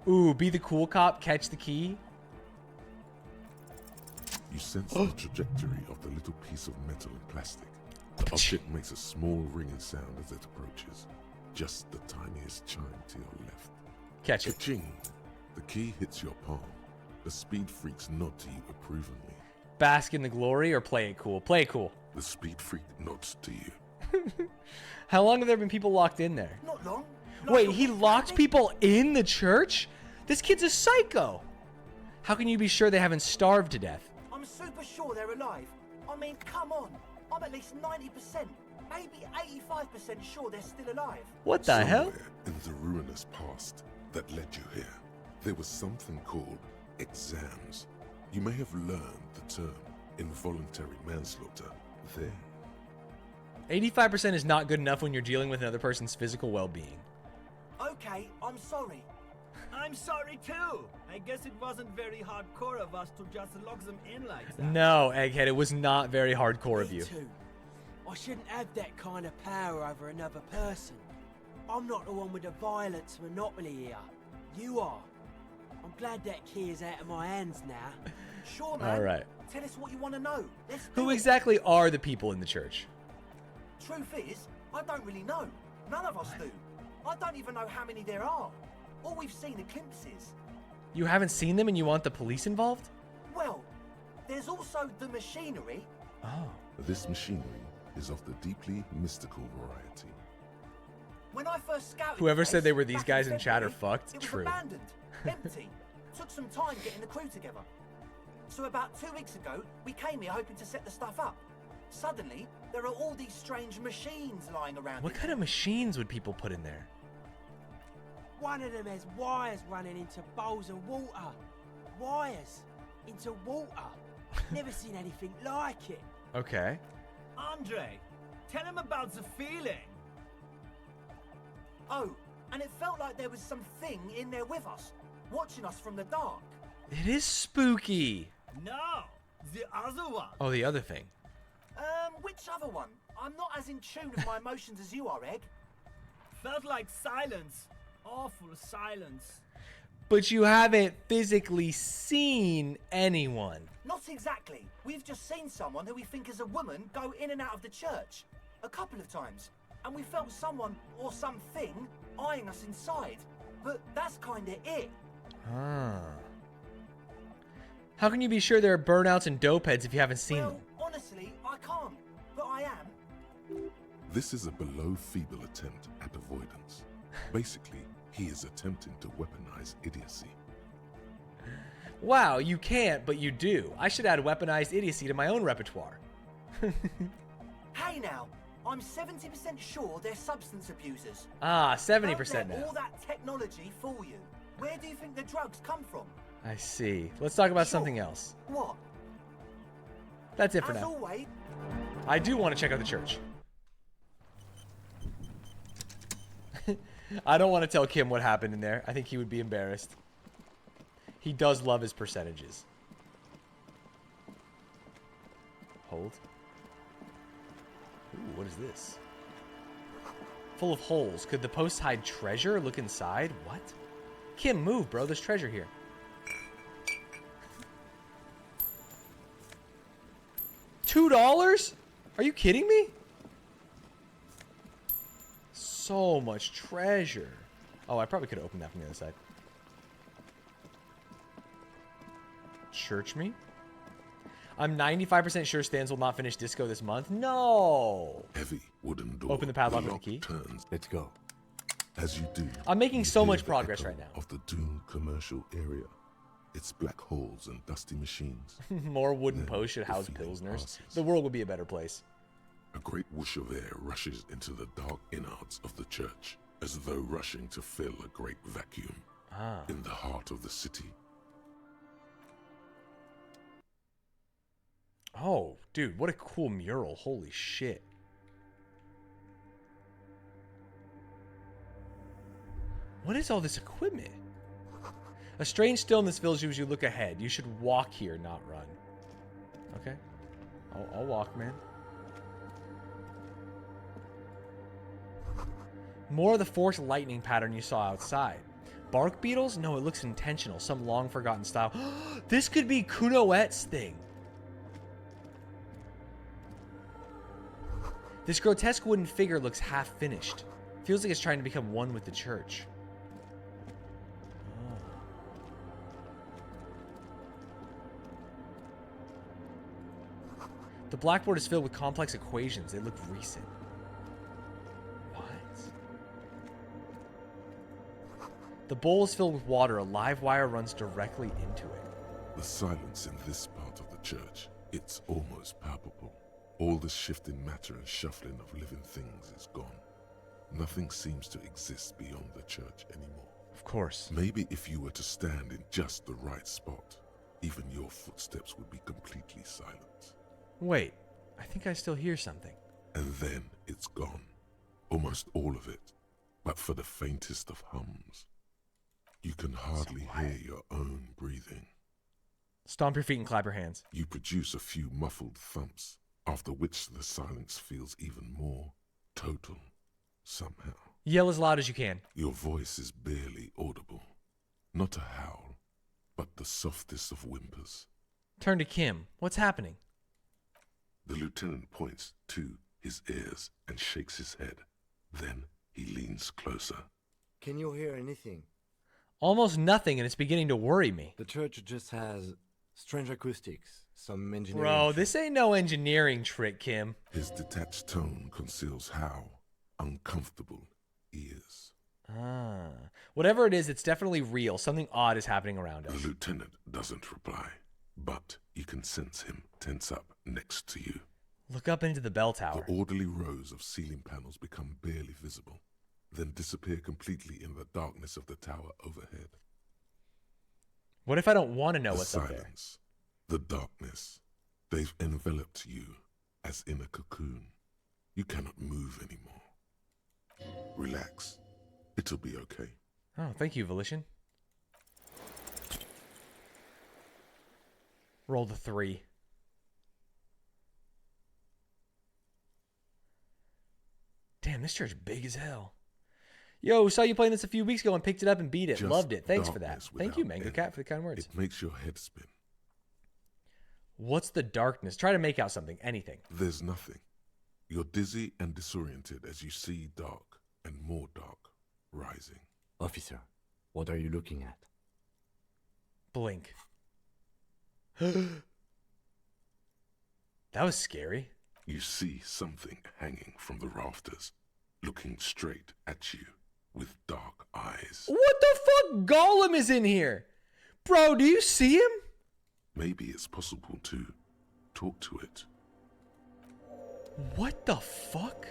Ooh, be the cool cop, catch the key. You sense the trajectory of the little piece of metal and plastic. The object makes a small ringing sound as it approaches. Just the tiniest chime to your left. Catch it. Ka-ching! The key hits your palm. The speed freaks nod to you approvingly. Bask in the glory or play it cool? Play it cool. The speed freak nods to you. How long have there been people locked in there? Not long. Wait, he locked people in the church? This kid's a psycho. How can you be sure they haven't starved to death? I'm super sure they're alive. I mean, come on. I'm at least 90%, maybe 85% sure they're still alive. What the hell? Somewhere in the ruinous past that led you here, there was something called exams. You may have learned the term involuntary manslaughter there. 85% is not good enough when you're dealing with another person's physical well-being. Okay, I'm sorry. I'm sorry too. I guess it wasn't very hardcore of us to just lock them in like that. No, Egghead, it was not very hardcore of you. Too. I shouldn't have that kind of power over another person. I'm not the one with the violence monopoly here. You are. I'm glad that key is out of my hands now. Sure, man. All right. Tell us what you want to know. Let's Who do it. exactly are the people in the church? Truth is, I don't really know. None of us do. I don't even know how many there are. All we've seen are glimpses. You haven't seen them and you want the police involved? Well, there's also the machinery. Oh. This machinery is of the deeply mystical variety. When I first scouted Whoever the said place they were these back guys in in chat are February, fucked. It was True. abandoned, empty. Took some time getting the crew together. So about 2 weeks ago, we came here hoping to set the stuff up. Suddenly, there are all these strange machines lying around. What kind of machines would people put in there? One of them has wires running into bowls of water. Wires into water. Never seen anything like it. Okay. Andre, tell him about the feeling. Oh, and it felt like there was something in there with us, watching us from the dark. It is spooky. No, the other one. Oh, the other thing. Which other one? I'm not as in tune with my emotions as you are, Egg. Felt like silence. Awful silence. But you haven't physically seen anyone. Not exactly. We've just seen someone who we think is a woman go in and out of the church. A couple of times. And we felt someone or something eyeing us inside. But that's kinda it. Ah. How can you be sure there are burnouts and dopeheads if you haven't seen them? Honestly, I can't. But I am. This is a below feeble attempt at avoidance. Basically, he is attempting to weaponize idiocy. Wow, you can't, but you do. I should add weaponized idiocy to my own repertoire. Hey now, I'm 70% sure they're substance abusers. Ah, 70% Don't let now. all that technology fool you. Where do you think the drugs come from? I see. Let's talk about something else. What? That's it for As now. always, I do want to check out the church. I don't want to tell Kim what happened in there. I think he would be embarrassed. He does love his percentages. Hold. Ooh, what is this? Full of holes. Could the post hide treasure? Look inside. What? Kim, move, bro. There's treasure here. $2? Are you kidding me? So much treasure. Oh, I probably could have opened that from the other side. Church me? I'm 95% sure Stanz will not finish Disco this month. No. Heavy wooden door. Open the padlock with the key. Turns. Let's go. As you do, I'm making you so hear much the progress echo right now. Of the doomed commercial area. It's black holes and dusty machines. More wooden Then posts should the house feeling pilsners. passes. The world would be a better place. A great whoosh of air rushes into the dark innards of the church, as though rushing to fill a great vacuum in the heart of the city. Oh, dude, what a cool mural. Holy shit. What is all this equipment? A strange stillness fills you as you look ahead. You should walk here, not run. Okay. I'll walk, man. More of the forced lightning pattern you saw outside. Bark beetles? No, it looks intentional. Some long forgotten style. This could be Kunoet's thing. This grotesque wooden figure looks half finished. Feels like it's trying to become one with the church. The blackboard is filled with complex equations. They look recent. What? The bowl is filled with water. A live wire runs directly into it. The silence in this part of the church, it's almost palpable. All the shifting matter and shuffling of living things is gone. Nothing seems to exist beyond the church anymore. Of course. Maybe if you were to stand in just the right spot, even your footsteps would be completely silent. Wait, I think I still hear something. And then it's gone. Almost all of it. But for the faintest of hums. You can hardly hear your own breathing. Stomp your feet and clap your hands. You produce a few muffled thumps, after which the silence feels even more total, somehow. Yell as loud as you can. Your voice is barely audible. Not a howl, but the softest of whimpers. Turn to Kim. What's happening? The lieutenant points to his ears and shakes his head. Then he leans closer. Can you hear anything? Almost nothing, and it's beginning to worry me. The church just has strange acoustics, some engineering. Bro, this ain't no engineering trick, Kim. His detached tone conceals how uncomfortable he is. Whatever it is, it's definitely real. Something odd is happening around us. The lieutenant doesn't reply, but you can sense him tense up next to you. Look up into the bell tower. The orderly rows of ceiling panels become barely visible, then disappear completely in the darkness of the tower overhead. What if I don't want to know The what's up there? silence, the darkness, they've enveloped you as in a cocoon. You cannot move anymore. Relax. It'll be okay. Oh, thank you, Volition. Roll the 3. Damn, this church big as hell. Yo, saw you playing this a few weeks ago and picked it up and beat it. Just Loved it. Thanks for that. darkness Thank you, without Mango end. Cat, for the kind words. It makes your head spin. What's the darkness? Try to make out something. Anything. There's nothing. You're dizzy and disoriented as you see dark and more dark rising. Officer, what are you looking at? Blink. That was scary. You see something hanging from the rafters, looking straight at you with dark eyes. What the fuck? Gollum is in here. Bro, do you see him? Maybe it's possible to talk to it. What the fuck?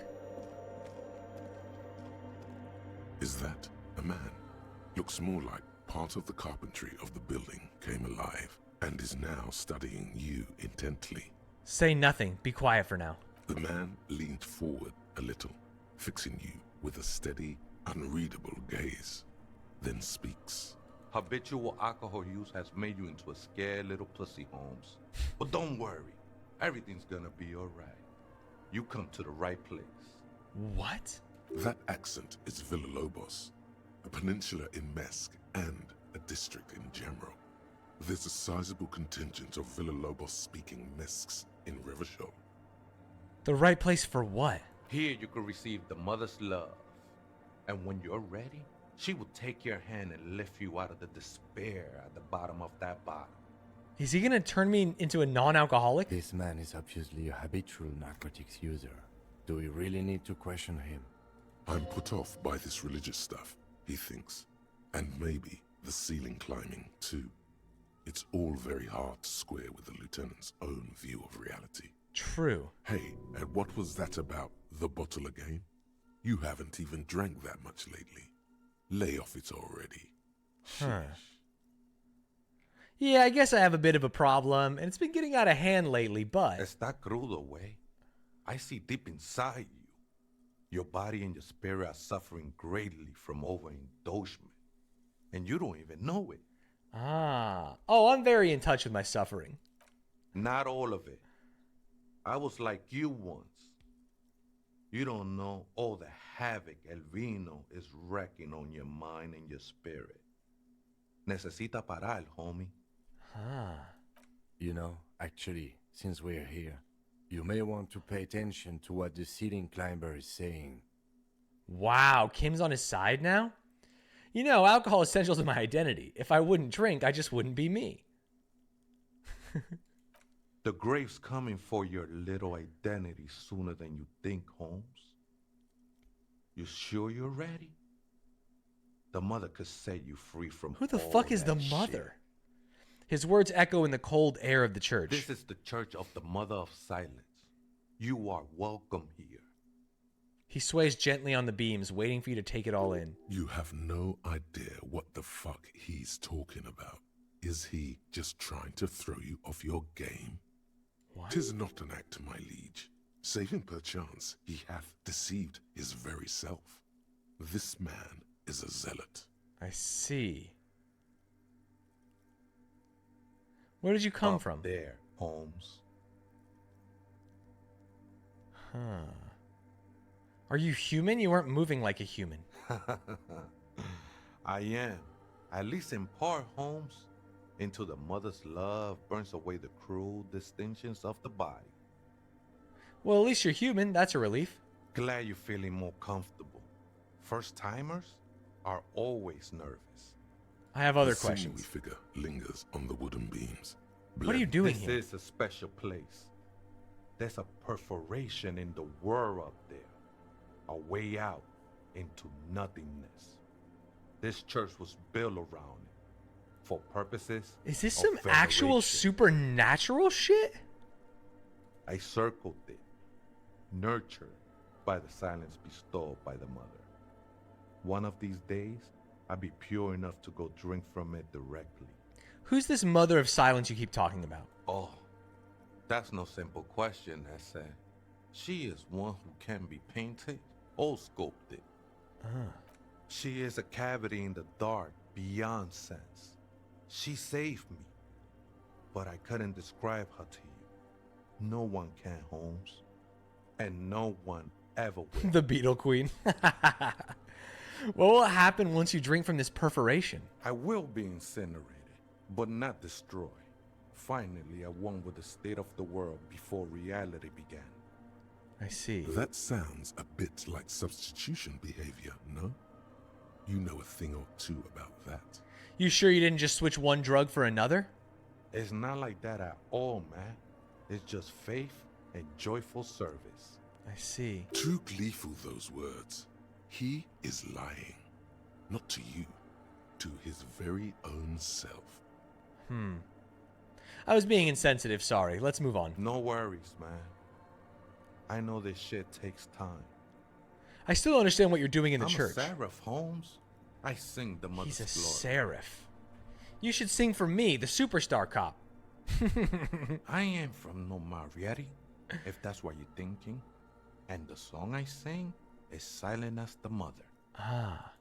Is that a man? Looks more like part of the carpentry of the building came alive and is now studying you intently. Say nothing. Be quiet for now. The man leaned forward a little, fixing you with a steady, unreadable gaze, then speaks. Habitual alcohol use has made you into a scared little pussy, Holmes. But don't worry, everything's gonna be alright. You come to the right place. What? That accent is Villalobos, a peninsula in Mesk and a district in general. There's a sizable contingent of Villalobos-speaking Mesks in Rivershore. The right place for what? Here you could receive the mother's love. And when you're ready, she will take your hand and lift you out of the despair at the bottom of that bottle. Is he gonna turn me into a non-alcoholic? This man is obviously a habitual narcotics user. Do we really need to question him? I'm put off by this religious stuff, he thinks. And maybe the ceiling climbing, too. It's all very hard to square with the lieutenant's own view of reality. True. Hey, and what was that about the bottle again? You haven't even drank that much lately. Lay off it already. Huh. Yeah, I guess I have a bit of a problem, and it's been getting out of hand lately, but... Está crudo, way. I see deep inside you. Your body and your spirit are suffering greatly from overindulgence, and you don't even know it. Ah. Oh, I'm very in touch with my suffering. Not all of it. I was like you once. You don't know all the havoc El Vino is wrecking on your mind and your spirit. Necesita parar, homie. Ah. You know, actually, since we're here, you may want to pay attention to what the ceiling climber is saying. Wow, Kim's on his side now? You know, alcohol is essential to my identity. If I wouldn't drink, I just wouldn't be me. The grave's coming for your little identity sooner than you think, Holmes. You sure you're ready? The mother could set you free from Who the all fuck is the that mother? shit. His words echo in the cold air of the church. This is the Church of the Mother of Silence. You are welcome here. He sways gently on the beams, waiting for you to take it all in. You have no idea what the fuck he's talking about. Is he just trying to throw you off your game? What? 'Tis not an act, my liege. Save him perchance, he hath deceived his very self. This man is a zealot. I see. Where did you come Up from? there, Holmes. Huh. Are you human? You aren't moving like a human. I am. At least in part, Holmes. Into the mother's love burns away the cruel distinctions of the body. Well, at least you're human. That's a relief. Glad you're feeling more comfortable. First-timers are always nervous. I have other The questions. sinewy figure lingers on the wooden beams. What are you doing This here? is a special place. There's a perforation in the world up there. A way out into nothingness. This church was built around it. For purposes Is this of some actual veneration. supernatural shit? I circled it, nurtured by the silence bestowed by the mother. One of these days, I'll be pure enough to go drink from it directly. Who's this mother of silence you keep talking about? Oh, that's no simple question, Essa. She is one who can be painted or sculpted. She is a cavity in the dark beyond sense. She saved me, but I couldn't describe her to you. No one can, Holmes, and no one ever will. The Beetle Queen. What will happen once you drink from this perforation? I will be incinerated, but not destroyed. Finally, at one with the state of the world before reality began. I see. That sounds a bit like substitution behavior, no? You know a thing or two about that. You sure you didn't just switch one drug for another? It's not like that at all, man. It's just faith and joyful service. I see. Too gleeful, those words. He is lying. Not to you, to his very own self. I was being insensitive, sorry. Let's move on. No worries, man. I know this shit takes time. I still don't understand what you're doing in the I'm church. a seraph, Holmes. I sing the mother's He's a glory. seraph. You should sing for me, the superstar cop. I am from No Marietti, if that's what you're thinking. And the song I sing is silent as the mother. Ah.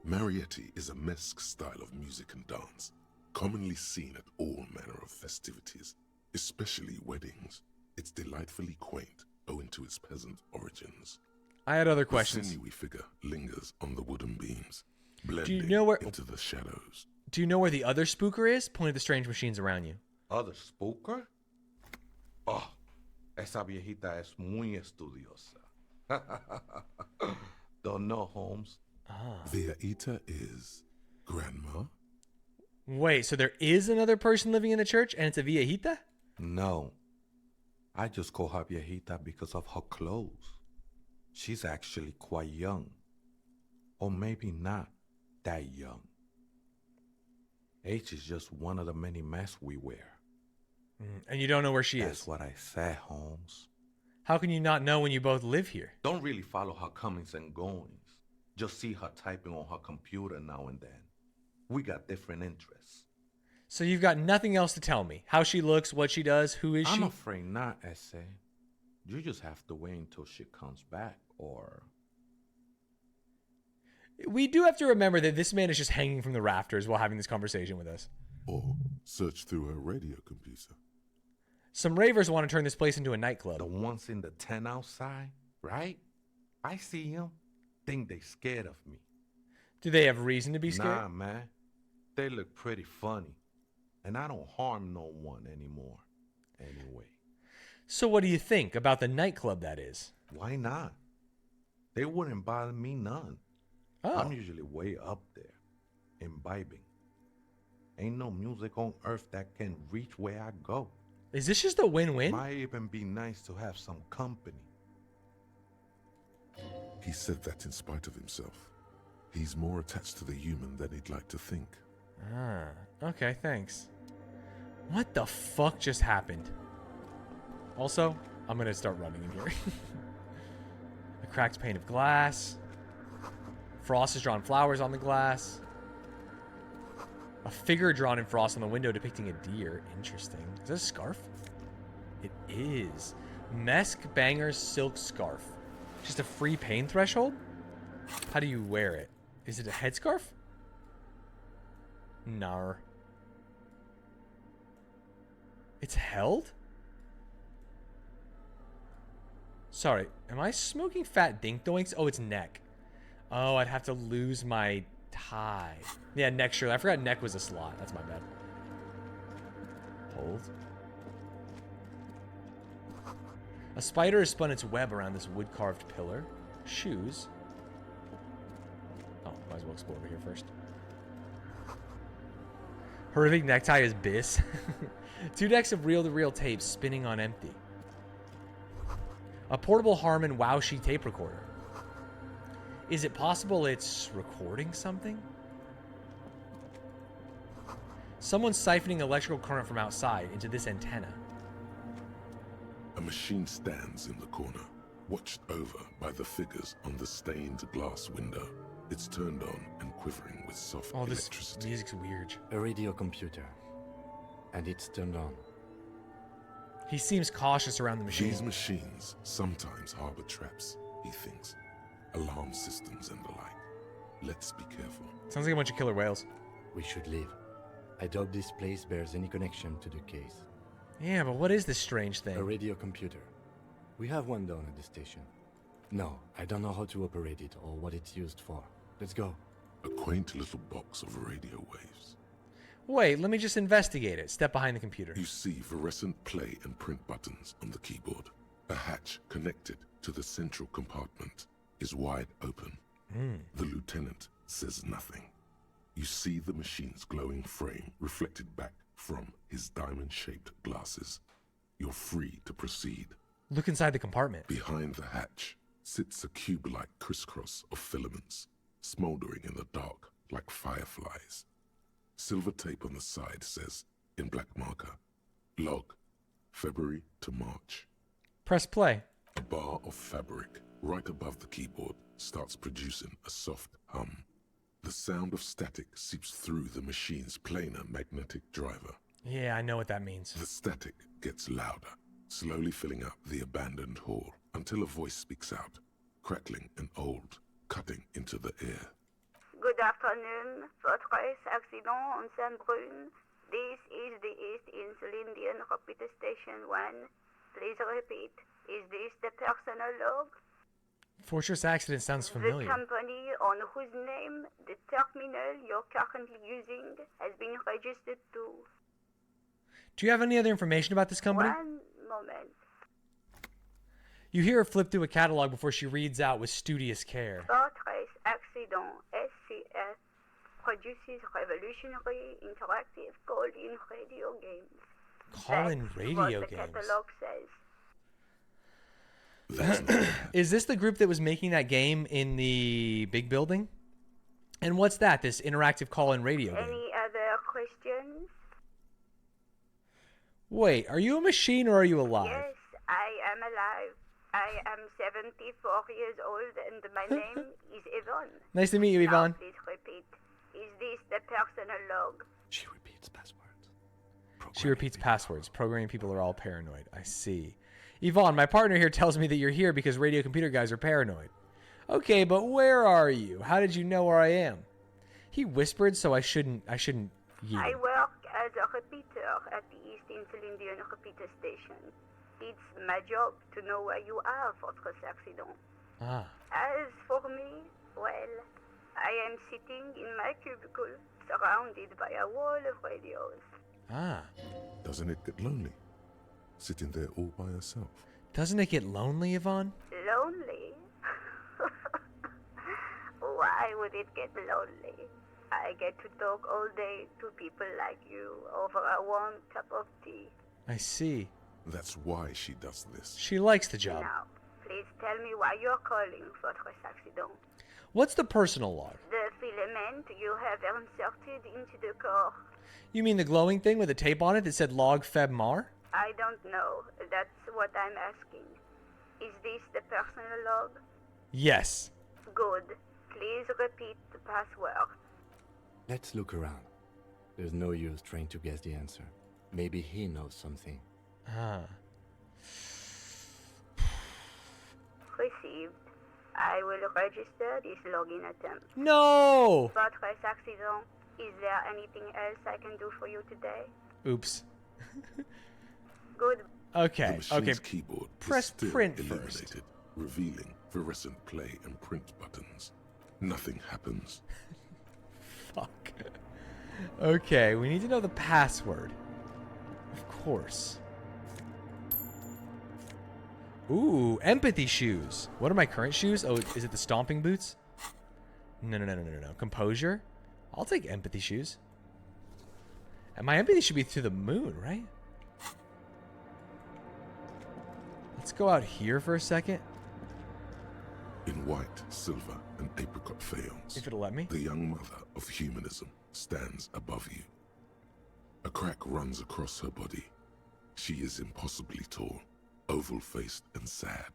Marietti is a mesque style of music and dance, commonly seen at all manner of festivities, especially weddings. It's delightfully quaint, owing to its peasant origins. I had other The questions. sinewy figure lingers on the wooden beams, Do blending you know where? into the shadows. Do you know where the other spooker is? Point at the strange machines around you. Other spooker? Oh, esa viejita es muy estudiosa. Don't know, Holmes. Viejita is grandma? Wait, so there is another person living in the church, and it's a viejita? No. I just call her viejita because of her clothes. She's actually quite young. Or maybe not that young. Age is just one of the many masks we wear. And you don't know where she That's is? what I said, Holmes. How can you not know when you both live here? Don't really follow her comings and goings. Just see her typing on her computer now and then. We got different interests. So you've got nothing else to tell me. How she looks, what she does, who is she? I'm afraid not, Essay. You just have to wait until she comes back, or... We do have to remember that this man is just hanging from the rafters while having this conversation with us. Or search through her radio computer. Some ravers want to turn this place into a nightclub. The ones in the tent outside, right? I see them. Think they scared of me. Do they have reason to be scared? Nah, man. They look pretty funny. And I don't harm no one anymore. Anyway. So what do you think about the nightclub that is? Why not? They wouldn't bother me none. Oh. I'm usually way up there, imbibing. Ain't no music on earth that can reach where I go. Is this just a win-win? Might even be nice to have some company. He said that in spite of himself. He's more attached to the human than he'd like to think. Ah, okay, thanks. What the fuck just happened? Also, I'm gonna start running in here. A cracked pane of glass. Frost has drawn flowers on the glass. A figure drawn in frost on the window depicting a deer. Interesting. Is that a scarf? It is. Mesk Banger's silk scarf. Just a free pain threshold? How do you wear it? Is it a headscarf? Nar. It's held? Sorry, am I smoking fat dink doinks? Oh, it's neck. Oh, I'd have to lose my tie. Yeah, neck, sure. I forgot neck was a slot. That's my bad. Hold. A spider has spun its web around this wood-carved pillar. Shoes. Oh, might as well explore over here first. Horrific necktie is bis. 2 decks of reel-to-reel tapes spinning on empty. A portable Harman Wowshy tape recorder. Is it possible it's recording something? Someone's siphoning electrical current from outside into this antenna. A machine stands in the corner, watched over by the figures on the stained glass window. It's turned on and quivering with soft electricity. This music's weird. A radio computer. And it's turned on. He seems cautious around the machine. These machines sometimes harbor traps, he thinks. Alarm systems and the like. Let's be careful. Sounds like a bunch of killer whales. We should leave. I doubt this place bears any connection to the case. Yeah, but what is this strange thing? A radio computer. We have one down at the station. No, I don't know how to operate it or what it's used for. Let's go. A quaint little box of radio waves. Wait, let me just investigate it. Step behind the computer. You see fluorescent play and print buttons on the keyboard. A hatch connected to the central compartment is wide open. The lieutenant says nothing. You see the machine's glowing frame reflected back from his diamond-shaped glasses. You're free to proceed. Look inside the compartment. Behind the hatch sits a cube-like crisscross of filaments, smoldering in the dark like fireflies. Silver tape on the side says, in black marker, log, February to March. Press play. A bar of fabric right above the keyboard starts producing a soft hum. The sound of static seeps through the machine's planar magnetic driver. Yeah, I know what that means. The static gets louder, slowly filling up the abandoned hall until a voice speaks out, crackling and old, cutting into the air. Good afternoon, Fortress Accident on Saint-Brune. This is the East Insulindian Repeater Station 1. Please repeat. Is this the personal log? Fortress accident sounds The familiar. company on whose name the terminal you're currently using has been registered to. Do you have any other information about this company? One moment. You hear her flip through a catalog before she reads out with studious care. Fortress Accident SCS produces revolutionary interactive call-in radio games. Call-in That's radio what the games. catalog says. Is this the group that was making that game in the big building? And what's that, this interactive call-in radio game? Any other questions? Wait, are you a machine or are you alive? Yes, I am alive. I am 74 years old and my name is Yvonne. Nice to meet you, Now, Yvonne. please repeat. Is this the personal log? She repeats passwords. Programming people are all paranoid. I see. Yvonne, my partner here tells me that you're here because radio computer guys are paranoid. Okay, but where are you? How did you know where I am? He whispered, so I shouldn't yield. I work as a repeater at the East Insulindian repeater station. It's my job to know where you are, Fortress Accident. Ah. As for me, well, I am sitting in my cubicle, surrounded by a wall of radios. Ah. Doesn't it get lonely? Sitting there all by herself. Doesn't it get lonely, Yvonne? Lonely? Why would it get lonely? I get to talk all day to people like you over a warm cup of tea. I see. That's why she does this. She likes the job. Now, please tell me why you're calling Fortress Accident. What's the personal log? The filament you have inserted into the core. You mean the glowing thing with a tape on it that said log Feb Mar? I don't know. That's what I'm asking. Is this the personal log? Yes. Good. Please repeat the password. Let's look around. There's no use trying to guess the answer. Maybe he knows something. Ah. Received. I will register this login attempt. No! Fortress Accident. Is there anything else I can do for you today? Oops. Good. Okay, The machine's okay. keyboard Press is still print illuminated, first. revealing fluorescent play and print buttons. Nothing happens. Fuck. Okay, we need to know the password. Of course. Ooh, empathy shoes. What are my current shoes? Oh, is it the stomping boots? No. Composure? I'll take empathy shoes. And my empathy should be to the moon, right? Let's go out here for a second. In white, silver, and apricot faience, If it'll let me. the young mother of humanism stands above you. A crack runs across her body. She is impossibly tall, oval-faced and sad.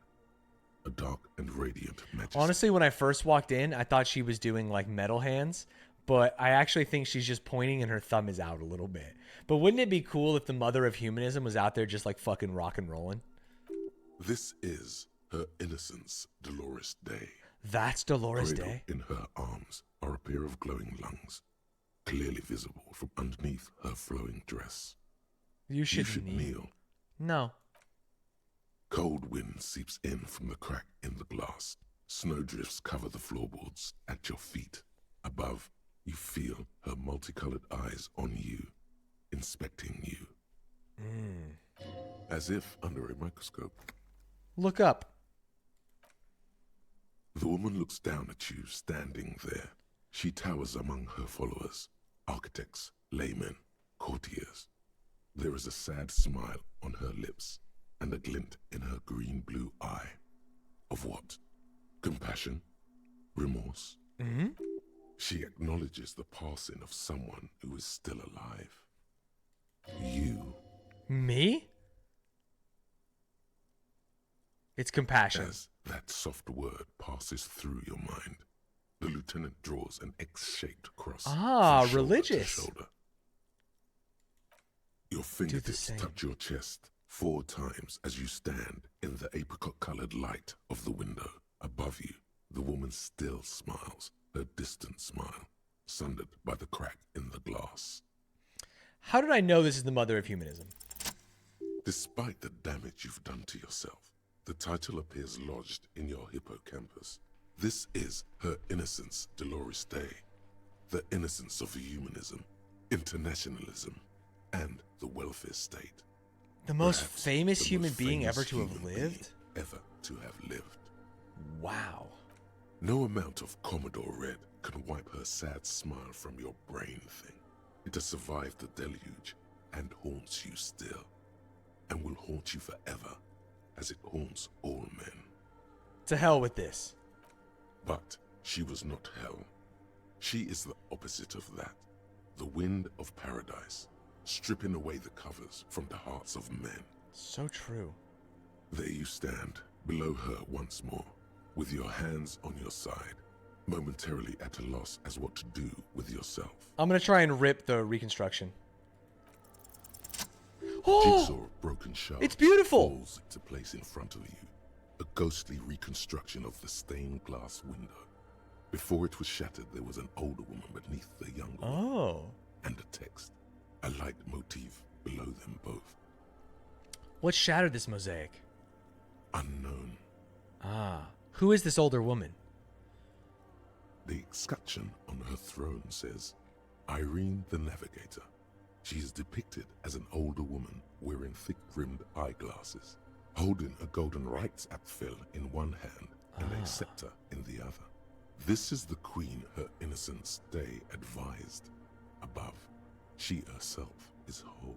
A dark and radiant majesty. Honestly, when I first walked in, I thought she was doing like metal hands, but I actually think she's just pointing and her thumb is out a little bit. But wouldn't it be cool if the mother of humanism was out there just like fucking rock and rolling? This is her innocence, Dolores Day. That's Dolores Cradled Day. in her arms are a pair of glowing lungs, clearly visible from underneath her flowing dress. You should kneel. No. Cold wind seeps in from the crack in the glass. Snowdrifts cover the floorboards at your feet. Above, you feel her multicolored eyes on you, inspecting you. As if under a microscope. Look up. The woman looks down at you standing there. She towers among her followers, architects, laymen, courtiers. There is a sad smile on her lips and a glint in her green-blue eye. Of what? Compassion? Remorse? Mm-hmm. She acknowledges the passing of someone who is still alive. You. Me? It's compassion. As that soft word passes through your mind, the lieutenant draws an X-shaped cross. Ah, from shoulder to religious. shoulder. Your fingertips touch your chest 4 times as you stand in the apricot-colored light of the window. Above you, the woman still smiles, her distant smile, sundered by the crack in the glass. How did I know this is the mother of humanism? Despite the damage you've done to yourself, The title appears lodged in your hippocampus. This is Her Innocence Dolores Day, the innocence of humanism, internationalism, and the welfare state. The most Perhaps famous the human most being famous ever to have human lived? being ever to have lived. Wow. No amount of Commodore Red can wipe her sad smile from your brain thing. It has survived the deluge and haunts you still, and will haunt you forever, as it haunts all men. To hell with this. But she was not hell. She is the opposite of that. The wind of paradise, stripping away the covers from the hearts of men. So true. There you stand, below her once more, with your hands on your side, momentarily at a loss as what to do with yourself. I'm going to try and rip the reconstruction. Jigsaw of broken shards It's beautiful. falls into place in front of you, a ghostly reconstruction of the stained glass window. Before it was shattered, there was an older woman beneath the younger one, and a text, a light motif below them both. What shattered this mosaic? Unknown. Ah, who is this older woman? The escutcheon on her throne says, Irene the Navigator. She is depicted as an older woman wearing thick-rimmed eyeglasses, holding a golden Reichsapfel in one hand and a scepter in the other. This is the queen Her Innocence Day advised. Above, she herself is whole.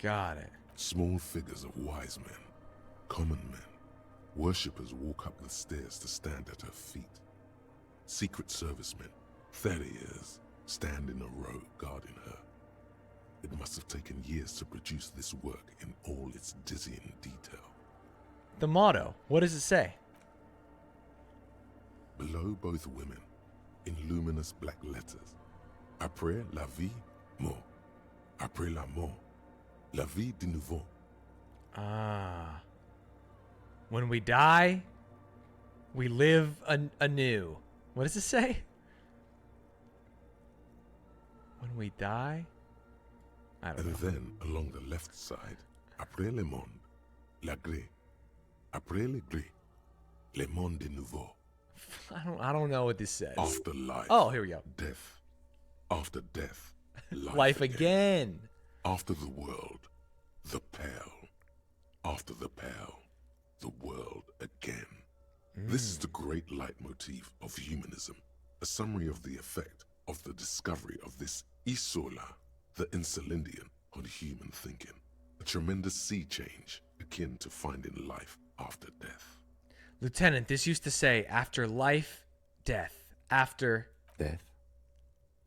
Got it. Small figures of wise men, common men, worshippers walk up the stairs to stand at her feet. Secret servicemen, farriers, stand in a row guarding her. It must have taken years to produce this work in all its dizzying detail. The motto, what does it say? Below both women, in luminous black letters, Après la vie, mort. Après la mort, la vie de nouveau. Ah. When we die, we live anew. What does it say? When we die? I don't know. And then, along the left side, Après le monde, la gré. Après le gré, le monde de nouveau. I don't know what this says. After life. Oh, here we go. Death. After death, life again. After the world, the pale. After the pale, the world again. This is the great leitmotif of humanism, a summary of the effect of the discovery of this isola, the Insulindian, on human thinking. A tremendous sea change akin to finding life after death. Lieutenant, this used to say after life, death. After death,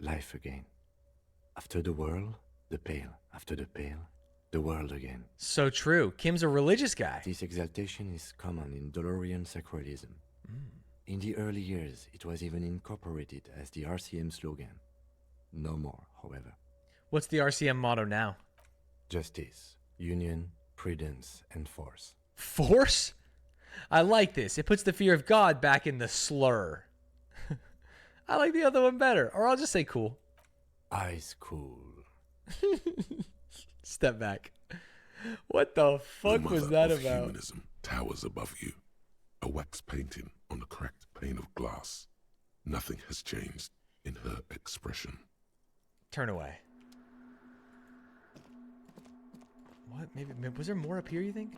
life again. After the world, the pale. After the pale, the world again. So true. Kim's a religious guy. This exaltation is common in Dolorian sacralism. In the early years, it was even incorporated as the RCM slogan. No more, however. What's the RCM motto now? Justice, union, prudence, and force. Force? I like this. It puts the fear of God back in the slur. I like the other one better. Or I'll just say cool. Ice cool. Step back. What the fuck was that about? Humanism towers above you. A wax painting on a cracked pane of glass. Nothing has changed in her expression. Turn away. What? Maybe was there more up here, you think?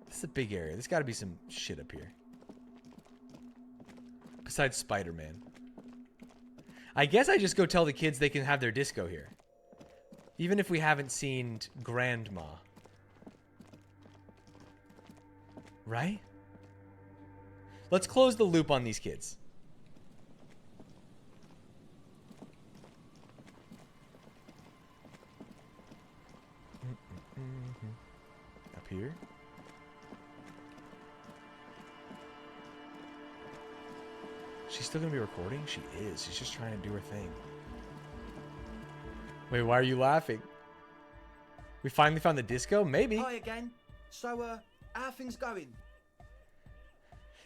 This is a big area. There's got to be some shit up here. Besides Spider-Man. I guess I just go tell the kids they can have their disco here. Even if we haven't seen Grandma. Right? Let's close the loop on these kids. Up here. She's still gonna be recording? She is. She's just trying to do her thing. Wait, why are you laughing? We finally found the disco? Maybe. Hi again. So, how things going?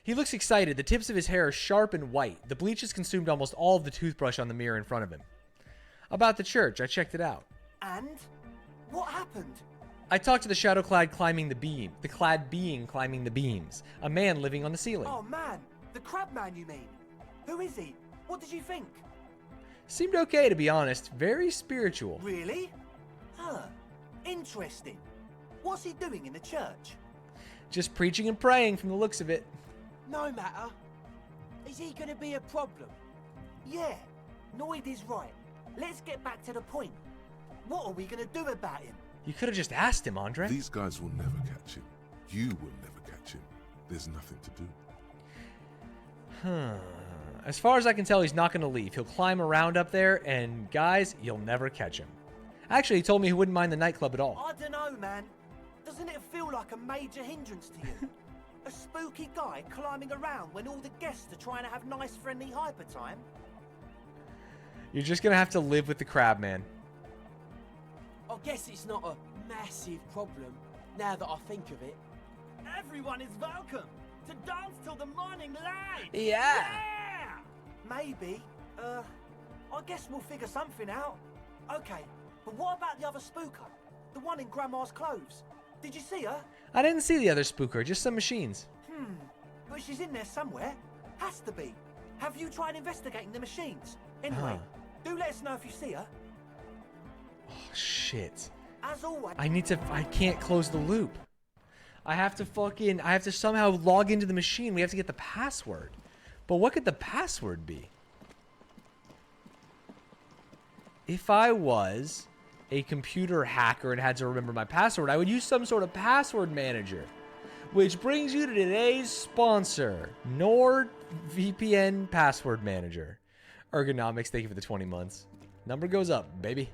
He looks excited. The tips of his hair are sharp and white. The bleach has consumed almost all of the toothbrush on the mirror in front of him. About the church, I checked it out. And? What happened? I talked to the shadow-clad climbing the beam. The clad being climbing the beams. A man living on the ceiling. Oh man, the crab man you mean? Who is he? What did you think? Seemed okay, to be honest. Very spiritual. Really? Huh. Interesting. What's he doing in the church? Just preaching and praying from the looks of it. No matter. Is he gonna be a problem? Yeah, Noid is right. Let's get back to the point. What are we gonna do about him? You could have just asked him, Andre. These guys will never catch him. You will never catch him. There's nothing to do. As far as I can tell, he's not going to leave. He'll climb around up there, and guys, you'll never catch him. Actually, he told me he wouldn't mind the nightclub at all. I don't know, man. Doesn't it feel like a major hindrance to you? A spooky guy climbing around when all the guests are trying to have nice, friendly hyper time? You're just going to have to live with the crab man. I guess it's not a massive problem, now that I think of it. Everyone is welcome to dance till the morning light. Yeah. Maybe. I guess we'll figure something out. Okay, but what about the other spooker? The one in Grandma's clothes? Did you see her? I didn't see the other spooker, just some machines. But she's in there somewhere. Has to be. Have you tried investigating the machines? Anyway, do let us know if you see her. Oh, shit. As always. I can't close the loop. I have to somehow log into the machine. We have to get the password. But what could the password be? If I was a computer hacker and had to remember my password, I would use some sort of password manager. Which brings you to today's sponsor, NordVPN Password Manager. Ergonomics, thank you for the 20 months. Number goes up, baby.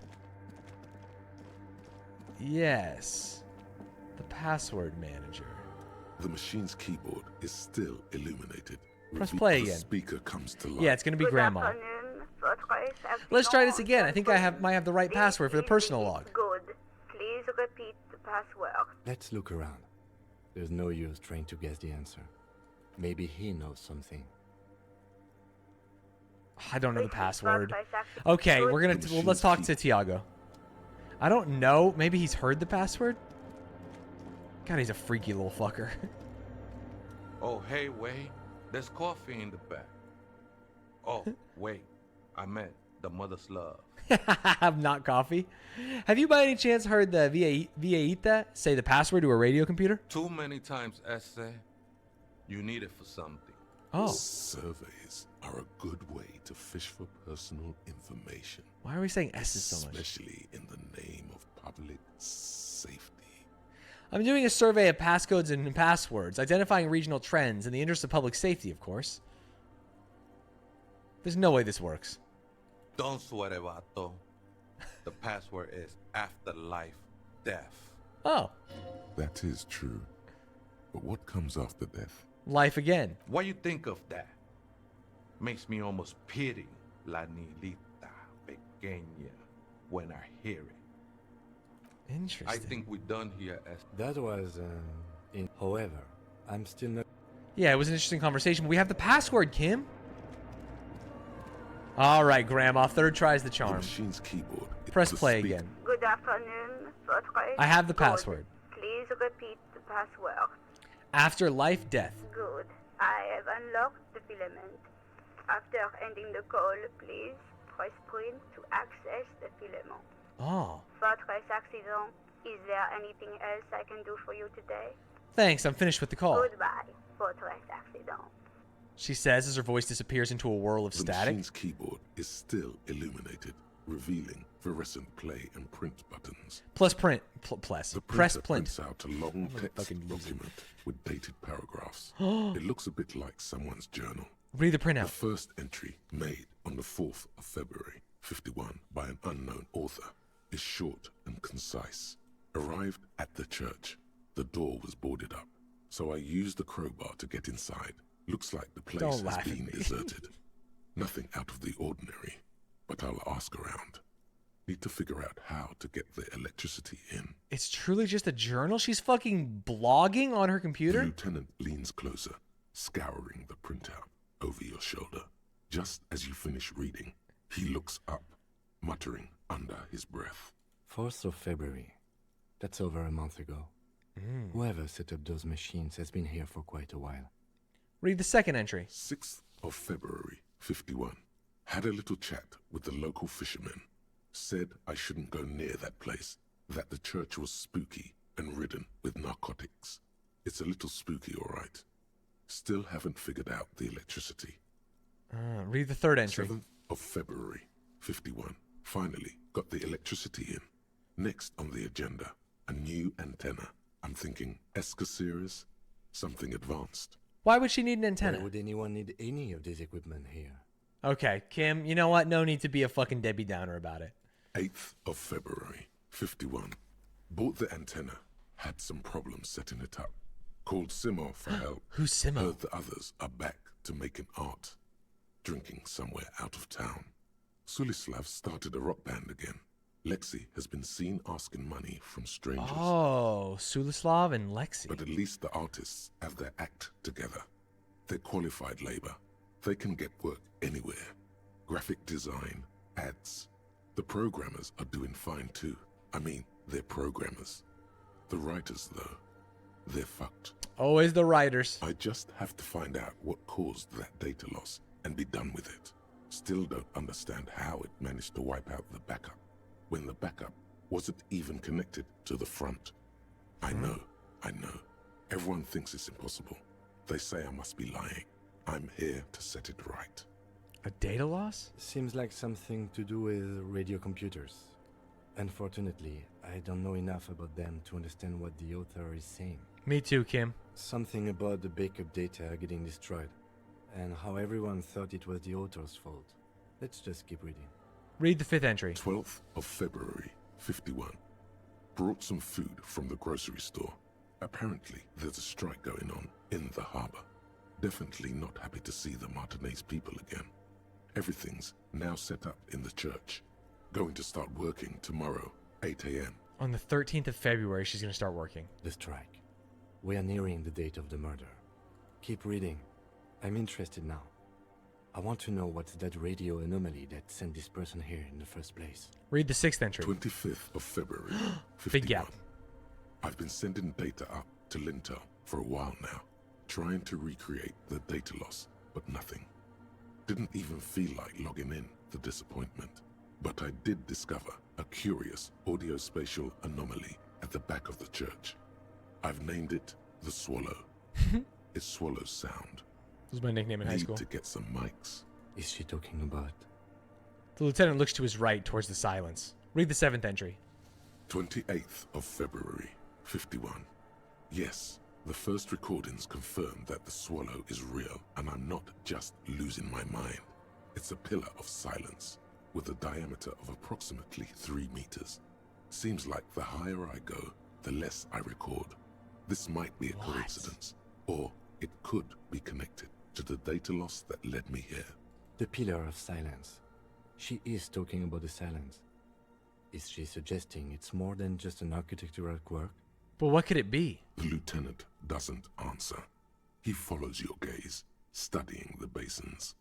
Yes. The password manager. The machine's keyboard is still illuminated. Press play The again. speaker comes to life. Yeah, it's going to be Grandma. Let's try this again. I think I might have the right password for the personal log. Good. Please repeat the password. Let's look around. There's no use trying to guess the answer. Maybe he knows something. I don't know the password. Okay, let's talk to Tiago. I don't know. Maybe he's heard the password? God, he's a freaky little fucker. Oh, hey, wait. There's coffee in the back. Oh, wait. I meant the mother's love. Not coffee. Have you by any chance heard the Vieita say the password to a radio computer? Too many times, Esse. You need it for something. Oh. Surveys are a good way to fish for personal information. Why are we saying S's so much? Especially in the name of public safety. I'm doing a survey of passcodes and passwords, identifying regional trends in the interest of public safety, of course. There's no way this works. Don't sweat it, vato. The password is afterlife death. Oh. That is true. But what comes after death? Life again. What you think of that? Makes me almost pity La Nilita Pequeña when I hear it. Interesting. I think we're done here, That was, however, I'm still not... Yeah, it was an interesting conversation. But we have the password, Kim. All right, Grandma. Third try's the charm. The machine's keyboard. Press play again. Good afternoon. I have the password. Please repeat the password. After life, death. Good. I have unlocked the filament. After ending the call, please press print to access the filament. Oh. Fortress accident. Is there anything else I can do for you today? Thanks, I'm finished with the call. Goodbye, Fortress accident. She says as her voice disappears into a whirl of The static. machine's keyboard is still illuminated, revealing fluorescent play and print buttons. Plus print. The Press printer print. prints out a long text document with dated paragraphs. It looks a bit like someone's journal. Read the printout. The first entry, made on the 4th of February, 51, by an unknown author, is short and concise. Arrived at the church. The door was boarded up, so I used the crowbar to get inside. Looks like the place Don't has laugh at been me. deserted. Nothing out of the ordinary, but I'll ask around. Need to figure out how to get the electricity in. It's truly just a journal? She's fucking blogging on her The computer? lieutenant leans closer, scouring the printout over your shoulder. Just as you finish reading, he looks up, muttering under his breath. 4th of February. That's over a month ago. Whoever set up those machines has been here for quite a while. Read the second entry. 6th of February, 51. Had a little chat with the local fishermen. Said I shouldn't go near that place, that the church was spooky and ridden with narcotics. It's a little spooky, all right. Still haven't figured out the electricity. Read the third entry. 7th of February, 51. Finally got the electricity in. Next on the agenda, a new antenna. I'm thinking Eska series, something advanced. Why would she need an antenna? Why would anyone need any of this equipment here? Okay, Kim, you know what? No need to be a fucking Debbie Downer about it. 8th of February, 51. Bought the antenna. Had some problems setting it up. Called Simo for help. Who's Simo? Heard the others are back to making art. Drinking somewhere out of town. Sulislav started a rock band again. Lexi has been seen asking money from strangers. Oh, Sulislav and Lexi. But at least the artists have their act together. They're qualified labor. They can get work anywhere. Graphic design, ads. The programmers are doing fine too. I mean, they're programmers. The writers, though, they're fucked. Always the writers. I just have to find out what caused that data loss and be done with it. Still don't understand how it managed to wipe out the backup, when the backup wasn't even connected to the front. I know. Everyone thinks it's impossible. They say I must be lying. I'm here to set it right. A data loss? Seems like something to do with radio computers. Unfortunately, I don't know enough about them to understand what the author is saying. Me too, Kim. Something about the backup data getting destroyed, and how everyone thought it was the author's fault. Let's just keep reading. Read the fifth entry. 12th of February, 51. Brought some food from the grocery store. Apparently, there's a strike going on in the harbor. Definitely not happy to see the Martinez people again. Everything's now set up in the church. Going to start working tomorrow, 8 a.m. On the 13th of February, she's going to start working. The strike. We are nearing the date of the murder. Keep reading. I'm interested now. I want to know what's that radio anomaly that sent this person here in the first place. Read the sixth entry. 25th of February, 51. Big gap. I've been sending data up to Lintel for a while now, trying to recreate the data loss, but nothing. Didn't even feel like logging in, the disappointment. But I did discover a curious audio-spatial anomaly at the back of the church. I've named it the Swallow. It swallows sound. That was my nickname in high school. Need to get some mics. Is she talking about? The lieutenant looks to his right towards the silence. Read the seventh entry. 28th of February, 51. Yes, the first recordings confirm that the Swallow is real, and I'm not just losing my mind. It's a pillar of silence, with a diameter of approximately 3 meters. Seems like the higher I go, the less I record. This might be a coincidence, or it could be connected to the data loss that led me here. The pillar of silence. She is talking about the silence. Is she suggesting it's more than just an architectural quirk? But what could it be? The lieutenant doesn't answer. He follows your gaze, studying the basins.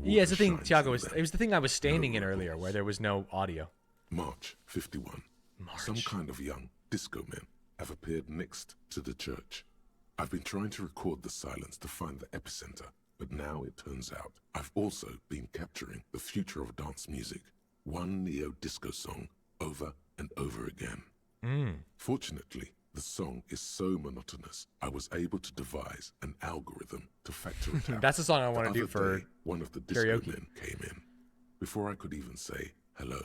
Yeah, it's the thing, Tiago, it was the thing I was standing in earlier where there was no audio. March 51. Some kind of young disco men have appeared next to the church. I've been trying to record the silence to find the epicenter, but now it turns out I've also been capturing the future of dance music, one neo-disco song over and over again. Fortunately, the song is so monotonous, I was able to devise an algorithm to factor it out. That's the song I want to do The for other day, one of the disco karaoke. men came in. Before I could even say hello,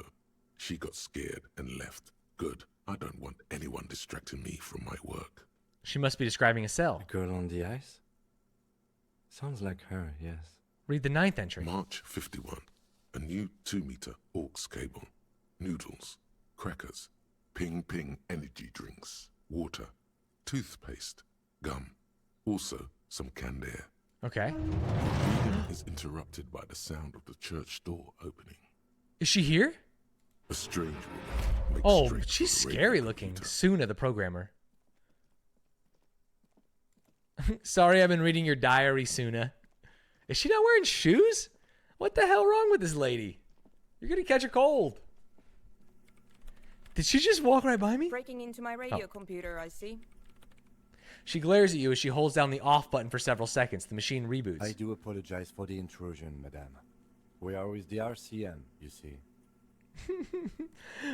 she got scared and left. Good. I don't want anyone distracting me from my work. She must be describing a cell. A girl on the ice? Sounds like her, yes. Read the ninth entry. March 51. A new 2-meter aux cable. Noodles. Crackers. Ping energy drinks. Water. Toothpaste. Gum. Also some canned air. Okay. Reading is interrupted by the sound of the church door opening. Is she here? A strange woman makes Oh, straight she's for the scary radio looking. computer. Suna, the programmer. Sorry, I've been reading your diary, Suna. Is she not wearing shoes? What the hell wrong with this lady? You're gonna catch a cold. Did she just walk right by me? Breaking into my radio computer, I see. She glares at you as she holds down the off button for several seconds. The machine reboots. I do apologize for the intrusion, madame. We are with the RCM, you see.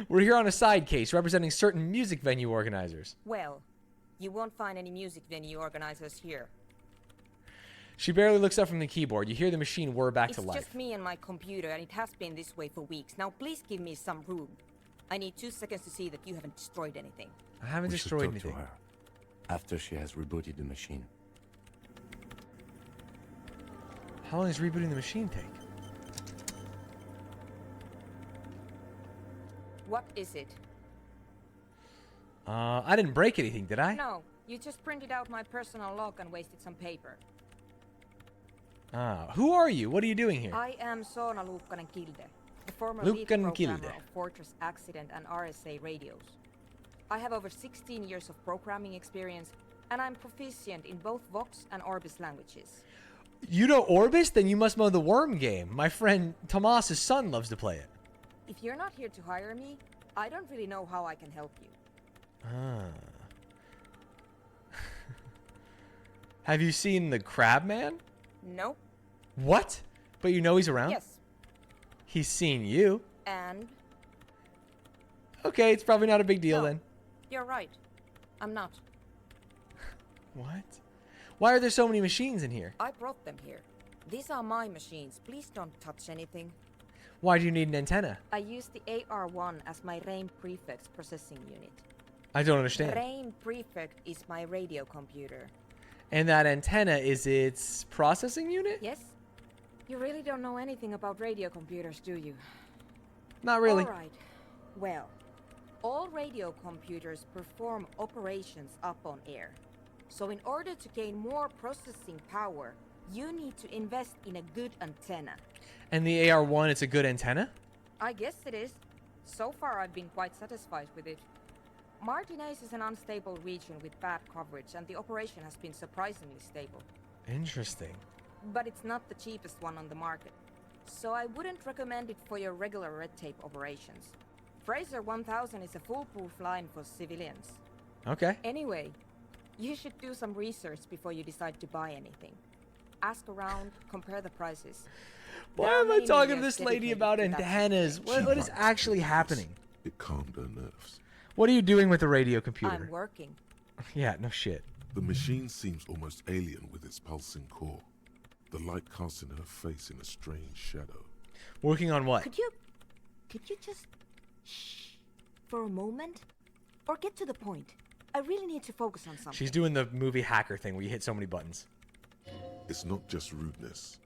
We're here on a side case representing certain music venue organizers. Well, you won't find any music venue organizers here. She barely looks up from the keyboard. You hear the machine whir back to life. It's just me and my computer, and it has been this way for weeks. Now, please give me some room. I need 2 seconds to see that you haven't destroyed anything. I haven't destroyed anything. To her after she has rebooted the machine. How long does rebooting the machine take? What is it? I didn't break anything, did I? No, you just printed out my personal log and wasted some paper. Who are you? What are you doing here? I am Soona Luukkanen-Kilde, the former lead programmer of Fortress Accident and RSA radios. I have over 16 years of programming experience, and I'm proficient in both Vox and Orbis languages. You know Orbis? Then you must know the Worm game. My friend Tomas's son loves to play it. If you're not here to hire me, I don't really know how I can help you. Have you seen the Crab Man? Nope. What? But you know he's around? Yes. He's seen you. And? Okay, it's probably not a big deal then. You're right. I'm not. What? Why are there so many machines in here? I brought them here. These are my machines. Please don't touch anything. Why do you need an antenna? I use the AR1 as my RAIN Prefect's processing unit. I don't understand. RAIN Prefect is my radio computer. And that antenna is its processing unit? Yes. You really don't know anything about radio computers, do you? Not really. All right. Well, all radio computers perform operations up on air. So in order to gain more processing power, you need to invest in a good antenna. And the AR1, it's a good antenna? I guess it is. So far, I've been quite satisfied with it. Martinez is an unstable region with bad coverage, and the operation has been surprisingly stable. Interesting. But it's not the cheapest one on the market, so I wouldn't recommend it for your regular red tape operations. Fraser 1000 is a foolproof line for civilians. Okay. Anyway, you should do some research before you decide to buy anything. Ask around, compare the prices. Why am I talking to this lady about antennas? What is actually happening? It calmed her nerves. What are you doing with the radio computer? I'm working. Yeah, no shit. The machine seems almost alien with its pulsing core. The light casting her face in a strange shadow. Working on what? Could you just shh for a moment? Or get to the point. I really need to focus on something. She's doing the movie hacker thing where you hit so many buttons. It's not just rudeness.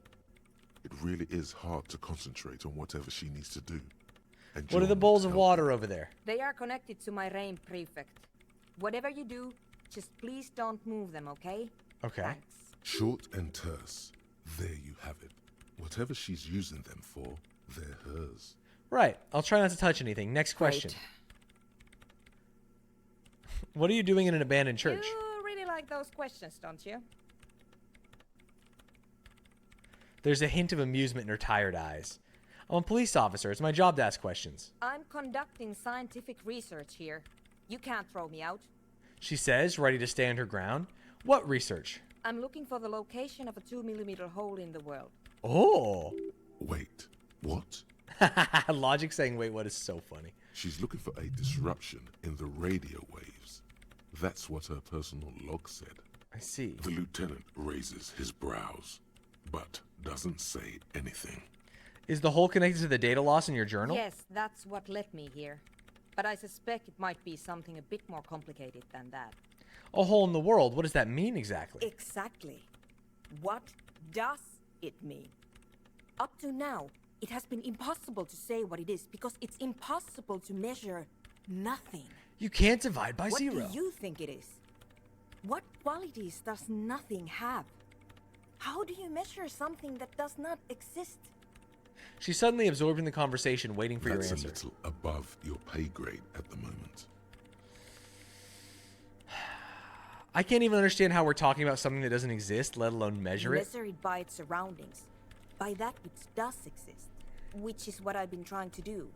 It really is hard to concentrate on whatever she needs to do. And what are the bowls of water over there? They are connected to my RAIN Prefect. Whatever you do, just please don't move them, okay? Okay. Thanks. Short and terse. There you have it. Whatever she's using them for, they're hers. Right. I'll try not to touch anything. Next question. What are you doing in an abandoned church? You really like those questions, don't you? There's a hint of amusement in her tired eyes. I'm a police officer. It's my job to ask questions. I'm conducting scientific research here. You can't throw me out. She says, ready to stand her ground. What research? I'm looking for the location of a 2mm hole in the world. Oh. Wait, what? Logic saying wait what is so funny. She's looking for a disruption in the radio waves. That's what her personal log said. I see. The lieutenant raises his brows, but doesn't say anything. Is the hole connected to the data loss in your journal? Yes, that's what led me here. But I suspect it might be something a bit more complicated than that. A hole in the world. What does that mean exactly? Exactly. What does it mean? Up to now, it has been impossible to say what it is because it's impossible to measure nothing. You can't divide by what zero. What do you think it is? What qualities does nothing have? How do you measure something that does not exist? She's suddenly absorbed in the conversation, waiting for your answer. That's a little above your pay grade at the moment. I can't even understand how we're talking about something that doesn't exist, let alone measure it. Measure it by its surroundings, by that which does exist, which is what I've been trying to do.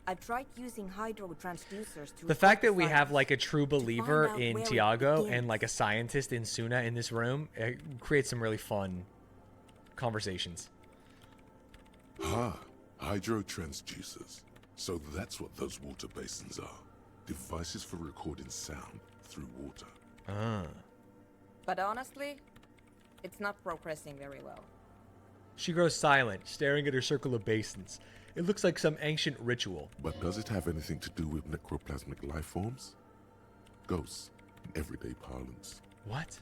I've tried using hydro transducers to... The fact that we have like a true believer in Tiago and like a scientist in Suna in this room, it creates some really fun conversations. Hydro transducers. So that's what those water basins are. Devices for recording sound through water. But honestly, it's not progressing very well. She grows silent, staring at her circle of basins. It looks like some ancient ritual. But does it have anything to do with necroplasmic life forms? Ghosts, in everyday parlance. What?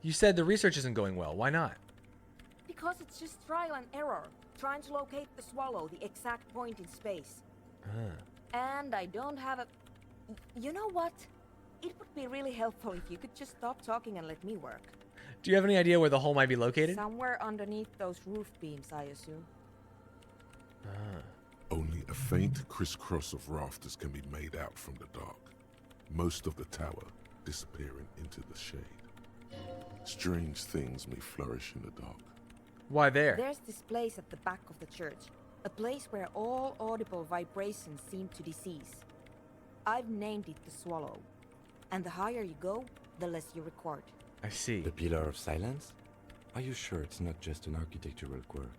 You said the research isn't going well. Why not? Because it's just trial and error, trying to locate the swallow, the exact point in space. And I don't have a... You know what? It would be really helpful if you could just stop talking and let me work. Do you have any idea where the hole might be located? Somewhere underneath those roof beams, I assume. Only a faint crisscross of rafters can be made out from the dark. Most of the tower disappearing into the shade. Strange things may flourish in the dark. Why there? There's this place at the back of the church. A place where all audible vibrations seem to decease. I've named it the Swallow. And the higher you go, the less you record. I see. The Pillar of Silence? Are you sure it's not just an architectural quirk?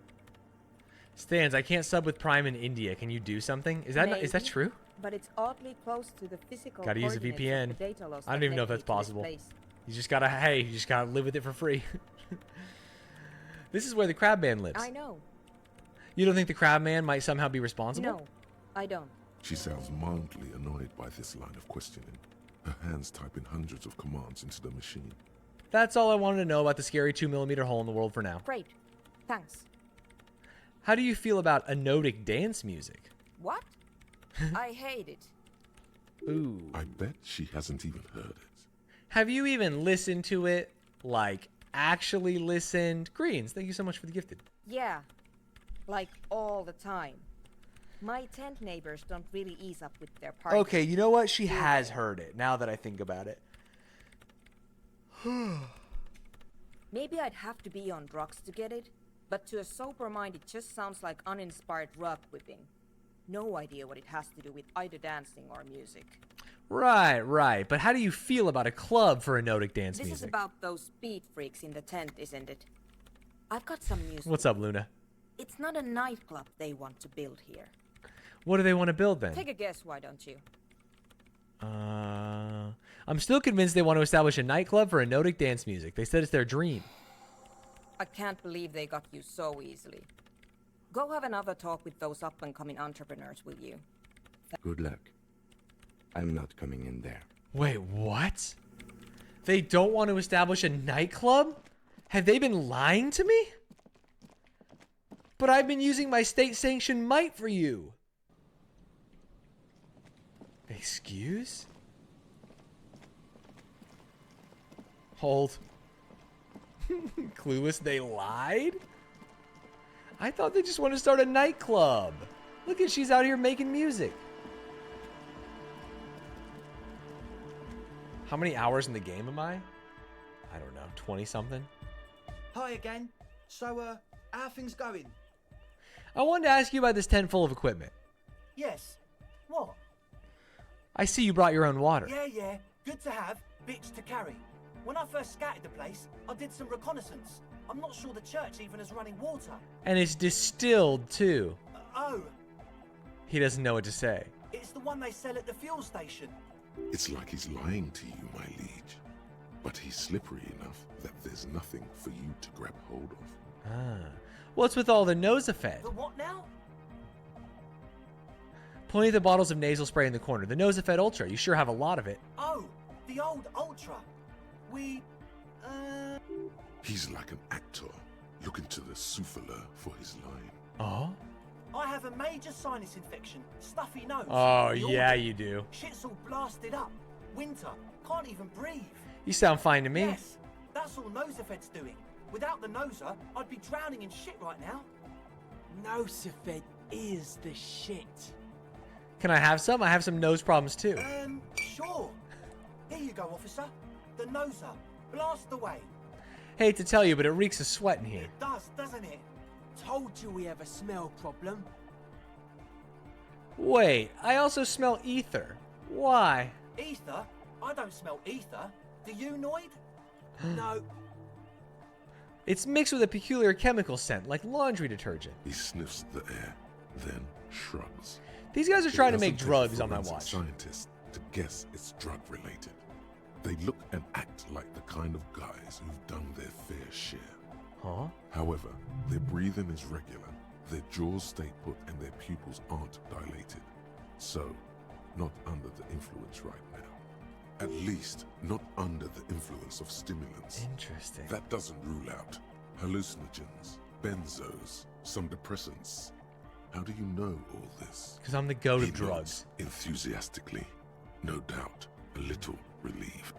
Stanz, I can't sub with Prime in India. Can you do something? Is that true? But it's oddly close to the physical. Gotta use a VPN. I don't even know if that's possible. You just gotta live with it for free. This is where the Crab Man lives. I know. You don't think the Crab Man might somehow be responsible? No, I don't. She sounds mildly annoyed by this line of questioning. Her hands typing hundreds of commands into the machine. That's all I wanted to know about the scary 2mm hole in the world for now. Great. Thanks. How do you feel about anodic dance music? What? I hate it. Ooh. I bet she hasn't even heard it. Have you even listened to it? Like, actually listened? Greens, thank you so much for the gifted. Yeah. Like, all the time. My tent neighbors don't really ease up with their parties. Okay, you know what? She has heard it, now that I think about it. Maybe I'd have to be on drugs to get it, but to a sober mind it just sounds like uninspired rug whipping. No idea what it has to do with either dancing or music. Right. But how do you feel about a club for anodic dance music? This is about those speed freaks in the tent, isn't it? I've got some news. What's up, Luna? It's not a nightclub they want to build here. What do they want to build then? Take a guess, why don't you? I'm still convinced they want to establish a nightclub for anodic dance music. They said it's their dream. I can't believe they got you so easily. Go have another talk with those up-and-coming entrepreneurs, will you? Good luck. I'm not coming in there. Wait, what? They don't want to establish a nightclub? Have they been lying to me? But I've been using my state-sanctioned might for you. Excuse? Hold. Clueless, they lied? I thought they just want to start a nightclub. Look at, she's out here making music. How many hours in the game am I? I don't know, 20 something? Hi again. So, how are things going? I wanted to ask you about this tent full of equipment. Yes. What? I see you brought your own water. Yeah. Good to have, bitch to carry. When I first scouted the place, I did some reconnaissance. I'm not sure the church even has running water. And it's distilled, too. Oh. He doesn't know what to say. It's the one they sell at the fuel station. It's like he's lying to you, my liege. But he's slippery enough that there's nothing for you to grab hold of. What's with all the Nosafed? The what now? Pointing at the bottles of nasal spray in the corner. The Nosafed Ultra. You sure have a lot of it. Oh, the old Ultra. He's like an actor, looking to the souffleur for his line. Oh? I have a major sinus infection, stuffy nose. Oh, yeah, you do. Shit's all blasted up. Winter, can't even breathe. You sound fine to me. Yes, that's all Nosafed's doing. Without the Nosa, I'd be drowning in shit right now. Nosafed is the shit. Can I have some? I have some nose problems too. Sure. Here you go, officer. The Nosa. Blast away. Hate to tell you, but it reeks of sweat in here. It does, doesn't it? Told you we have a smell problem. Wait, I also smell ether. Why? Ether? I don't smell ether. Do you, Noid? No. It's mixed with a peculiar chemical scent, like laundry detergent. He sniffs the air, then shrugs. These guys are trying to make It doesn't take drugs a on my forensic watch. Scientists to guess it's drug related. They look and act like the kind of guys who've done their fair share. Huh? However, their breathing is regular, their jaws stay put, and their pupils aren't dilated. So, not under the influence right now. At least, not under the influence of stimulants. Interesting. That doesn't rule out hallucinogens, benzos, some depressants. How do you know all this? Because I'm the goat He of drugs. nods enthusiastically, no doubt a little relieved.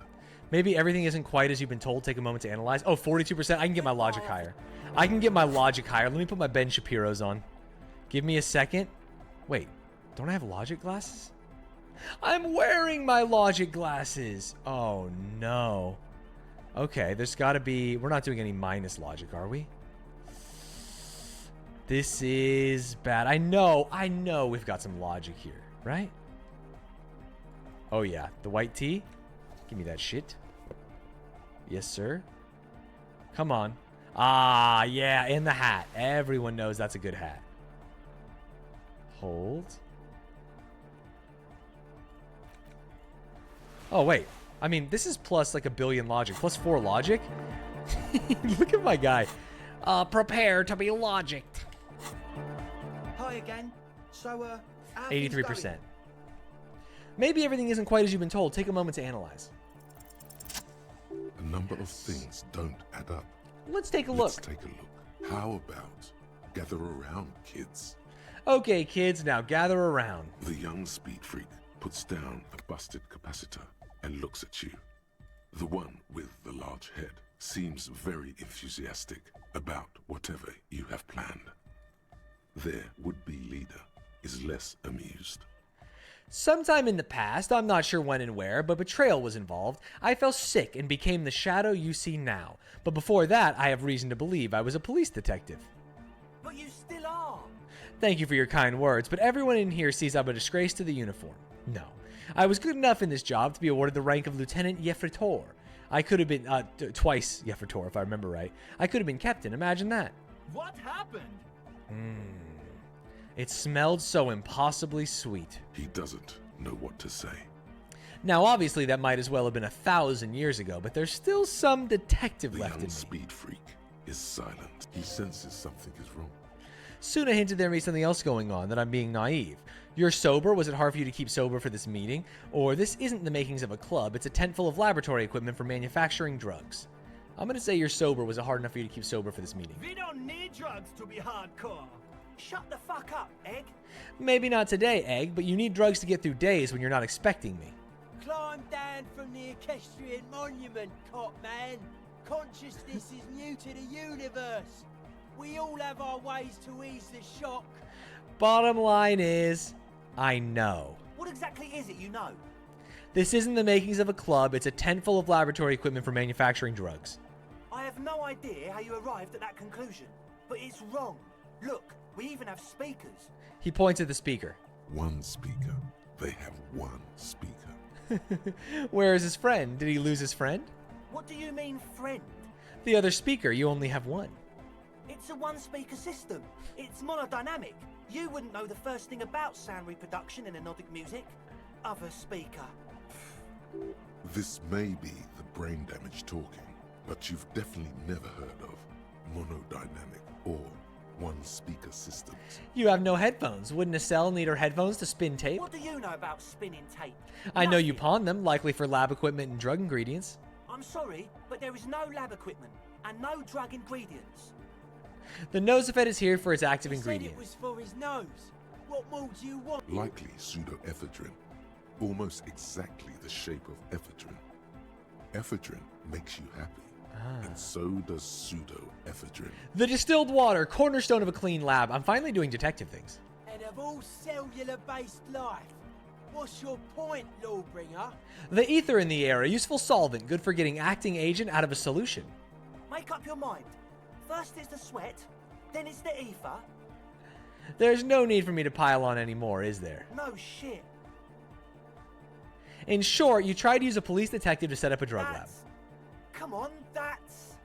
Maybe everything isn't quite as you've been told. Take a moment to analyze. Oh, 42%. I can get my logic higher. I can get my logic higher. Let me put my Ben Shapiro's on. Give me a second. Wait, don't I have logic glasses? I'm wearing my logic glasses. Oh, no. Okay, there's got to be... We're not doing any minus logic, are we? This is bad. I know we've got some logic here, right? Oh, yeah. The white tea? Give me that shit. Yes, sir. Come on. Ah, yeah, and the hat. Everyone knows that's a good hat. Hold. Oh, wait. I mean, this is plus like a billion logic. Plus 4 logic? Look at my guy. Prepare to be logicked. Hi again. So, 83%. Maybe everything isn't quite as you've been told. Take a moment to analyze. A number of things don't add up. Let's take a Let's look. take a look. How about gather around, kids? Okay, kids, now gather around. The young speed freak puts down a busted capacitor and looks at you. The one with the large head seems very enthusiastic about whatever you have planned. Their would-be leader is less amused. Sometime in the past, I'm not sure when and where, but betrayal was involved. I fell sick and became the shadow you see now. But before that, I have reason to believe I was a police detective. But you still are. Thank you for your kind words, but everyone in here sees I'm a disgrace to the uniform. No. I was good enough in this job to be awarded the rank of Lieutenant Yefritor. I could have been, twice Yefritor, if I remember right. I could have been captain, imagine that. What happened? It smelled so impossibly sweet. He doesn't know what to say. Now, obviously, that might as well have been 1,000 years ago, but there's still some detective left in me. The young speed freak is silent. He senses something is wrong. Suna hinted there may be something else going on, that I'm being naive. You're sober? Was it hard for you to keep sober for this meeting? Or this isn't the makings of a club, it's a tent full of laboratory equipment for manufacturing drugs. I'm gonna say you're sober. Was it hard enough for you to keep sober for this meeting? We don't need drugs to be hardcore. Shut the fuck up, Egg. Maybe not today, Egg, but you need drugs to get through days when you're not expecting me. Climb down from the equestrian monument, cop man. Consciousness is new to the universe. We all have our ways to ease the shock. Bottom line is, I know. What exactly is it you know? This isn't the makings of a club, it's a tent full of laboratory equipment for manufacturing drugs. I have no idea how you arrived at that conclusion, but it's wrong. Look, we even have speakers. He points at the speaker. One speaker. They have one speaker. Where is his friend? Did he lose his friend? What do you mean, friend? The other speaker, you only have one. It's a one-speaker system. It's monodynamic. You wouldn't know the first thing about sound reproduction in anodic music. Other speaker. This may be the brain damage talking, but you've definitely never heard of monodynamic or one-speaker systems. You have no headphones. Wouldn't Estelle need her headphones to spin tape? What do you know about spinning tape? I know you pawn them, likely for lab equipment and drug ingredients. I'm sorry, but there is no lab equipment and no drug ingredients. The Nosefed is here for its active He ingredient. said it was for his nose. What more do you want? Likely pseudoephedrine, almost exactly the shape of ephedrine. Ephedrine makes you happy, and so does pseudoephedrine. The distilled water, cornerstone of a clean lab. I'm finally doing detective things. And of all cellular-based life, what's your point, Lawbringer? The ether in the air, a useful solvent, good for getting acting agent out of a solution. Make up your mind. First it's the sweat, then it's the ether. There's no need for me to pile on anymore, is there? No shit. In short, you tried to use a police detective to set up a drug lab. Come on, that's...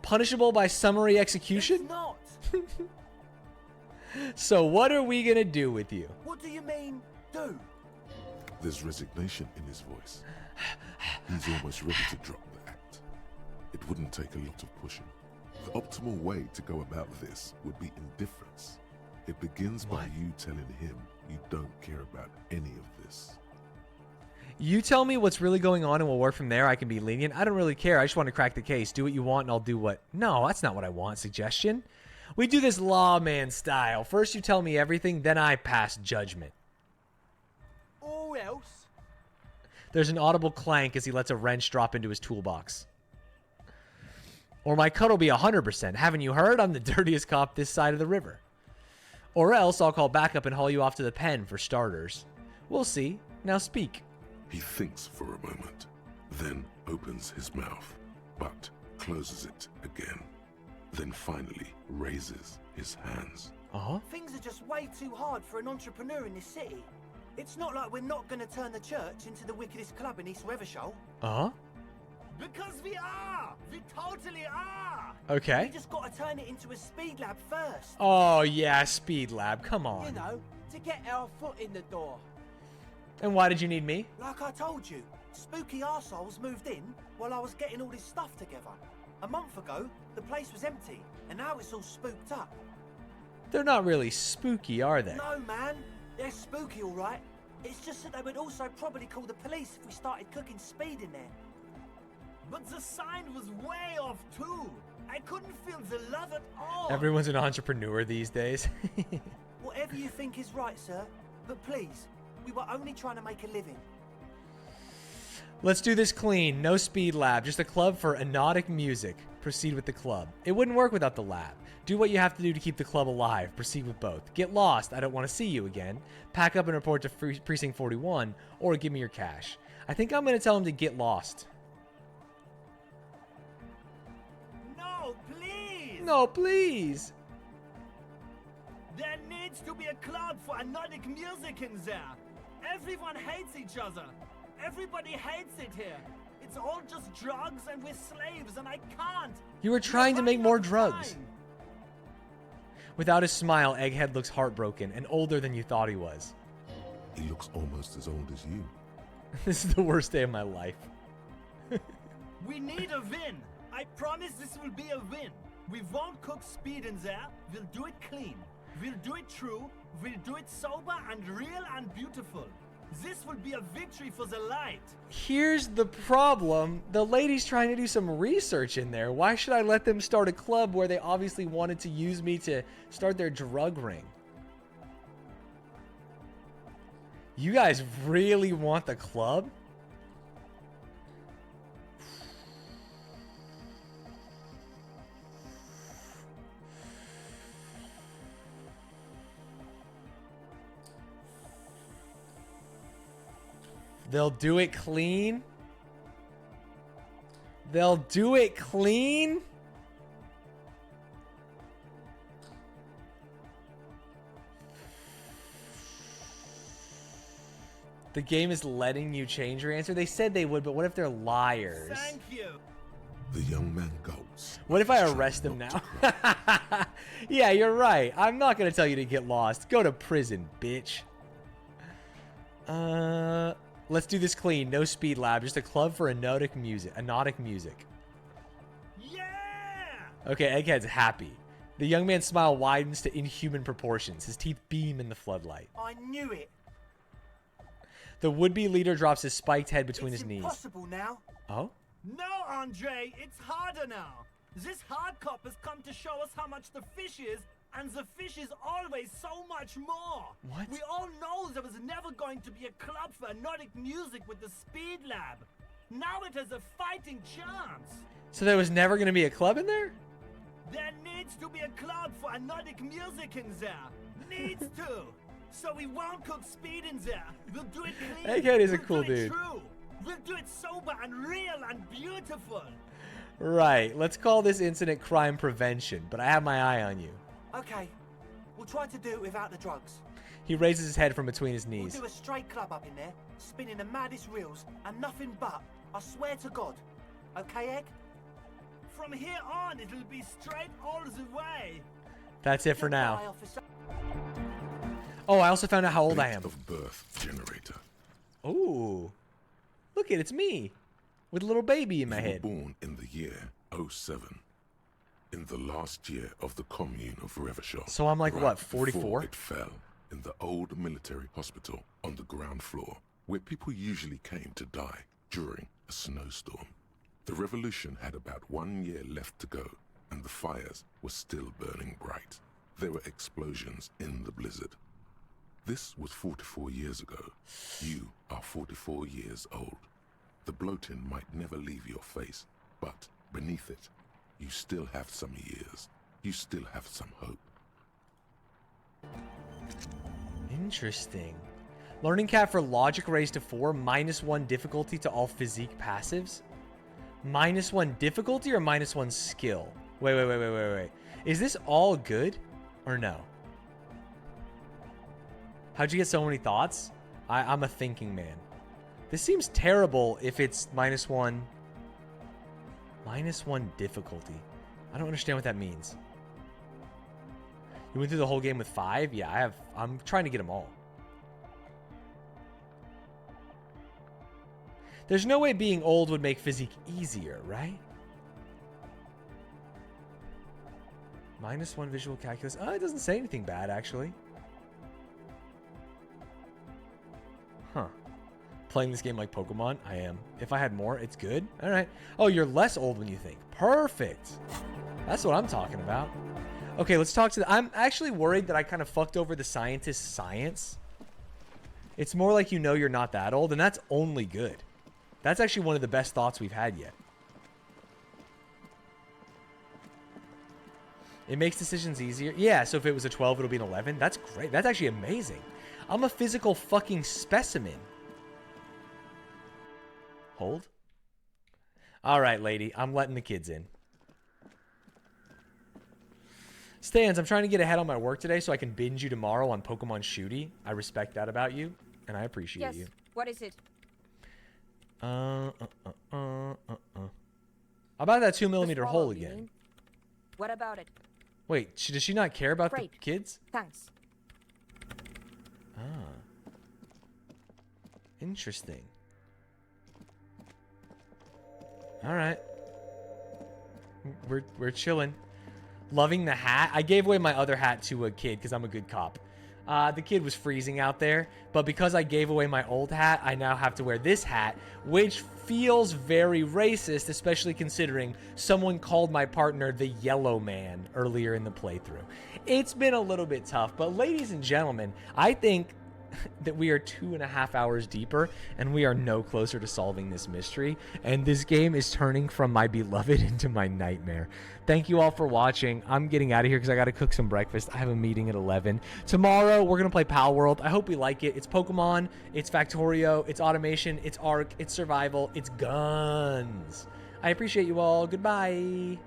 Punishable by summary execution? It's not. So what are we gonna do with you? What do you mean, do? There's resignation in his voice. He's almost ready to drop the act. It wouldn't take a lot of pushing. The optimal way to go about this would be indifference. It begins by you telling him you don't care about any of this. You tell me what's really going on and we'll work from there. I can be lenient. I don't really care. I just want to crack the case. Do what you want and I'll do what... No, that's not what I want. Suggestion? We do this lawman style. First you tell me everything, then I pass judgment. Or else? There's an audible clank as he lets a wrench drop into his toolbox. Or my cut will be 100%. Haven't you heard? I'm the dirtiest cop this side of the river. Or else I'll call backup and haul you off to the pen for starters. We'll see. Now speak. He thinks for a moment, then opens his mouth, but closes it again. Then finally raises his hands. Things are just way too hard for an entrepreneur in this city. It's not like we're not going to turn the church into the wickedest club in East Weathershaw. Because we are! We totally are! Okay. We just got to turn it into a speed lab first. Oh, yeah, speed lab. Come on. You know, to get our foot in the door. And why did you need me? Like I told you, spooky arseholes moved in while I was getting all this stuff together. A month ago, the place was empty, and now it's all spooked up. They're not really spooky, are they? No, man. They're spooky, all right. It's just that they would also probably call the police if we started cooking speed in there. But the sign was way off, too. I couldn't feel the love at all. Everyone's an entrepreneur these days. Whatever you think is right, sir. But please, we were only trying to make a living. Let's do this clean. No speed lab. Just a club for anodic music. Proceed with the club. It wouldn't work without the lab. Do what you have to do to keep the club alive. Proceed with both. Get lost. I don't want to see you again. Pack up and report to Precinct 41. Or give me your cash. I think I'm going to tell him to get lost. No, please! No, please! There needs to be a club for anodic music in there. Everyone hates each other. Everybody hates it here. It's all just drugs and we're slaves and I can't. You were trying to make more drugs. Without his smile, Egghead looks heartbroken and older than you thought he was. He looks almost as old as you. This is the worst day of my life. We need a win. I promise this will be a win. We won't cook speed in there. We'll do it clean. We'll do it true. We'll do it sober and real and beautiful. This will be a victory for the light. Here's the problem. The lady's trying to do some research in there. Why should I let them start a club where they obviously wanted to use me to start their drug ring? You guys really want the club? They'll do it clean. They'll do it clean. The game is letting you change your answer. They said they would, but what if they're liars? Thank you. The young man gulps. What if I arrest them now? Yeah, you're right. I'm not going to tell you to get lost. Go to prison, bitch. Let's do this clean. No speed lab. Just a club for anodic music. Yeah! Okay, Egghead's happy. The young man's smile widens to inhuman proportions. His teeth beam in the floodlight. I knew it. The would-be leader drops his spiked head between his knees. It's impossible now. Oh? No, Andre, it's harder now. This hard cop has come to show us how much the fish is, and the fish is always so much more. What? We all know there was never going to be a club for anodic music with the Speed Lab. Now it has a fighting chance. So there was never going to be a club in there? There needs to be a club for anodic music in there. Needs to. So we won't cook speed in there. We'll do it clean. Egghead is a We'll cool do it dude. True. We'll do it sober and real and beautiful. Right. Let's call this incident crime prevention, but I have my eye on you. Okay. We'll try to do it without the drugs. He raises his head from between his knees. We'll do a straight club up in there, spinning the maddest reels, and nothing but, I swear to God. Okay, Egg? From here on, it'll be straight all the way. That's it for now. Oh, I also found out how old I am. Of birth generator. Ooh. Look it's me. With a little baby in my head. Born in the year 07. In the last year of the commune of Revachol. So I'm like, right what, 44? It fell in the old military hospital on the ground floor, where people usually came to die during a snowstorm. The revolution had about 1 year left to go, and the fires were still burning bright. There were explosions in the blizzard. This was 44 years ago. You are 44 years old. The bloating might never leave your face, but beneath it, you still have some years. You still have some hope. Interesting. Learning cap for logic raised to 4, -1 difficulty to all physique passives. -1 difficulty or -1 skill? Wait. Is this all good or no? How'd you get so many thoughts? I'm a thinking man. This seems terrible if it's -1. -1 difficulty. I don't understand what that means. You went through the whole game with 5? Yeah, I'm trying to get them all. There's no way being old would make physique easier, right? -1 visual calculus. Oh, it doesn't say anything bad, actually. Huh. Playing this game like Pokemon? I am. If I had more, it's good. All right. Oh, you're less old when you think. Perfect. That's what I'm talking about. Okay, let's talk to I'm actually worried that I kind of fucked over the scientist's science. It's more like you know you're not that old, and that's only good. That's actually one of the best thoughts we've had yet. It makes decisions easier. Yeah, so if it was a 12, it'll be an 11. That's great. That's actually amazing. I'm a physical fucking specimen. Hold. All right, lady. I'm letting the kids in. Stanz, I'm trying to get ahead on my work today so I can binge you tomorrow on Pokemon Shooty. I respect that about you, and I appreciate you. Yes. What is it? How about that 2mm hole again? What about it? Wait, does she not care about the kids? Thanks. Ah. Interesting. All right. We're chilling. Loving the hat. I gave away my other hat to a kid because I'm a good cop. The kid was freezing out there, but because I gave away my old hat, I now have to wear this hat, which feels very racist, especially considering someone called my partner the Yellow Man earlier in the playthrough. It's been a little bit tough, but ladies and gentlemen, I think that we are 2.5 hours deeper and we are no closer to solving this mystery, and this game is turning from my beloved into my nightmare. Thank you all for watching. I'm getting out of here because I got to cook some breakfast. I have a meeting at 11. Tomorrow we're gonna play Pal World. I hope we like it. It's Pokemon, it's Factorio, it's automation, it's Ark, it's survival, it's guns. I appreciate you all. Goodbye.